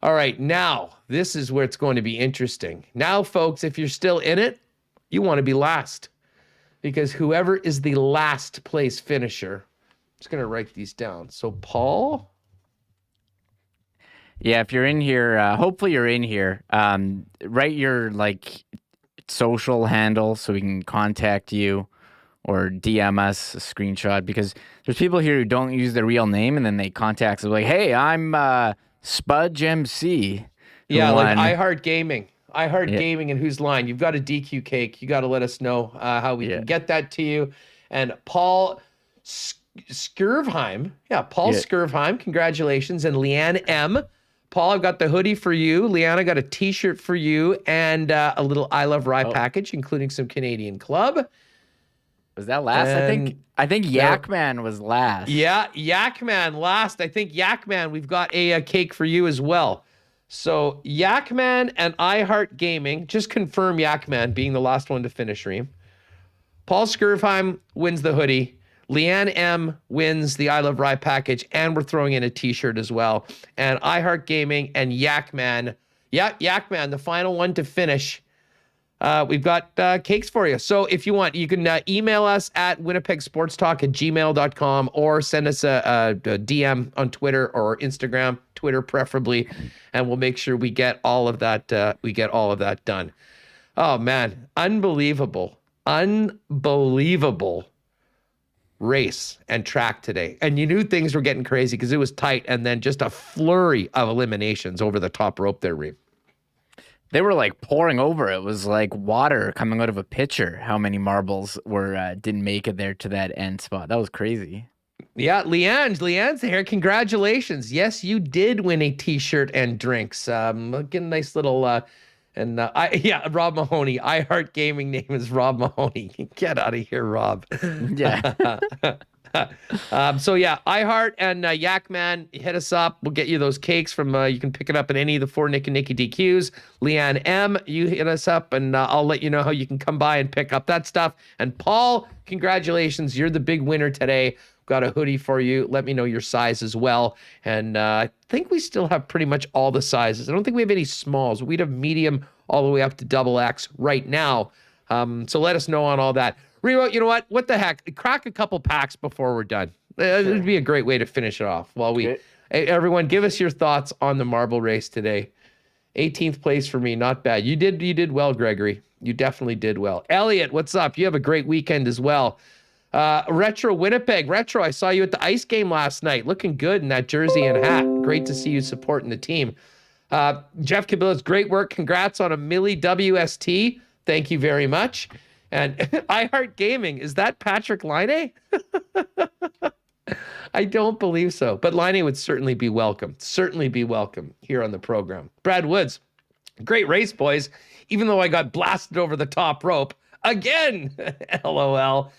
Speaker 2: All right, now, this is where it's going to be interesting. Now, folks, if you're still in it, you want to be last. Because whoever is the last place finisher, I'm just going to write these down. So, Paul?
Speaker 3: Yeah, if you're in here, hopefully you're in here. Write your, social handle so we can contact you or DM us a screenshot. Because there's people here who don't use their real name, and then they contact us like, hey, I'm... Spudge MC.
Speaker 2: Yeah, like I Heart Gaming. I Heart Gaming and whose line? You've got a DQ cake. You got to let us know how we can get that to you. And Paul Scherheim. Yeah, Paul Scherheim. Congratulations. And Leanne M. Paul, I've got the hoodie for you. Leanne, I got a t-shirt for you and a little I Love Rye package, including some Canadian Club.
Speaker 3: Was that last? I think Yakman was last.
Speaker 2: Yeah, Yakman last. I think Yakman, we've got a cake for you as well. So Yakman and I Heart Gaming, just confirm Yakman being the last one to finish, Reem. Paul Scherheim wins the hoodie. Leanne M wins the I Love Rye package, and we're throwing in a t-shirt as well. And I Heart Gaming and Yakman. Yeah, Yakman, the final one to finish. we've got cakes for you. So if you want, you can email us at winnipegsportstalk@gmail.com or send us a DM on Twitter or Instagram, Twitter preferably, and we'll make sure we get all of that. Done. Oh man, unbelievable race and track today. And you knew things were getting crazy because it was tight, and then just a flurry of eliminations over the top rope there, Reem.
Speaker 3: They were like pouring over. It was like water coming out of a pitcher. How many marbles didn't make it there to that end spot? That was crazy.
Speaker 2: Yeah, Leanne's here. Congratulations. Yes, you did win a t-shirt and drinks. Get a nice little Rob Mahoney. iHeart Gaming name is Rob Mahoney. Get out of here, Rob.
Speaker 3: Yeah.
Speaker 2: iHeart and Yak Man, hit us up. We'll get you those cakes from, you can pick it up at any of the 4 Nick and Nicky DQs. Leanne M, you hit us up, and I'll let you know how you can come by and pick up that stuff. And Paul, congratulations. You're the big winner today. Got a hoodie for you. Let me know your size as well. And I think we still have pretty much all the sizes. I don't think we have any smalls. We'd have medium all the way up to XX right now. So let us know on all that. Remo, you know what? What the heck? Crack a couple packs before we're done. It would be a great way to finish it off. Hey, everyone, give us your thoughts on the marble race today. 18th place for me, not bad. You did well, Gregory. You definitely did well. Elliot, what's up? You have a great weekend as well. Retro Winnipeg. Retro, I saw you at the ice game last night. Looking good in that jersey and hat. Great to see you supporting the team. Jeff Cabillas, great work. Congrats on a Millie WST. Thank you very much. And iHeart Gaming, is that Patrick Laine? I don't believe so. But Laine would certainly be welcome. Certainly be welcome here on the program. Brad Woods, great race, boys. Even though I got blasted over the top rope again. LOL.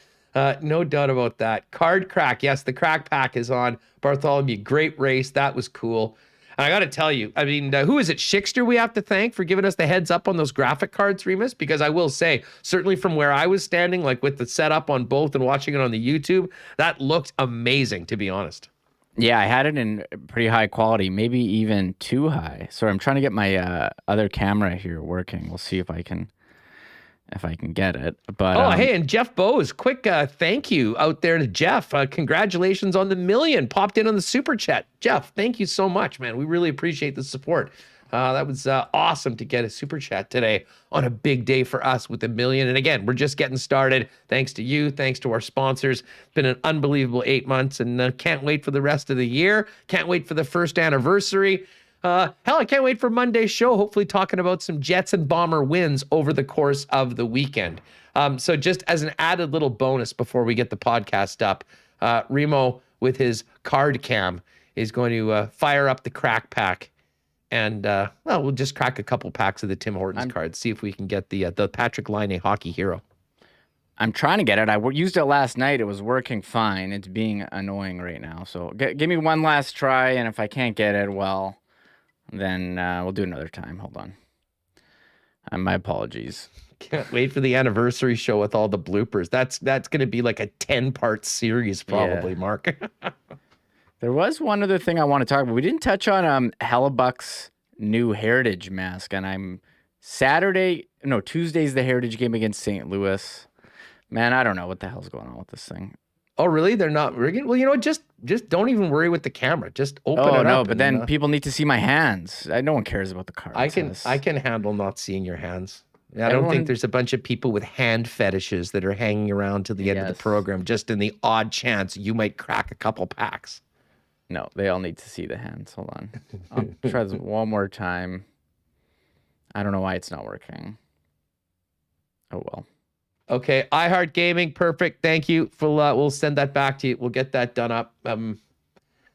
Speaker 2: No doubt about that. Card crack. Yes, the crack pack is on. Bartholomew, great race. That was cool. And I got to tell you, I mean, who is it? Schickster we have to thank for giving us the heads up on those graphic cards, Remis? Because I will say, certainly from where I was standing, like with the setup on both and watching it on the YouTube, that looked amazing, to be honest.
Speaker 3: Yeah, I had it in pretty high quality, maybe even too high. So I'm trying to get my other camera here working. We'll see if I can get it. But
Speaker 2: hey, and Jeff Bose, quick thank you out there to Jeff. Congratulations on the 1 million. Popped in on the super chat. Jeff, thank you so much, man. We really appreciate the support. That was awesome to get a super chat today on a big day for us with 1 million. And again, we're just getting started. Thanks to you. Thanks to our sponsors. It's been an unbelievable 8 months, and can't wait for the rest of the year. Can't wait for the first anniversary. Hell, I can't wait for Monday's show, hopefully talking about some Jets and Bomber wins over the course of the weekend. So just as an added little bonus before we get the podcast up, Remo with his card cam is going to fire up the crack pack. And, we'll just crack a couple packs of the Tim Hortons cards, see if we can get the Patrick Laine hockey hero.
Speaker 3: I'm trying to get it. I used it last night. It was working fine. It's being annoying right now. So give me one last try, and if I can't get it, well... then we'll do another time. Hold on. My apologies.
Speaker 2: Can't wait for the anniversary show with all the bloopers. That's going to be like a 10-part series probably, yeah. Mark.
Speaker 3: There was one other thing I want to talk about. We didn't touch on Hellebuck's new Heritage mask. And Tuesday's the Heritage game against St. Louis. Man, I don't know what the hell's going on with this thing.
Speaker 2: Oh, really? They're not rigging? Well, you know what? Just don't even worry with the camera. Just open it up.
Speaker 3: Oh, no, but then people need to see my hands. No one cares about the cards.
Speaker 2: I can handle not seeing your hands. I don't think there's a bunch of people with hand fetishes that are hanging around to the end of the program, just in the odd chance you might crack a couple packs.
Speaker 3: No, they all need to see the hands. Hold on. I'll try this one more time. I don't know why it's not working. Oh, well.
Speaker 2: Okay, iHeart Gaming, perfect. Thank you. We'll send that back to you. We'll get that done up. And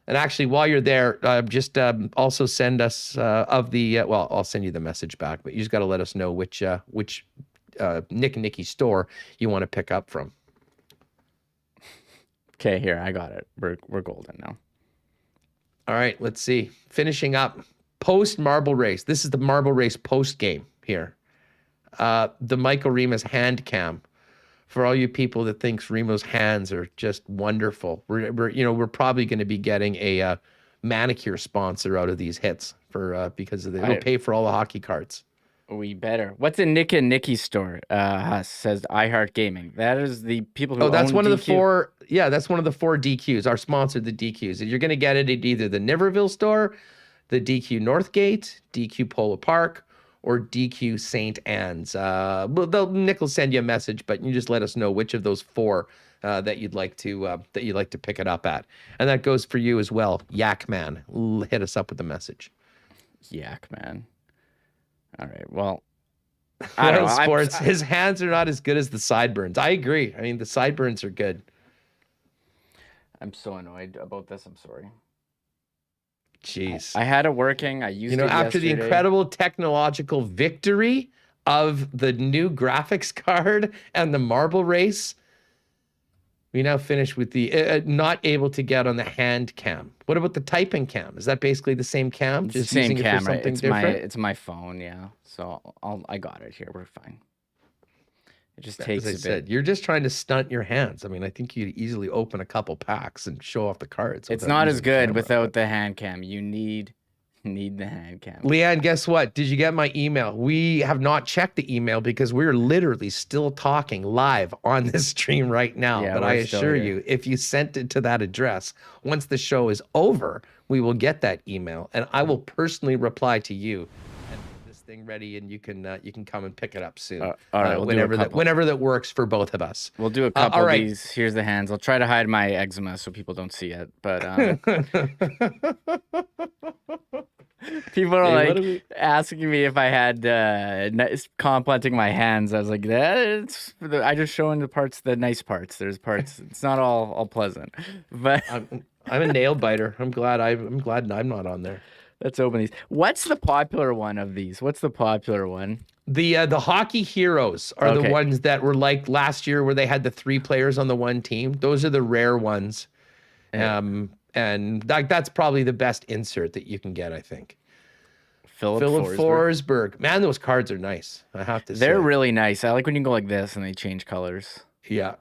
Speaker 2: actually, while you're there, just also send us I'll send you the message back, but you just got to let us know which Nick and Nicky store you want to pick up from.
Speaker 3: Okay, here, I got it. We're golden now.
Speaker 2: All right, let's see. Finishing up, post Marble Race. This is the Marble Race post game here. The Michael Remis hand cam. For all you people that thinks Remo's hands are just wonderful, we're probably going to be getting a manicure sponsor out of these hits because it'll pay for all the hockey cards.
Speaker 3: We better. What's in Nick and Nicky's store? Huss says iHeart Gaming. That is the people who
Speaker 2: that's
Speaker 3: own
Speaker 2: one
Speaker 3: DQ.
Speaker 2: of the four. Yeah, that's one of the 4 DQs. Our sponsor, the DQs. You're going to get it at either the Niverville store, the DQ Northgate, DQ Polo Park, or DQ St. Anne's. Nick will send you a message, but you just let us know which of those 4 that you'd like to pick it up at, and that goes for you as well. Yak Man, hit us up with a message.
Speaker 3: Yak Man. All right. Well, I don't know.
Speaker 2: Sports. His hands are not as good as the sideburns. I agree. I mean, the sideburns are good.
Speaker 3: I'm so annoyed about this. I'm sorry.
Speaker 2: Jeez.
Speaker 3: I had it working. I used it
Speaker 2: after
Speaker 3: yesterday.
Speaker 2: the incredible technological victory of the new graphics card and the marble race, we now finish with the not able to get on the hand cam. What about the typing cam? Is that basically the same cam?
Speaker 3: It's
Speaker 2: just
Speaker 3: the same
Speaker 2: using it for
Speaker 3: camera.
Speaker 2: something
Speaker 3: It's
Speaker 2: different?
Speaker 3: it's my phone. Yeah. So I got it here. We're fine. It just
Speaker 2: As
Speaker 3: takes
Speaker 2: I
Speaker 3: a bit.
Speaker 2: said, you're just trying to stunt your hands. I mean, I think you'd easily open a couple packs and show off the cards.
Speaker 3: It's
Speaker 2: without
Speaker 3: not as
Speaker 2: using the
Speaker 3: good
Speaker 2: camera.
Speaker 3: without the hand cam. You need the hand cam.
Speaker 2: Leanne, guess what? Did you get my email? We have not checked the email because we're literally still talking live on this stream right now.
Speaker 3: Yeah,
Speaker 2: but
Speaker 3: we're
Speaker 2: I
Speaker 3: still
Speaker 2: assure
Speaker 3: here.
Speaker 2: you, if you sent it to that address, once the show is over, we will get that email and I will personally reply to you and get this thing ready, and you can come and pick it up soon.
Speaker 3: All right, we'll do a
Speaker 2: whenever
Speaker 3: couple.
Speaker 2: that works for both of us.
Speaker 3: We'll do a couple
Speaker 2: all
Speaker 3: of
Speaker 2: right.
Speaker 3: these. Here's the hands. I'll try to hide my eczema so people don't see it. But people are
Speaker 2: Hey, what
Speaker 3: like
Speaker 2: do we-
Speaker 3: asking me if I had complimenting my hands. I was like, I just showing the parts, the nice parts. There's parts. It's not all pleasant. But
Speaker 2: I'm a nail biter. I'm glad I'm not on there.
Speaker 3: let's open these. What's the popular one of these? What's the popular one?
Speaker 2: The hockey heroes are the
Speaker 3: Okay.
Speaker 2: ones that were like last year where they had the 3 players on the one team. Those are the rare ones. And that's probably the best insert that you can get, I think.
Speaker 3: Philip
Speaker 2: Forsberg. Man, those cards are nice. I have to say.
Speaker 3: They're really nice. I like when you go like this and they change colors.
Speaker 2: Yeah.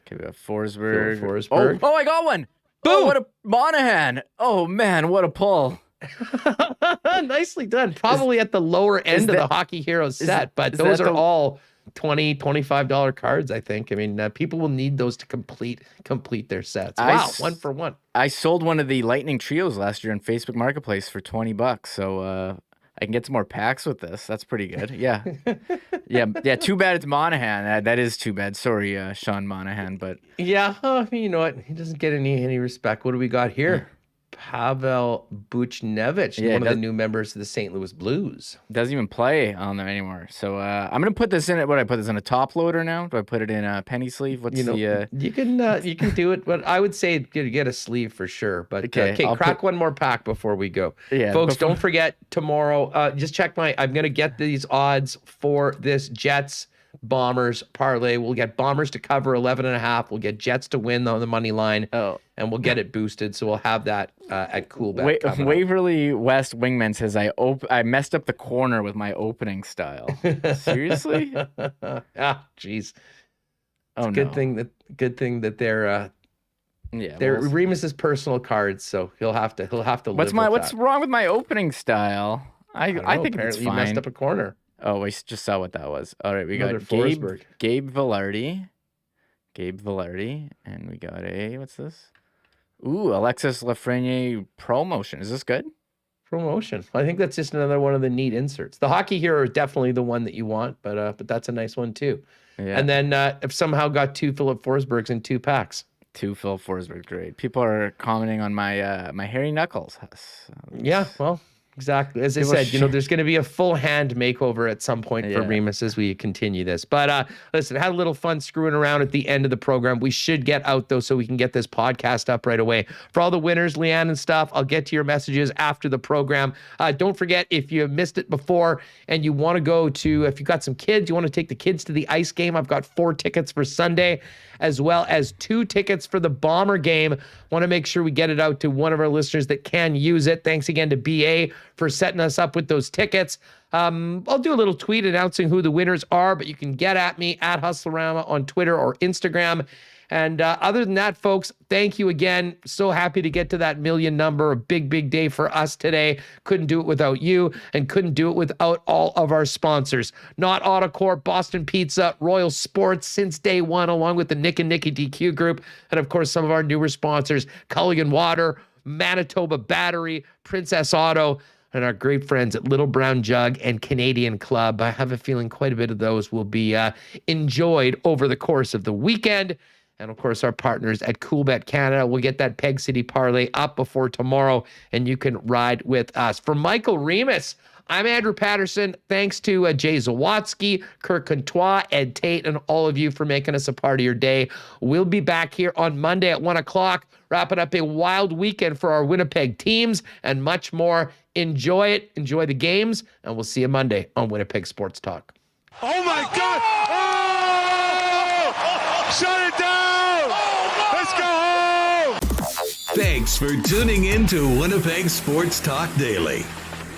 Speaker 3: Okay, we got Forsberg.
Speaker 2: Forsberg.
Speaker 3: Oh, I got one. Oh, what a Monahan. Oh, man, what a pull.
Speaker 2: Nicely done. Probably at the lower end of the Hockey Heroes set, but those are all $20, $25 cards, I think. I mean, people will need those to complete their sets. Wow, 1 for 1.
Speaker 3: I sold one of the Lightning Trios last year on Facebook Marketplace for $20, so I can get some more packs with this. That's pretty good. Yeah. yeah. Too bad it's Monahan. That is too bad. Sorry, Sean Monahan, but
Speaker 2: Yeah, you know what? He doesn't get any respect. What do we got here? Pavel Buchnevich, one of the new members of the St. Louis Blues.
Speaker 3: doesn't even play on there anymore. So I'm gonna put this in it. What do I put this in a top loader now? Do I put it in a penny sleeve? What's
Speaker 2: You know, you can do it, but I would say get a sleeve for sure. But
Speaker 3: Okay, I'll
Speaker 2: crack one more pack before we go.
Speaker 3: Yeah,
Speaker 2: folks, don't forget tomorrow. Just check I'm gonna get these odds for this Jets Bombers parlay. We'll get Bombers to cover 11.5. We'll get Jets to win on the money line. And we'll get it boosted. So we'll have that at Coolbet. coming up.
Speaker 3: Waverly West Wingman says I messed up the corner with my opening style. Seriously?
Speaker 2: Jeez.
Speaker 3: Oh,
Speaker 2: Good thing that they're they're
Speaker 3: we'll see.
Speaker 2: Remis's personal cards, so he'll have to live with
Speaker 3: What's
Speaker 2: that.
Speaker 3: wrong with my opening style? I
Speaker 2: don't know,
Speaker 3: think it's
Speaker 2: apparently
Speaker 3: fine.
Speaker 2: you messed up a corner.
Speaker 3: Oh, we just saw what that was. All right, we
Speaker 2: Another
Speaker 3: got
Speaker 2: Forsberg.
Speaker 3: Gabe Villardi, and we got what's this? Ooh, Alexis Lafreniere promotion. Is this good?
Speaker 2: Promotion. I think that's just another one of the neat inserts. The hockey hero is definitely the one that you want, but that's a nice one too.
Speaker 3: Yeah.
Speaker 2: And then I've somehow got 2 Philip Forsbergs in 2 packs.
Speaker 3: 2 Phil Forsberg, great. People are commenting on my my hairy knuckles.
Speaker 2: Yeah, well, exactly. As I
Speaker 3: People
Speaker 2: said, there's going to be a full hand makeover at some point for
Speaker 3: Yeah.
Speaker 2: Remis as we continue this. But listen, had a little fun screwing around at the end of the program. We should get out, though, so we can get this podcast up right away. For all the winners, Leanne and stuff, I'll get to your messages after the program. Don't forget, if you missed it before and you want to go to, if you've got some kids, you want to take the kids to the ice game, I've got 4 tickets for Sunday, as well as 2 tickets for the Bomber game. Want to make sure we get it out to one of our listeners that can use it. Thanks again to BA for setting us up with those tickets. I'll do a little tweet announcing who the winners are, but you can get at me at Hustlerama on Twitter or Instagram. And other than that, folks, thank you again. So happy to get to that million number. A big, big day for us today. Couldn't do it without you and couldn't do it without all of our sponsors. Not Autocorp, Boston Pizza, Royal Sports since day one, along with the Nick and Nicky DQ Group. And of course, some of our newer sponsors, Culligan Water, Manitoba Battery, Princess Auto, and our great friends at Little Brown Jug and Canadian Club. I have a feeling quite a bit of those will be enjoyed over the course of the weekend. And, of course, our partners at Coolbet Canada will get that Peg City parlay up before tomorrow, and you can ride with us. For Michael Remis, I'm Andrew Paterson. Thanks to Jay Zawaski, Kirt, Contois, Ed Tait, and all of you for making us a part of your day. We'll be back here on Monday at 1 o'clock, wrapping up a wild weekend for our Winnipeg teams and much more. Enjoy it. Enjoy the games, and we'll see you Monday on Winnipeg Sports Talk.
Speaker 16: Oh, my God! Oh! Shut it down! Let's go home!
Speaker 1: Thanks for tuning in to Winnipeg Sports Talk Daily.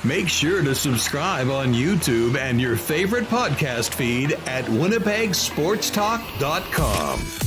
Speaker 1: Make sure to subscribe on YouTube and your favorite podcast feed at winnipegsportstalk.com.